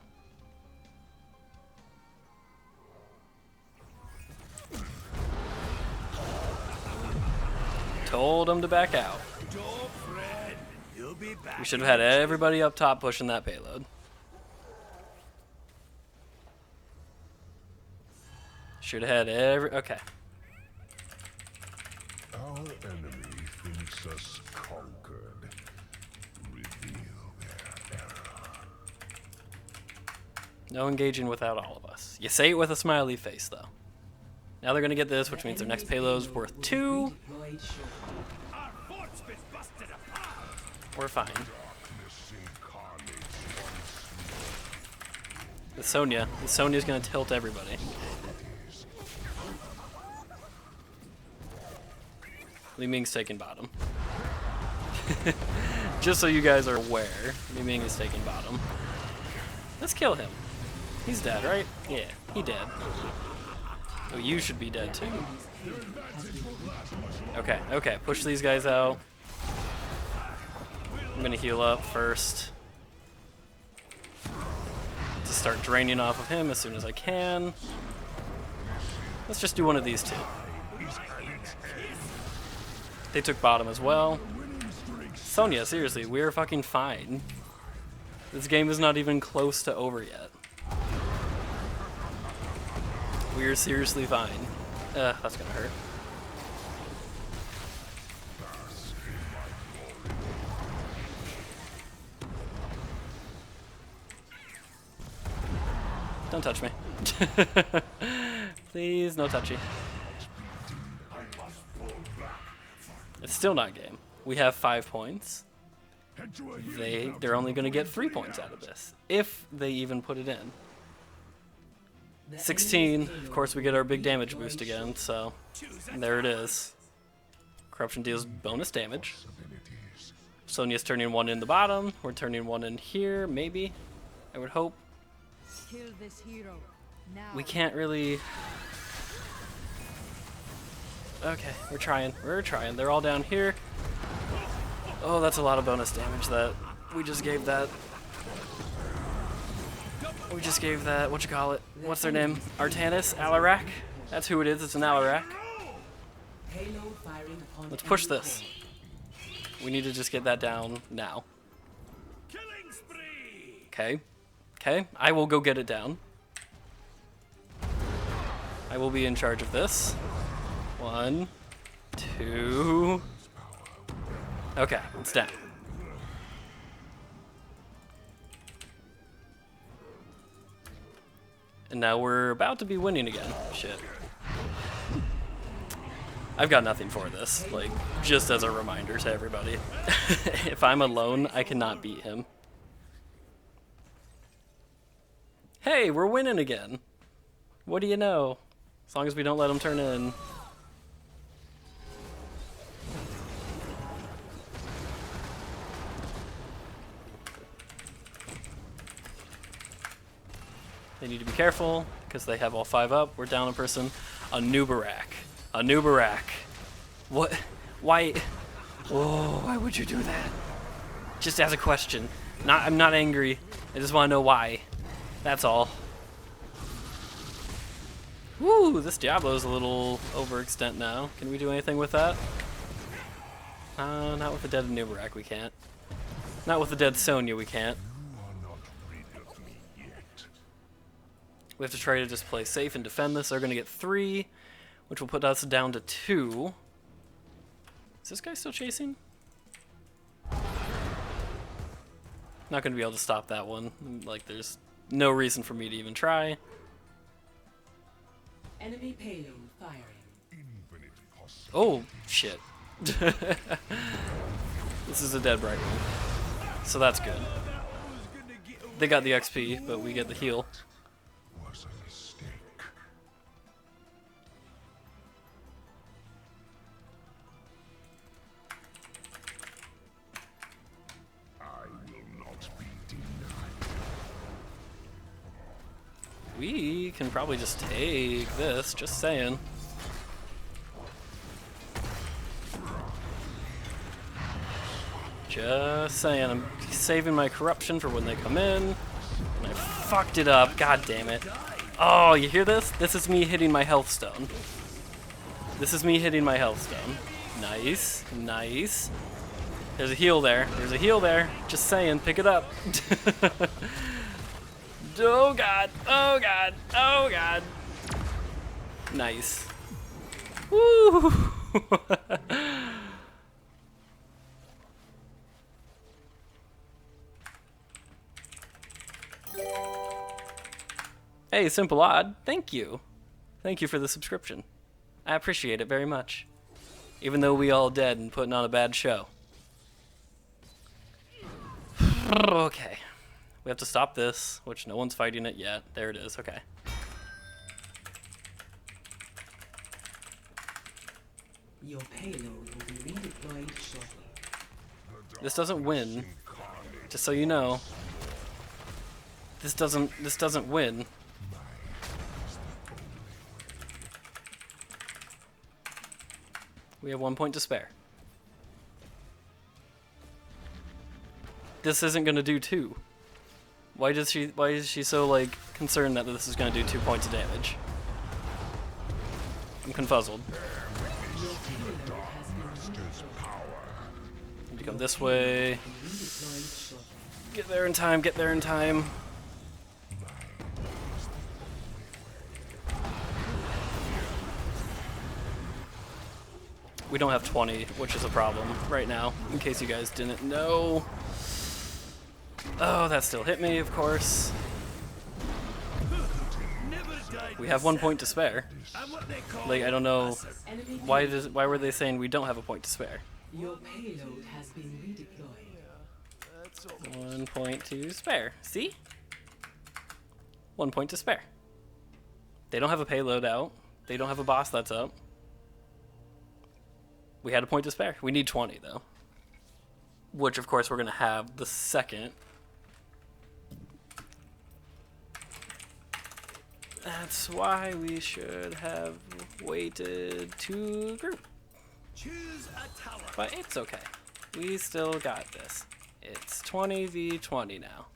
Told him to back out. Don't fret. You'll be back. We should have had everybody up top pushing that payload. Should have had okay. Our enemy thinks us conquered. Reveal their error. No engaging without all of us. You say it with a smiley face, though. Now they're gonna get this, which means their next payload's worth 2. Deployed shortly. Our fort's been busted apart. We're fine. Darkness incarnates The Sonya's gonna tilt everybody. Li Ming's taking bottom. Just so you guys are aware, Li Ming is taking bottom. Let's kill him. He's dead, right? Yeah, he dead. Oh, you should be dead too. Okay, okay, push these guys out. I'm gonna heal up first. To start draining off of him as soon as I can. Let's just do one of these two. They took bottom as well. Sonya, seriously, we're fucking fine. This game is not even close to over yet. We're seriously fine. That's gonna hurt. Don't touch me. Please, no touchy. It's still not game. We have 5 points. They're only going to get 3 points out of this, if they even put it in. 16, of course we get our big damage boost again, so there it is. Corruption deals bonus damage. Sonya's turning 1 in the bottom. We're turning 1 in here, maybe. I would hope. Kill this hero. Now. We can't really... Okay, we're trying. We're trying. They're all down here. Oh, that's a lot of bonus damage that we just gave that. We just gave that, whatchamacallit? What's their name? Artanis? Alarak? That's who it is, it's an Alarak. Payload firing upon Let's push enemy this. We need to just get that down now. Killing spree. Okay. Okay, I will go get it down. I will be in charge of this. 1, 2. Okay, it's down. And now we're about to be winning again. Shit. I've got nothing for this, like, just as a reminder to everybody. If I'm alone, I cannot beat him. Hey, we're winning again. What do you know? As long as we don't let him turn in. They need to be careful, because they have all 5 up. We're down a person. A Nubarak. A Nubarak. What? Why? Oh, why would you do that? Just as a question. I'm not angry. I just want to know why. That's all. Woo, this Diablo's a little overextent now. Can we do anything with that? Not with the dead Nubarak, we can't. Not with the dead Sonya, we can't. We have to try to just play safe and defend this. They're going to get 3, which will put us down to 2. Is this guy still chasing? Not going to be able to stop that one. Like, there's no reason for me to even try. Enemy payload firing. Oh, shit. This is a dead bright one. So that's good. They got the XP, but we get the heal. Was a mistake. I will not be denied. We can probably just take this, just saying. Just saying, I'm saving my corruption for when they come in. And I fucked it up, god damn it. Oh, you hear this? This is me hitting my health stone. This is me hitting my health stone. Nice, nice. There's a heal there, there's a heal there. Just saying, pick it up. Oh god, oh god, oh god. Nice. Woo! Hey, Simple Odd, thank you. Thank you for the subscription. I appreciate it very much. Even though we all dead and putting on a bad show. Okay. We have to stop this, which no one's fighting it yet. There it is, okay. Your payload will be redeployed shortly. This doesn't win. Just so you know. This doesn't win. We have 1 point to spare. This isn't gonna do 2. Why is she so like concerned that this is gonna do 2 points of damage? I'm confuzzled. Need to come this way. Get there in time, get there in time. We don't have 20, which is a problem right now, in case you guys didn't know. Oh, that still hit me, of course. We have 1 point to spare. Like, I don't know why were they saying we don't have a point to spare? Your payload has been redeployed. 1 point to spare. See? 1 point to spare. They don't have a payload out. They don't have a boss that's up. We had a point to spare. We need 20 though. Which of course we're gonna have the second. That's why we should have waited to group. Choose a tower. But it's okay. We still got this. It's 20v20 now.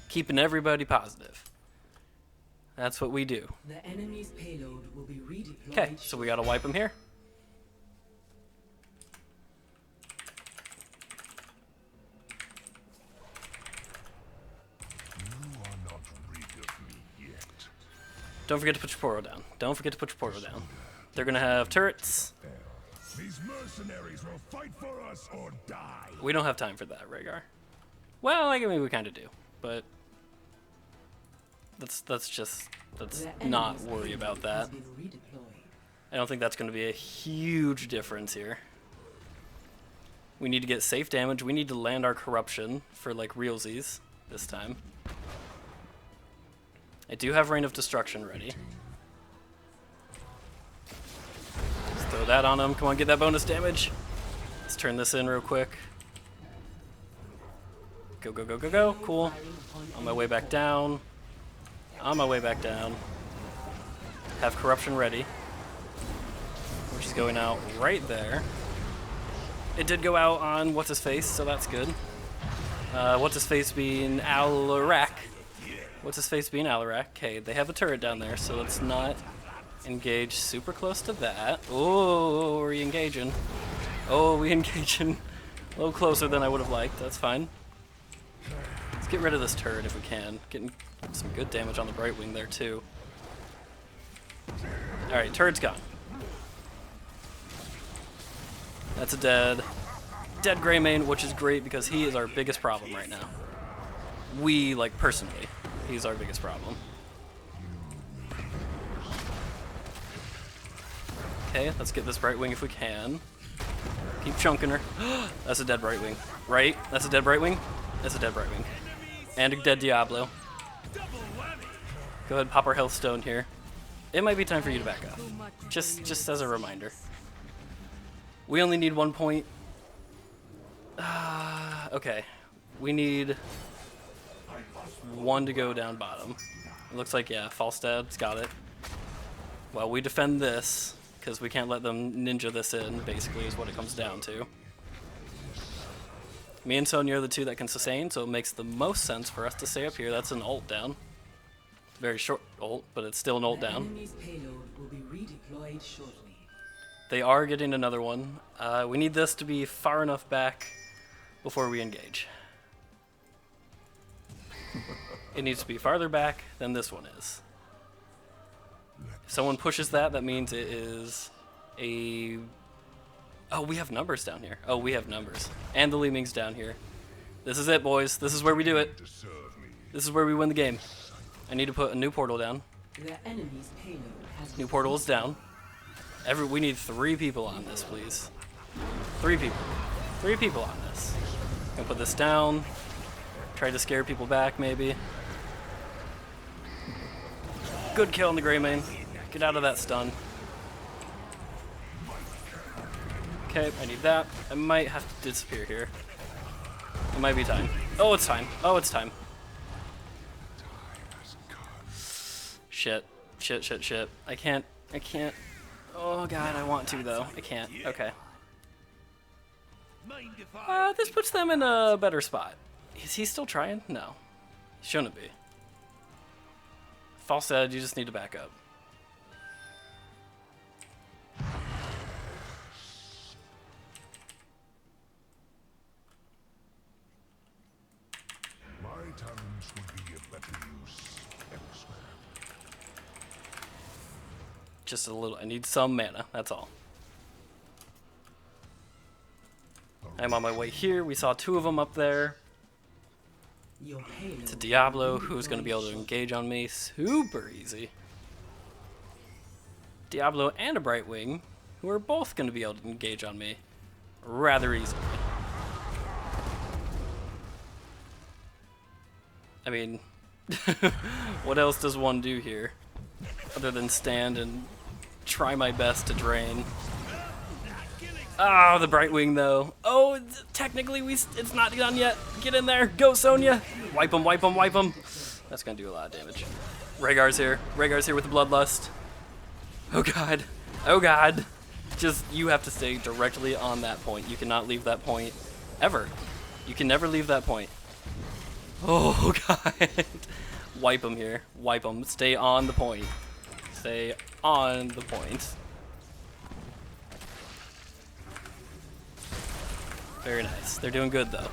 Keeping everybody positive. That's what we do. The enemy's payload will be redeployed. Okay, so we gotta wipe them here. Don't forget to put your portal down. Don't forget to put your portal down. They're gonna have turrets. These mercenaries will fight for us or die. We don't have time for that, Rhaegar. Well, I mean, we kind of do, but let's not worry about that. I don't think that's going to be a huge difference here. We need to get safe damage. We need to land our corruption for like realsies this time. I do have Reign of Destruction ready. Let's throw that on him. Come on, get that bonus damage. Let's turn this in real quick. Go, go, go, go, go. Cool. On my way back down. On my way back down. Have corruption ready. Which is going out right there. It did go out on what's-his-face, so that's good. What's-his-face being Alarak. What's-his-face being Alarak. Okay, they have a turret down there, so let's not engage super close to that. Oh, we're engaging. Oh, we engaging a little closer than I would have liked. That's fine. Let's get rid of this turret if we can. Getting some good damage on the Brightwing there, too. Alright, turret's gone. That's a dead Greymane, which is great because he is our biggest problem right now. We, like, personally, he's our biggest problem. Okay, let's get this Brightwing if we can. Keep chunking her. That's a dead Brightwing. Right? That's a dead Brightwing? That's a dead Brightwing. And a dead Diablo. Go ahead, pop our health stone here. It might be time for you to back off. Just as a reminder. We only need 1 point. Okay. We need 1 to go down bottom. It looks like, yeah, Falstad's got it. Well, we defend this, because we can't let them ninja this in, basically, is what it comes down to. Me and Sonya are the two that can sustain, so it makes the most sense for us to stay up here. That's an ult down. Very short ult, but it's still an ult down. Enemy's payload will be redeployed shortly. They are getting another one. We need this to be far enough back before we engage. It needs to be farther back than this one is. If someone pushes that, that means it is a... Oh, we have numbers down here. Oh, we have numbers. And the Li Ming's down here. This is it, boys. This is where we do it. This is where we win the game. I need to put a new portal down. The enemy's payload has New portal is down. We need 3 people on this, please. 3 people. 3 people on this. Gonna put this down. Try to scare people back, maybe. Good kill on the Greymane. Get out of that stun. Okay, I need that. I might have to disappear here. It might be time. Oh, it's time. Oh, it's time. Shit. Shit, shit, shit. I can't. Oh god, I want to though. I can't. Okay. This puts them in a better spot. Is he still trying? No. He shouldn't be. Falstad, you just need to back up. My talents would be of better use elsewhere. Just a little. I need some mana. That's all. I'm on my way here. We saw 2 of them up there. It's a Diablo who's going to be able to engage on me super easy. Diablo and a Brightwing who are both going to be able to engage on me rather easily. I mean, what else does one do here other than stand and try my best to drain? Ah, the Brightwing though. Oh, technically it's not done yet. Get in there. Go, Sonya. Wipe him, wipe him, wipe him. That's going to do a lot of damage. Rhaegar's here. Rhaegar's here with the Bloodlust. Oh god. Oh god. Just, you have to stay directly on that point. You cannot leave that point ever. You can never leave that point. Oh god. Wipe him here. Wipe him. Stay on the point. Stay on the point. Very nice. They're doing good though.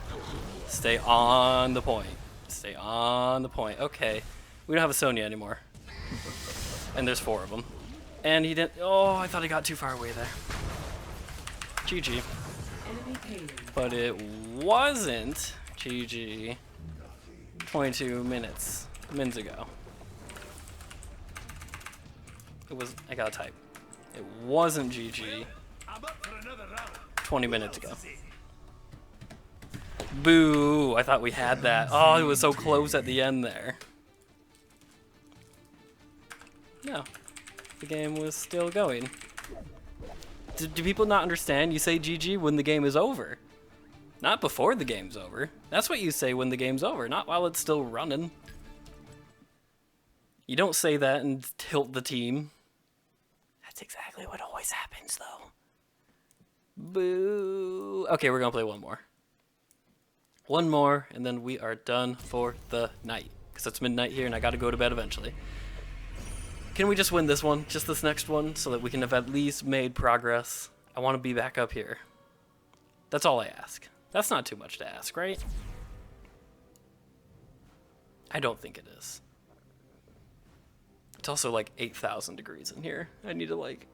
Stay on the point. Stay on the point. Okay. We don't have a Sonya anymore. And there's 4 of them. And he didn't. Oh, I thought he got too far away there. GG. But it wasn't GG 22 minutes ago. It was. I gotta type. It wasn't GG I'm up for another round. 20 minutes ago. Boo! I thought we had that. Oh, it was so close at the end there. No. The game was still going. Do people not understand? You say GG when the game is over. Not before the game's over. That's what you say when the game's over, not while it's still running. You don't say that and tilt the team. That's exactly what always happens, though. Boo. Okay, we're gonna play one more. One more, and then we are done for the night. Because it's midnight here, and I gotta go to bed eventually. Can we just win this one? Just this next one? So that we can have at least made progress. I want to be back up here. That's all I ask. That's not too much to ask, right? I don't think it is. It's also like 8,000 degrees in here. I need to like...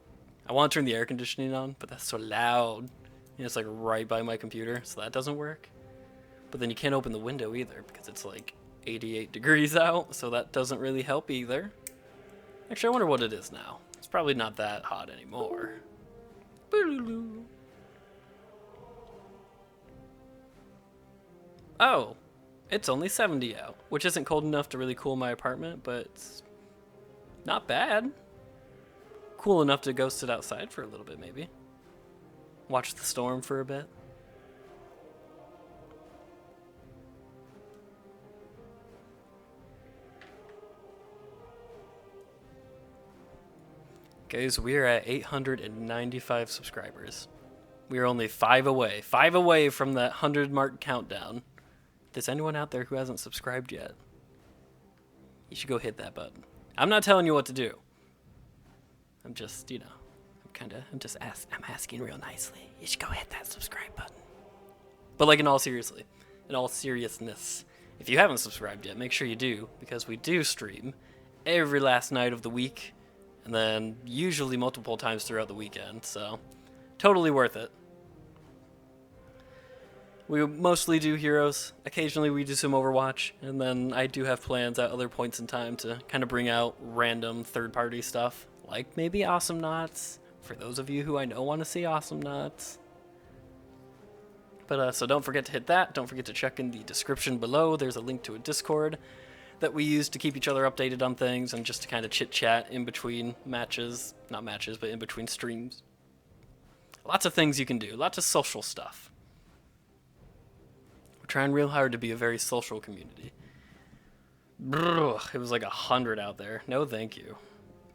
I want to turn the air conditioning on, but that's so loud. And it's like right by my computer, so that doesn't work. But then you can't open the window either because it's like 88 degrees out, so that doesn't really help either. Actually, I wonder what it is now. It's probably not that hot anymore. Oh, it's only 70 out, which isn't cold enough to really cool my apartment, but it's not bad. Cool enough to go sit outside for a little bit, maybe. Watch the storm for a bit. Guys, we are at 895 subscribers. We are only 5 away. 5 away from that 100 mark countdown. If there's anyone out there who hasn't subscribed yet, you should go hit that button. I'm not telling you what to do. I'm just, you know, I'm asking real nicely. You should go hit that subscribe button. But like in all seriousness, if you haven't subscribed yet, make sure you do, because we do stream every last night of the week. And then usually multiple times throughout the weekend, so totally worth it. We mostly do Heroes. Occasionally we do some Overwatch, and then I do have plans at other points in time to kind of bring out random third-party stuff, like maybe Awesome Knots, for those of you who I know want to see Awesome Knots. But so don't forget to hit that. Don't forget to check in the description below. There's a link to a Discord that we use to keep each other updated on things and just to kind of chit-chat in between matches. Not matches, but in between streams. Lots of things you can do. Lots of social stuff. We're trying real hard to be a very social community. Brrr, it was like 100 out there. No thank you.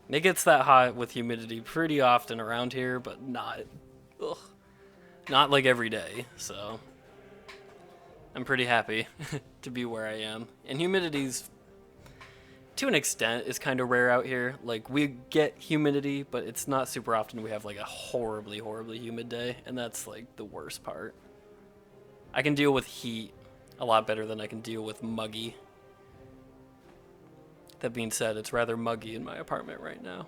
It gets that hot with humidity pretty often around here, but not like every day, so... I'm pretty happy to be where I am. And humidity's, to an extent, is kind of rare out here. Like, we get humidity, but it's not super often we have, like, a horribly, horribly humid day. And that's, like, the worst part. I can deal with heat a lot better than I can deal with muggy. That being said, it's rather muggy in my apartment right now.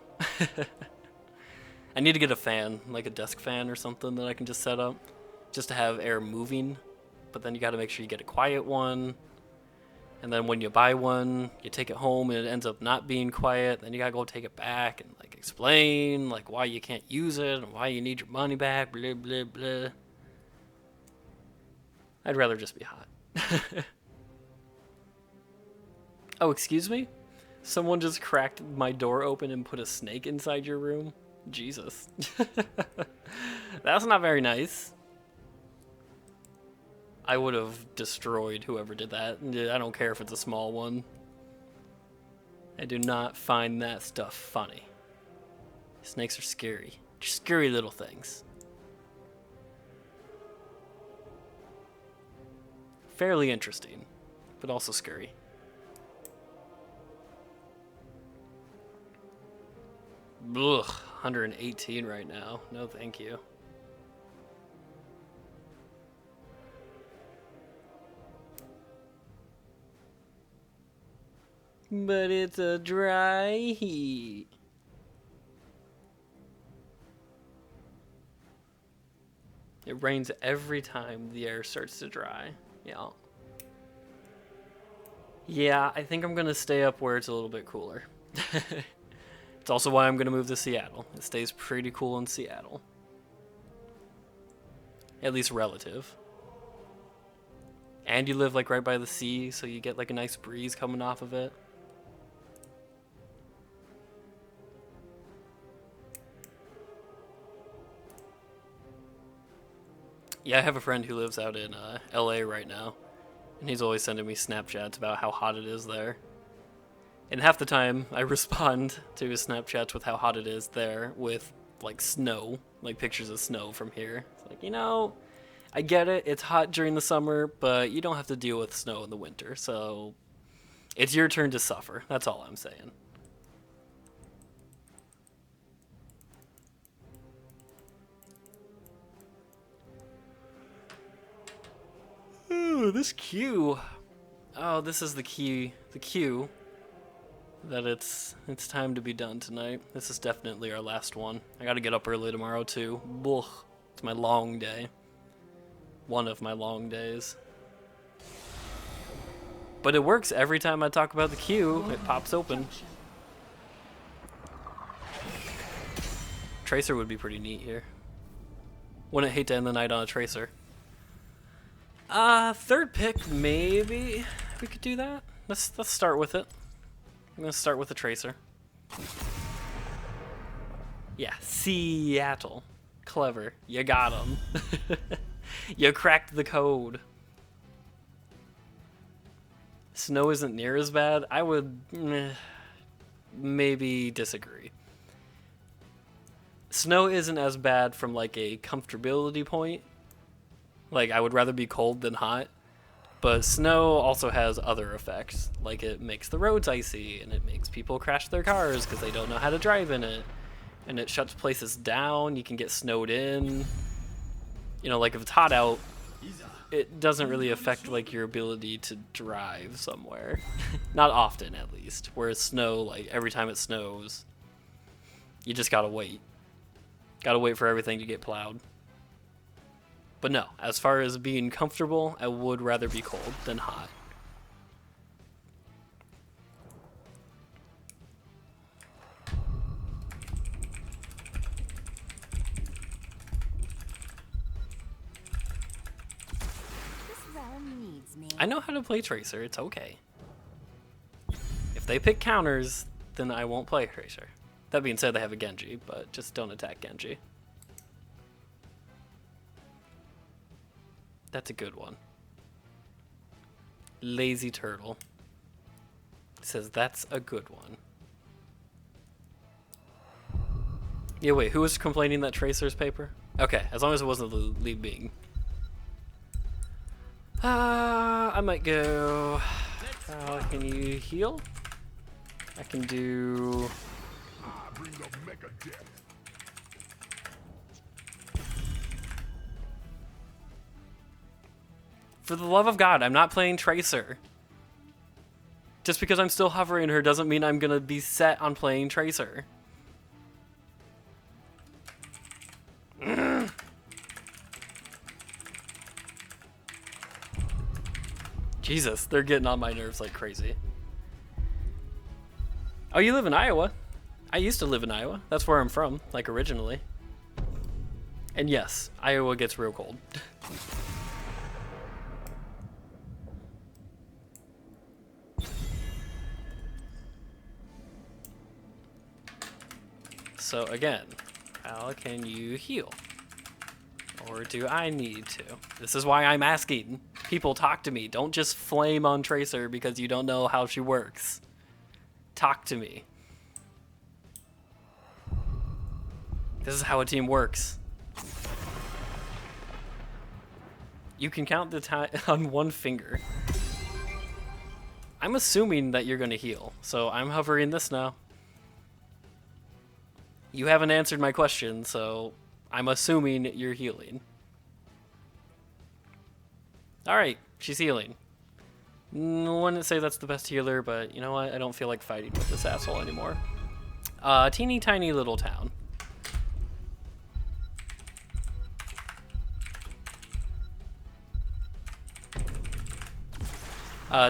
I need to get a fan, like a desk fan or something that I can just set up. Just to have air moving. But then you got to make sure you get a quiet one. And then when you buy one, you take it home and it ends up not being quiet. Then you got to go take it back and like explain like why you can't use it and why you need your money back, blah, blah, blah. I'd rather just be hot. Oh, excuse me? Someone just cracked my door open and put a snake inside your room? Jesus. That's not very nice. I would have destroyed whoever did that. I don't care if it's a small one. I do not find that stuff funny. Snakes are scary. They're scary little things. Fairly interesting, but also scary. Ugh, 118 right now. No thank you. But it's a dry heat. It rains every time the air starts to dry. Yeah. Yeah, I think I'm gonna stay up where it's a little bit cooler. It's also why I'm gonna move to Seattle. It stays pretty cool in Seattle. At least relative. And you live like right by the sea, so you get like a nice breeze coming off of it. Yeah, I have a friend who lives out in LA right now, and he's always sending me Snapchats about how hot it is there. And half the time, I respond to his Snapchats with how hot it is there with, like, snow, like pictures of snow from here. It's like, you know, I get it, it's hot during the summer, but you don't have to deal with snow in the winter, so it's your turn to suffer. That's all I'm saying. Ooh, this queue. Oh, this is the queue that it's time to be done tonight. This is definitely our last one. I gotta get up early tomorrow too. Ugh, it's my long day. One of my long days. But it works every time I talk about the queue. It pops open. Tracer would be pretty neat here. Wouldn't hate to end the night on a Tracer. Third pick, maybe we could do that. Let's start with it. I'm gonna start with the Tracer. Yeah, Seattle. Clever. You got him. You cracked the code. Snow isn't near as bad. I would maybe disagree. Snow isn't as bad from like a comfortability point. Like, I would rather be cold than hot. But snow also has other effects. Like, it makes the roads icy, and it makes people crash their cars because they don't know how to drive in it. And it shuts places down. You can get snowed in. You know, like, if it's hot out, it doesn't really affect, like, your ability to drive somewhere. Not often, at least. Whereas snow, like, every time it snows, you just gotta wait. Gotta wait for everything to get plowed. But no, as far as being comfortable, I would rather be cold than hot. This realm needs me. I know how to play Tracer, it's okay. If they pick counters, then I won't play Tracer. That being said, they have a Genji, but just don't attack Genji. That's a good one. Lazy Turtle says that's a good one. Yeah, wait, who was complaining that Tracer's paper? Okay, as long as it wasn't Li Bing. I might go... can you heal? I can do... Bring the mega death. For the love of God, I'm not playing Tracer. Just because I'm still hovering her doesn't mean I'm gonna be set on playing Tracer. Jesus, they're getting on my nerves like crazy. Oh, you live in Iowa? I used to live in Iowa. That's where I'm from, like originally. And yes, Iowa gets real cold. So again, how can you heal? Or do I need to? This is why I'm asking. People, talk to me. Don't just flame on Tracer because you don't know how she works. Talk to me. This is how a team works. You can count the time on one finger. I'm assuming that you're gonna heal, so I'm hovering this now. You haven't answered my question, so I'm assuming you're healing. Alright, she's healing. Wouldn't say that's the best healer, but you know what? I don't feel like fighting with this asshole anymore. Teeny tiny little town.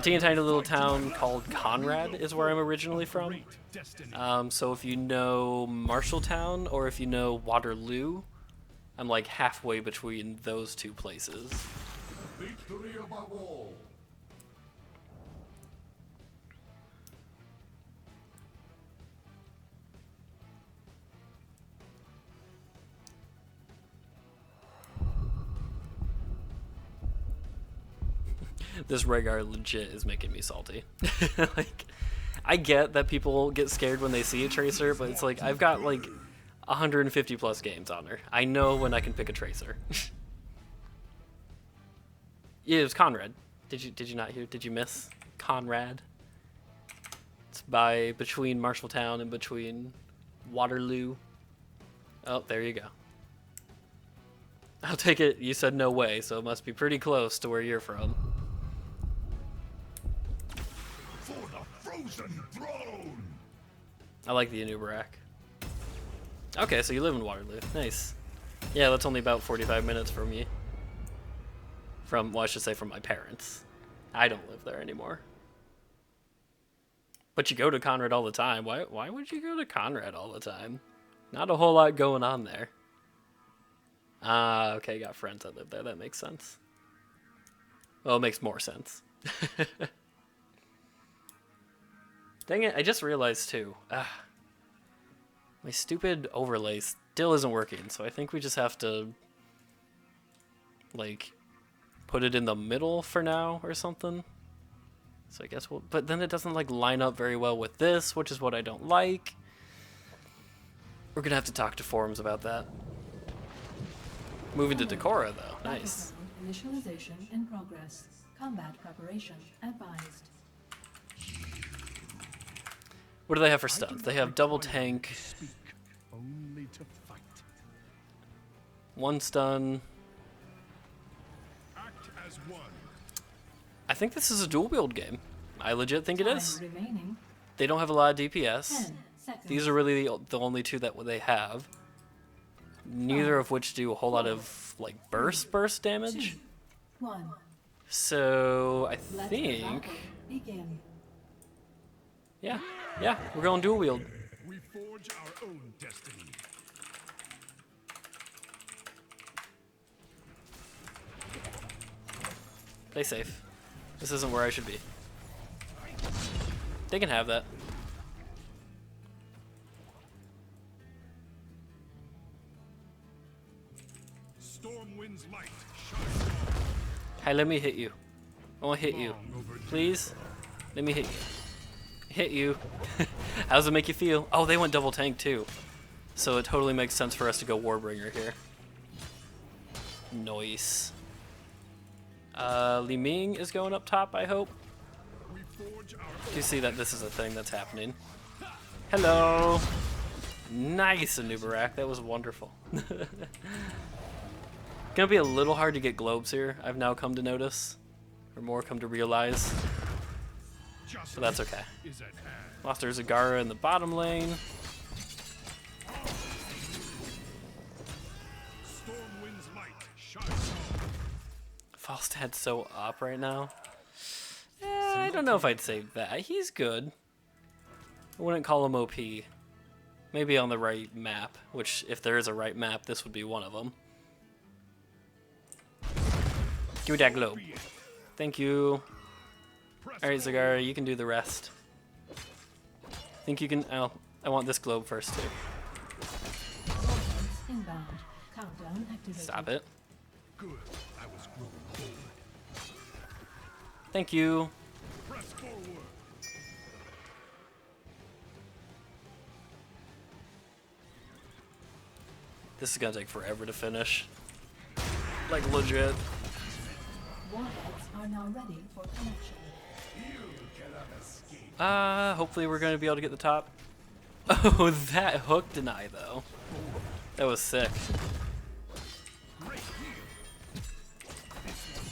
Teeny tiny little town called Conrad is where I'm originally from. So if you know Marshalltown or if you know Waterloo, I'm like halfway between those two places. Victory above all. This Rhaegar legit is making me salty. Like, I get that people get scared when they see a Tracer, but it's like, I've got like 150 plus games on her. I know when I can pick a Tracer. Yeah, it was Conrad. Did you not hear? Did you miss Conrad? It's between Marshalltown and between Waterloo. Oh, there you go. I'll take it. You said no way, so it must be pretty close to where you're from. For the frozen throne. I like the Anubarak. Okay, so you live in Waterloo. Nice. Yeah, that's only about 45 minutes from you. Well, I should say from my parents. I don't live there anymore. But you go to Conrad all the time. Why would you go to Conrad all the time? Not a whole lot going on there. Ah, okay, got friends that live there. That makes sense. Well, it makes more sense. Dang it, I just realized too. My stupid overlay still isn't working, so I think we just have to, like, put it in the middle for now or something. So I guess but then it doesn't like line up very well with this, which is what I don't like. We're gonna have to talk to forums about that. Moving to Decora though, nice. Initialization in progress. Combat preparation advised. What do they have for stuff? They have double tank, Only to fight. 1 stun. Act as one. I think this is a dual wield game. I legit think it is. Time remaining. They don't have a lot of DPS. 10 seconds. These are really the only two that they have. Neither of which do a whole lot of like burst damage. 1. So I Let the think, battle begin. yeah, we're going dual wield. We forge our own destiny. Play safe. This isn't where I should be. They can have that. Stormwind's light shines on. Hey, let me hit you. I want to hit you. Long overdue. Please? Let me hit you. Hit you. How does it make you feel? Oh, they went double tank too. So it totally makes sense for us to go Warbringer here. Nice. Li Ming is going up top, I hope. We forge our Do you see that this is a thing that's happening? Hello! Nice, Anubarak. That was wonderful. Gonna be a little hard to get globes here, I've now come to notice. Or more come to realize. justice But that's okay. is at hand. Lost our Zagara in the bottom lane. Stormwind's light shines on. Falstad's so up right now. I don't know if I'd say that. He's good. I wouldn't call him OP. Maybe on the right map, which if there is a right map, this would be one of them. Give me that globe. Thank you. Alright, Zagara, you can do the rest. Think you can... Oh, I want this globe first, too. Inbound. Countdown activated. Stop it. Good. I was growing bold. Thank you. Press forward. This is gonna take forever to finish. Like, legit. Warheads are now ready for connection. Hopefully we're gonna be able to get the top. Oh, that hook deny, though. That was sick.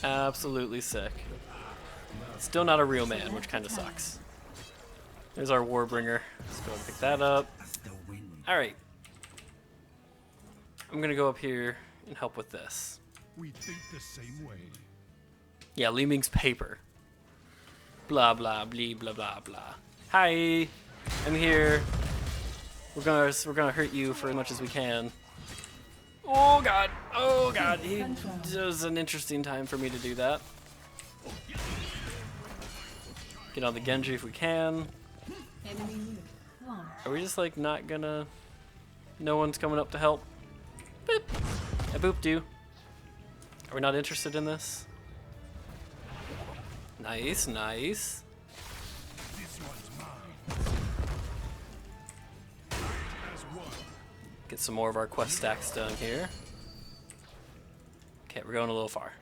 Absolutely sick. Still not a real man, which kind of sucks. There's our Warbringer. Let's go and pick that up. Alright. I'm gonna go up here and help with this. We think the same way. Yeah, Li Ming's paper. Blah blah blee blah blah blah. Hi, I'm here. We're gonna hurt you for as much as we can. Oh god! Oh god! It was an interesting time for me to do that. Get on the Genji if we can. Enemy unit lost. Are we just like not gonna? No one's coming up to help. Boop. I booped you. Are we not interested in this? Nice, nice. This one's mine. Get some more of our quest stacks done here. Okay, we're going a little far.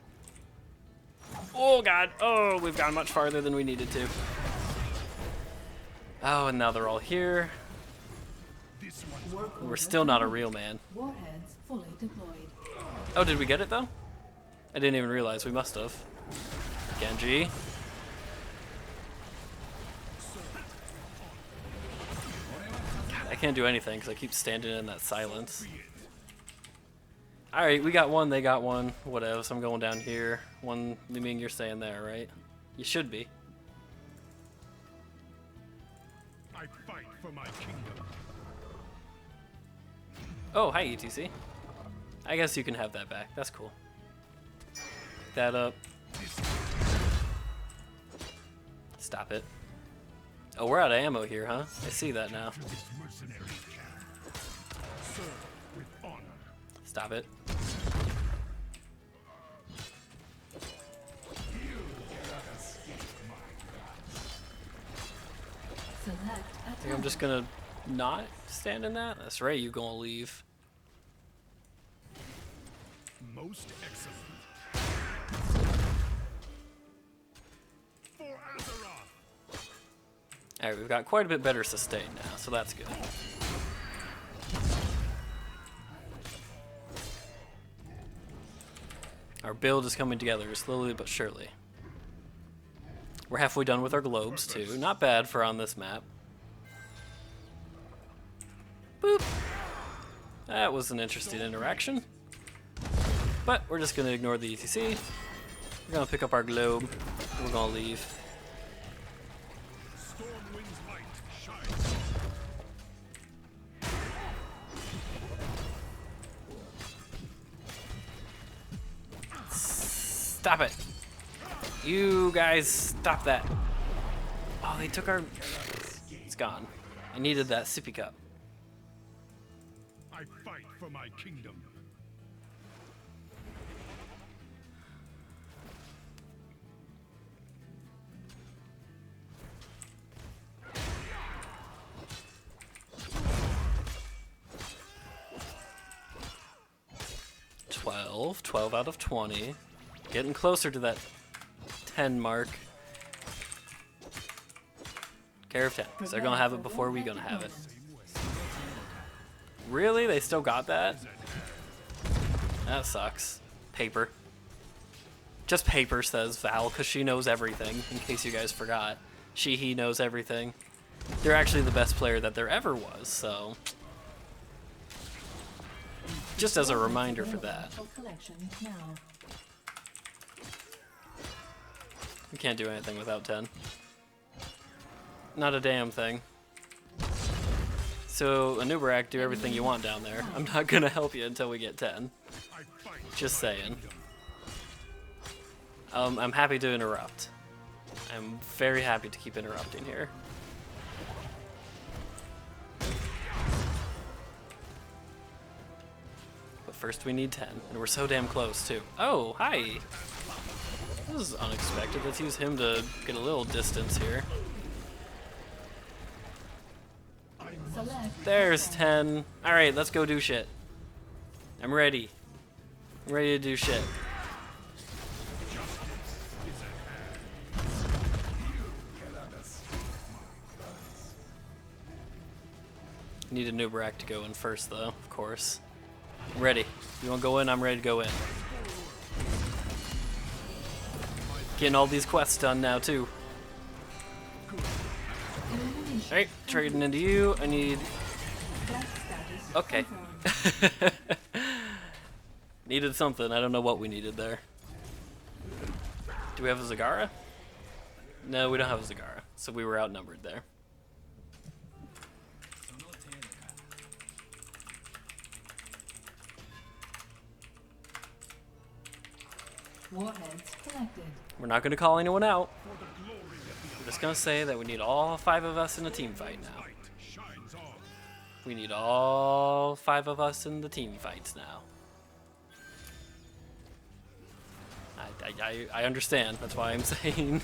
Oh god! Oh, we've gone much farther than we needed to. Oh, and now they're all here. We're still not a real man. Warheads fully deployed. Oh, did we get it though? I didn't even realize we must have. Genji. God, I can't do anything because I keep standing in that silence. Alright, we got one, they got one. What else? I'm going down here. One, you mean you're staying there, right? You should be. I fight for my kingdom. Oh, hi ETC. I guess you can have that back. That's cool. Pick that up. Stop it. Oh, we're out of ammo here, huh? I see that now. This mercenary camp. Serve with honor. Stop it. Select I think I'm just gonna not stand in that. That's right, you gonna leave. Most excellent. For Azeroth. Alright, we've got quite a bit better sustain now, so that's good. Our build is coming together slowly but surely. We're halfway done with our globes too. Not bad for on this map. Boop. That was an interesting interaction. But we're just gonna ignore the ETC. We're gonna pick up our globe. And we're gonna leave. Stormwind's light shines. Stop it. You guys, stop that. Oh, they took our... It's gone. I needed that sippy cup. I fight for my kingdom. Twelve out of 20. Getting closer to that 10 mark. Care of 10, because they're gonna have it before we gonna have it. Really? They still got that? That sucks. Paper. Just paper, says Val, because she knows everything, in case you guys forgot. He knows everything. They're actually the best player that there ever was, so... Just as a reminder for that. Collection now. We can't do anything without 10. Not a damn thing. So, Anubarak, do everything you want down there. I'm not gonna help you until we get 10. Just saying. I'm happy to interrupt. I'm very happy to keep interrupting here. But first we need 10, and we're so damn close too. Oh, hi! This is unexpected. Let's use him to get a little distance here. Select There's 10. Alright, let's go do shit. I'm ready. I'm ready to do shit. Need a Nubarak to go in first though, of course. I'm ready. You wanna go in? I'm ready to go in. Getting all these quests done now too. Alright, trading into you. I need... Okay. Needed something. I don't know what we needed there. Do we have a Zagara? No, we don't have a Zagara, so we were outnumbered there. Warheads collected. We're not going to call anyone out. We're just going to say that we need all 5 of us in a team fight now. We need all 5 of us in the team fights now. I understand. That's why I'm saying.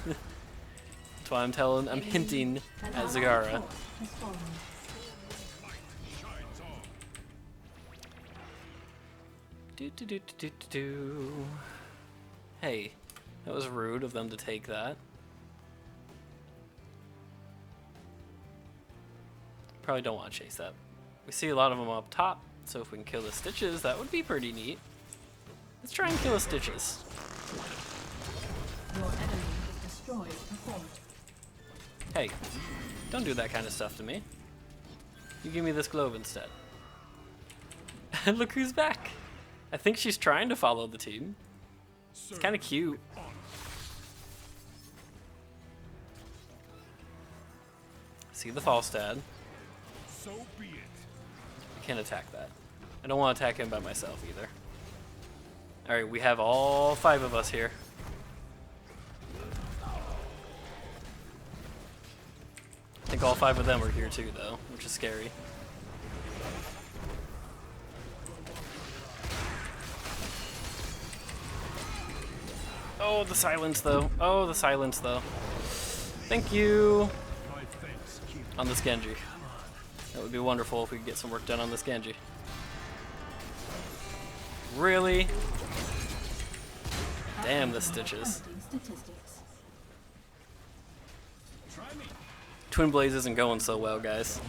That's why I'm hinting at Zagara. Has fallen. Do. Hey, that was rude of them to take that. Probably don't want to chase that. We see a lot of them up top, so if we can kill the Stitches, that would be pretty neat. Let's try and kill the Stitches. Your enemy has destroyed a fort. Hey, don't do that kind of stuff to me. You give me this globe instead. And look who's back. I think she's trying to follow the team. It's kind of cute. See the Falstad. So be it. I can't attack that. I don't want to attack him by myself either. Alright, we have all 5 of us here. I think all 5 of them are here too, though, which is scary. Oh, the silence, though. Oh, the silence, though. Thank you. My thanks, King. On this Genji. That would be wonderful if we could get some work done on this Genji. Really? Damn, the Stitches. Statistics. Twin Blaze isn't going so well, guys.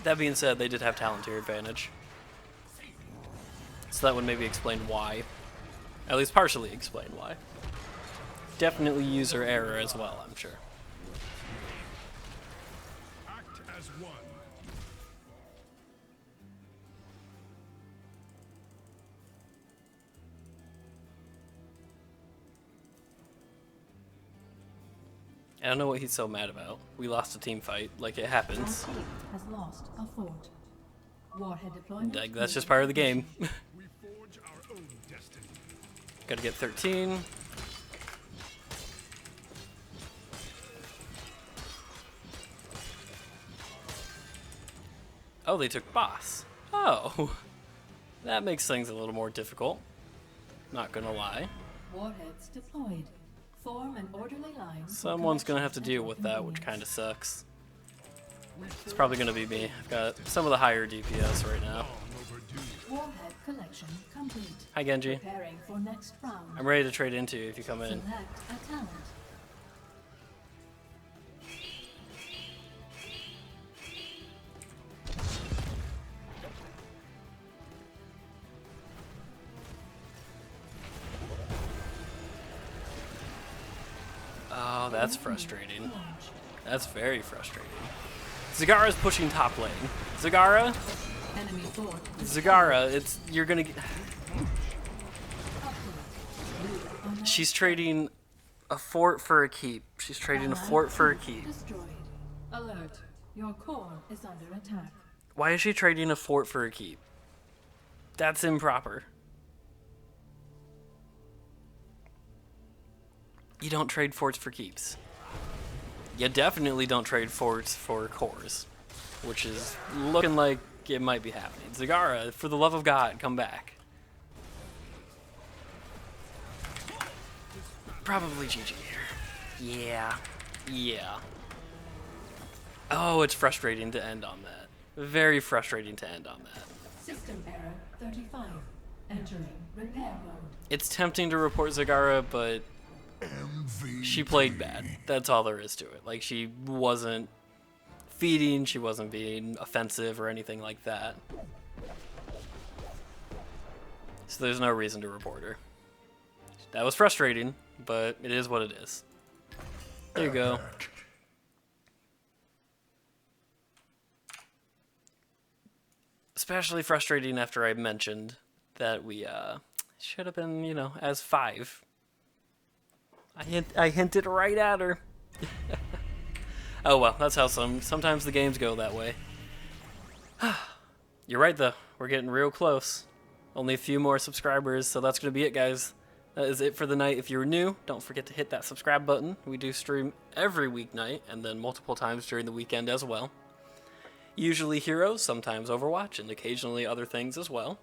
That being said, they did have Talontier advantage. So that would maybe explain why. At least partially explain why. Definitely user error as well, I'm sure. Act as one. I don't know what he's so mad about. We lost a team fight, like it happens. Our team has lost a fort. Warhead deployment. Like, that's just part of the game. We forge our own destiny. Gotta get 13. Oh, they took boss. Oh, that makes things a little more difficult. Not gonna lie. Warheads deployed. Form an orderly line. for Someone's gonna have to collection deal and with that, which convenience. kind of sucks. It's probably gonna be me. I've got some of the higher DPS right now. Long overdue. Warhead collection complete. Hi, Genji. Preparing for next round. I'm ready to trade into you if you come in. Select a talent. Oh, that's frustrating. Launch. That's very frustrating. Zagara's pushing top lane. Zagara, Enemy fort. Zagara, you're gonna get. Upgrade. She's trading a fort for a keep. She's trading a fort for a keep. Destroyed. Alert. Your core is under attack. Why is she trading a fort for a keep? That's improper. You don't trade forts for keeps. You definitely don't trade forts for cores, which is looking like it might be happening. Zagara, for the love of God, come back. Probably GG here. Yeah. Yeah. Oh, it's frustrating to end on that. Very frustrating to end on that. System error 35. Entering repair mode. It's tempting to report Zagara, but she played bad. That's all there is to it. Like, she wasn't feeding, she wasn't being offensive or anything like that. So there's no reason to report her. That was frustrating, but it is what it is. There you go. Especially frustrating after I mentioned that we Should have been, you know, as 5. I hinted right at her. Oh well, that's how sometimes the games go that way. You're right though, we're getting real close. Only a few more subscribers, so that's gonna be it, guys. That is it for the night. If you're new, don't forget to hit that subscribe button. We do stream every weeknight, and then multiple times during the weekend as well. Usually Heroes, sometimes Overwatch, and occasionally other things as well.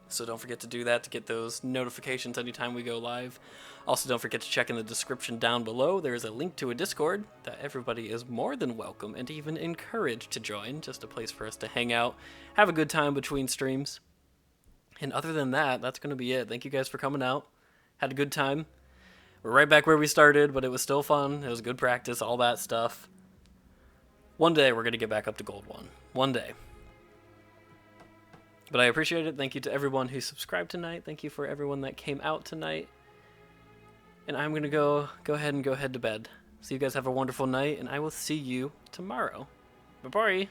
So don't forget to do that to get those notifications anytime we go live. Also, don't forget to check in the description down below. There is a link to a Discord that everybody is more than welcome and even encouraged to join. Just a place for us to hang out, have a good time between streams. And other than that, that's going to be it. Thank you guys for coming out. Had a good time. We're right back where we started, but it was still fun. It was good practice, all that stuff. One day we're going to get back up to Gold 1. One day. But I appreciate it. Thank you to everyone who subscribed tonight. Thank you for everyone that came out tonight. And I'm going to go ahead and go head to bed. So you guys have a wonderful night, and I will see you tomorrow. Bye-bye.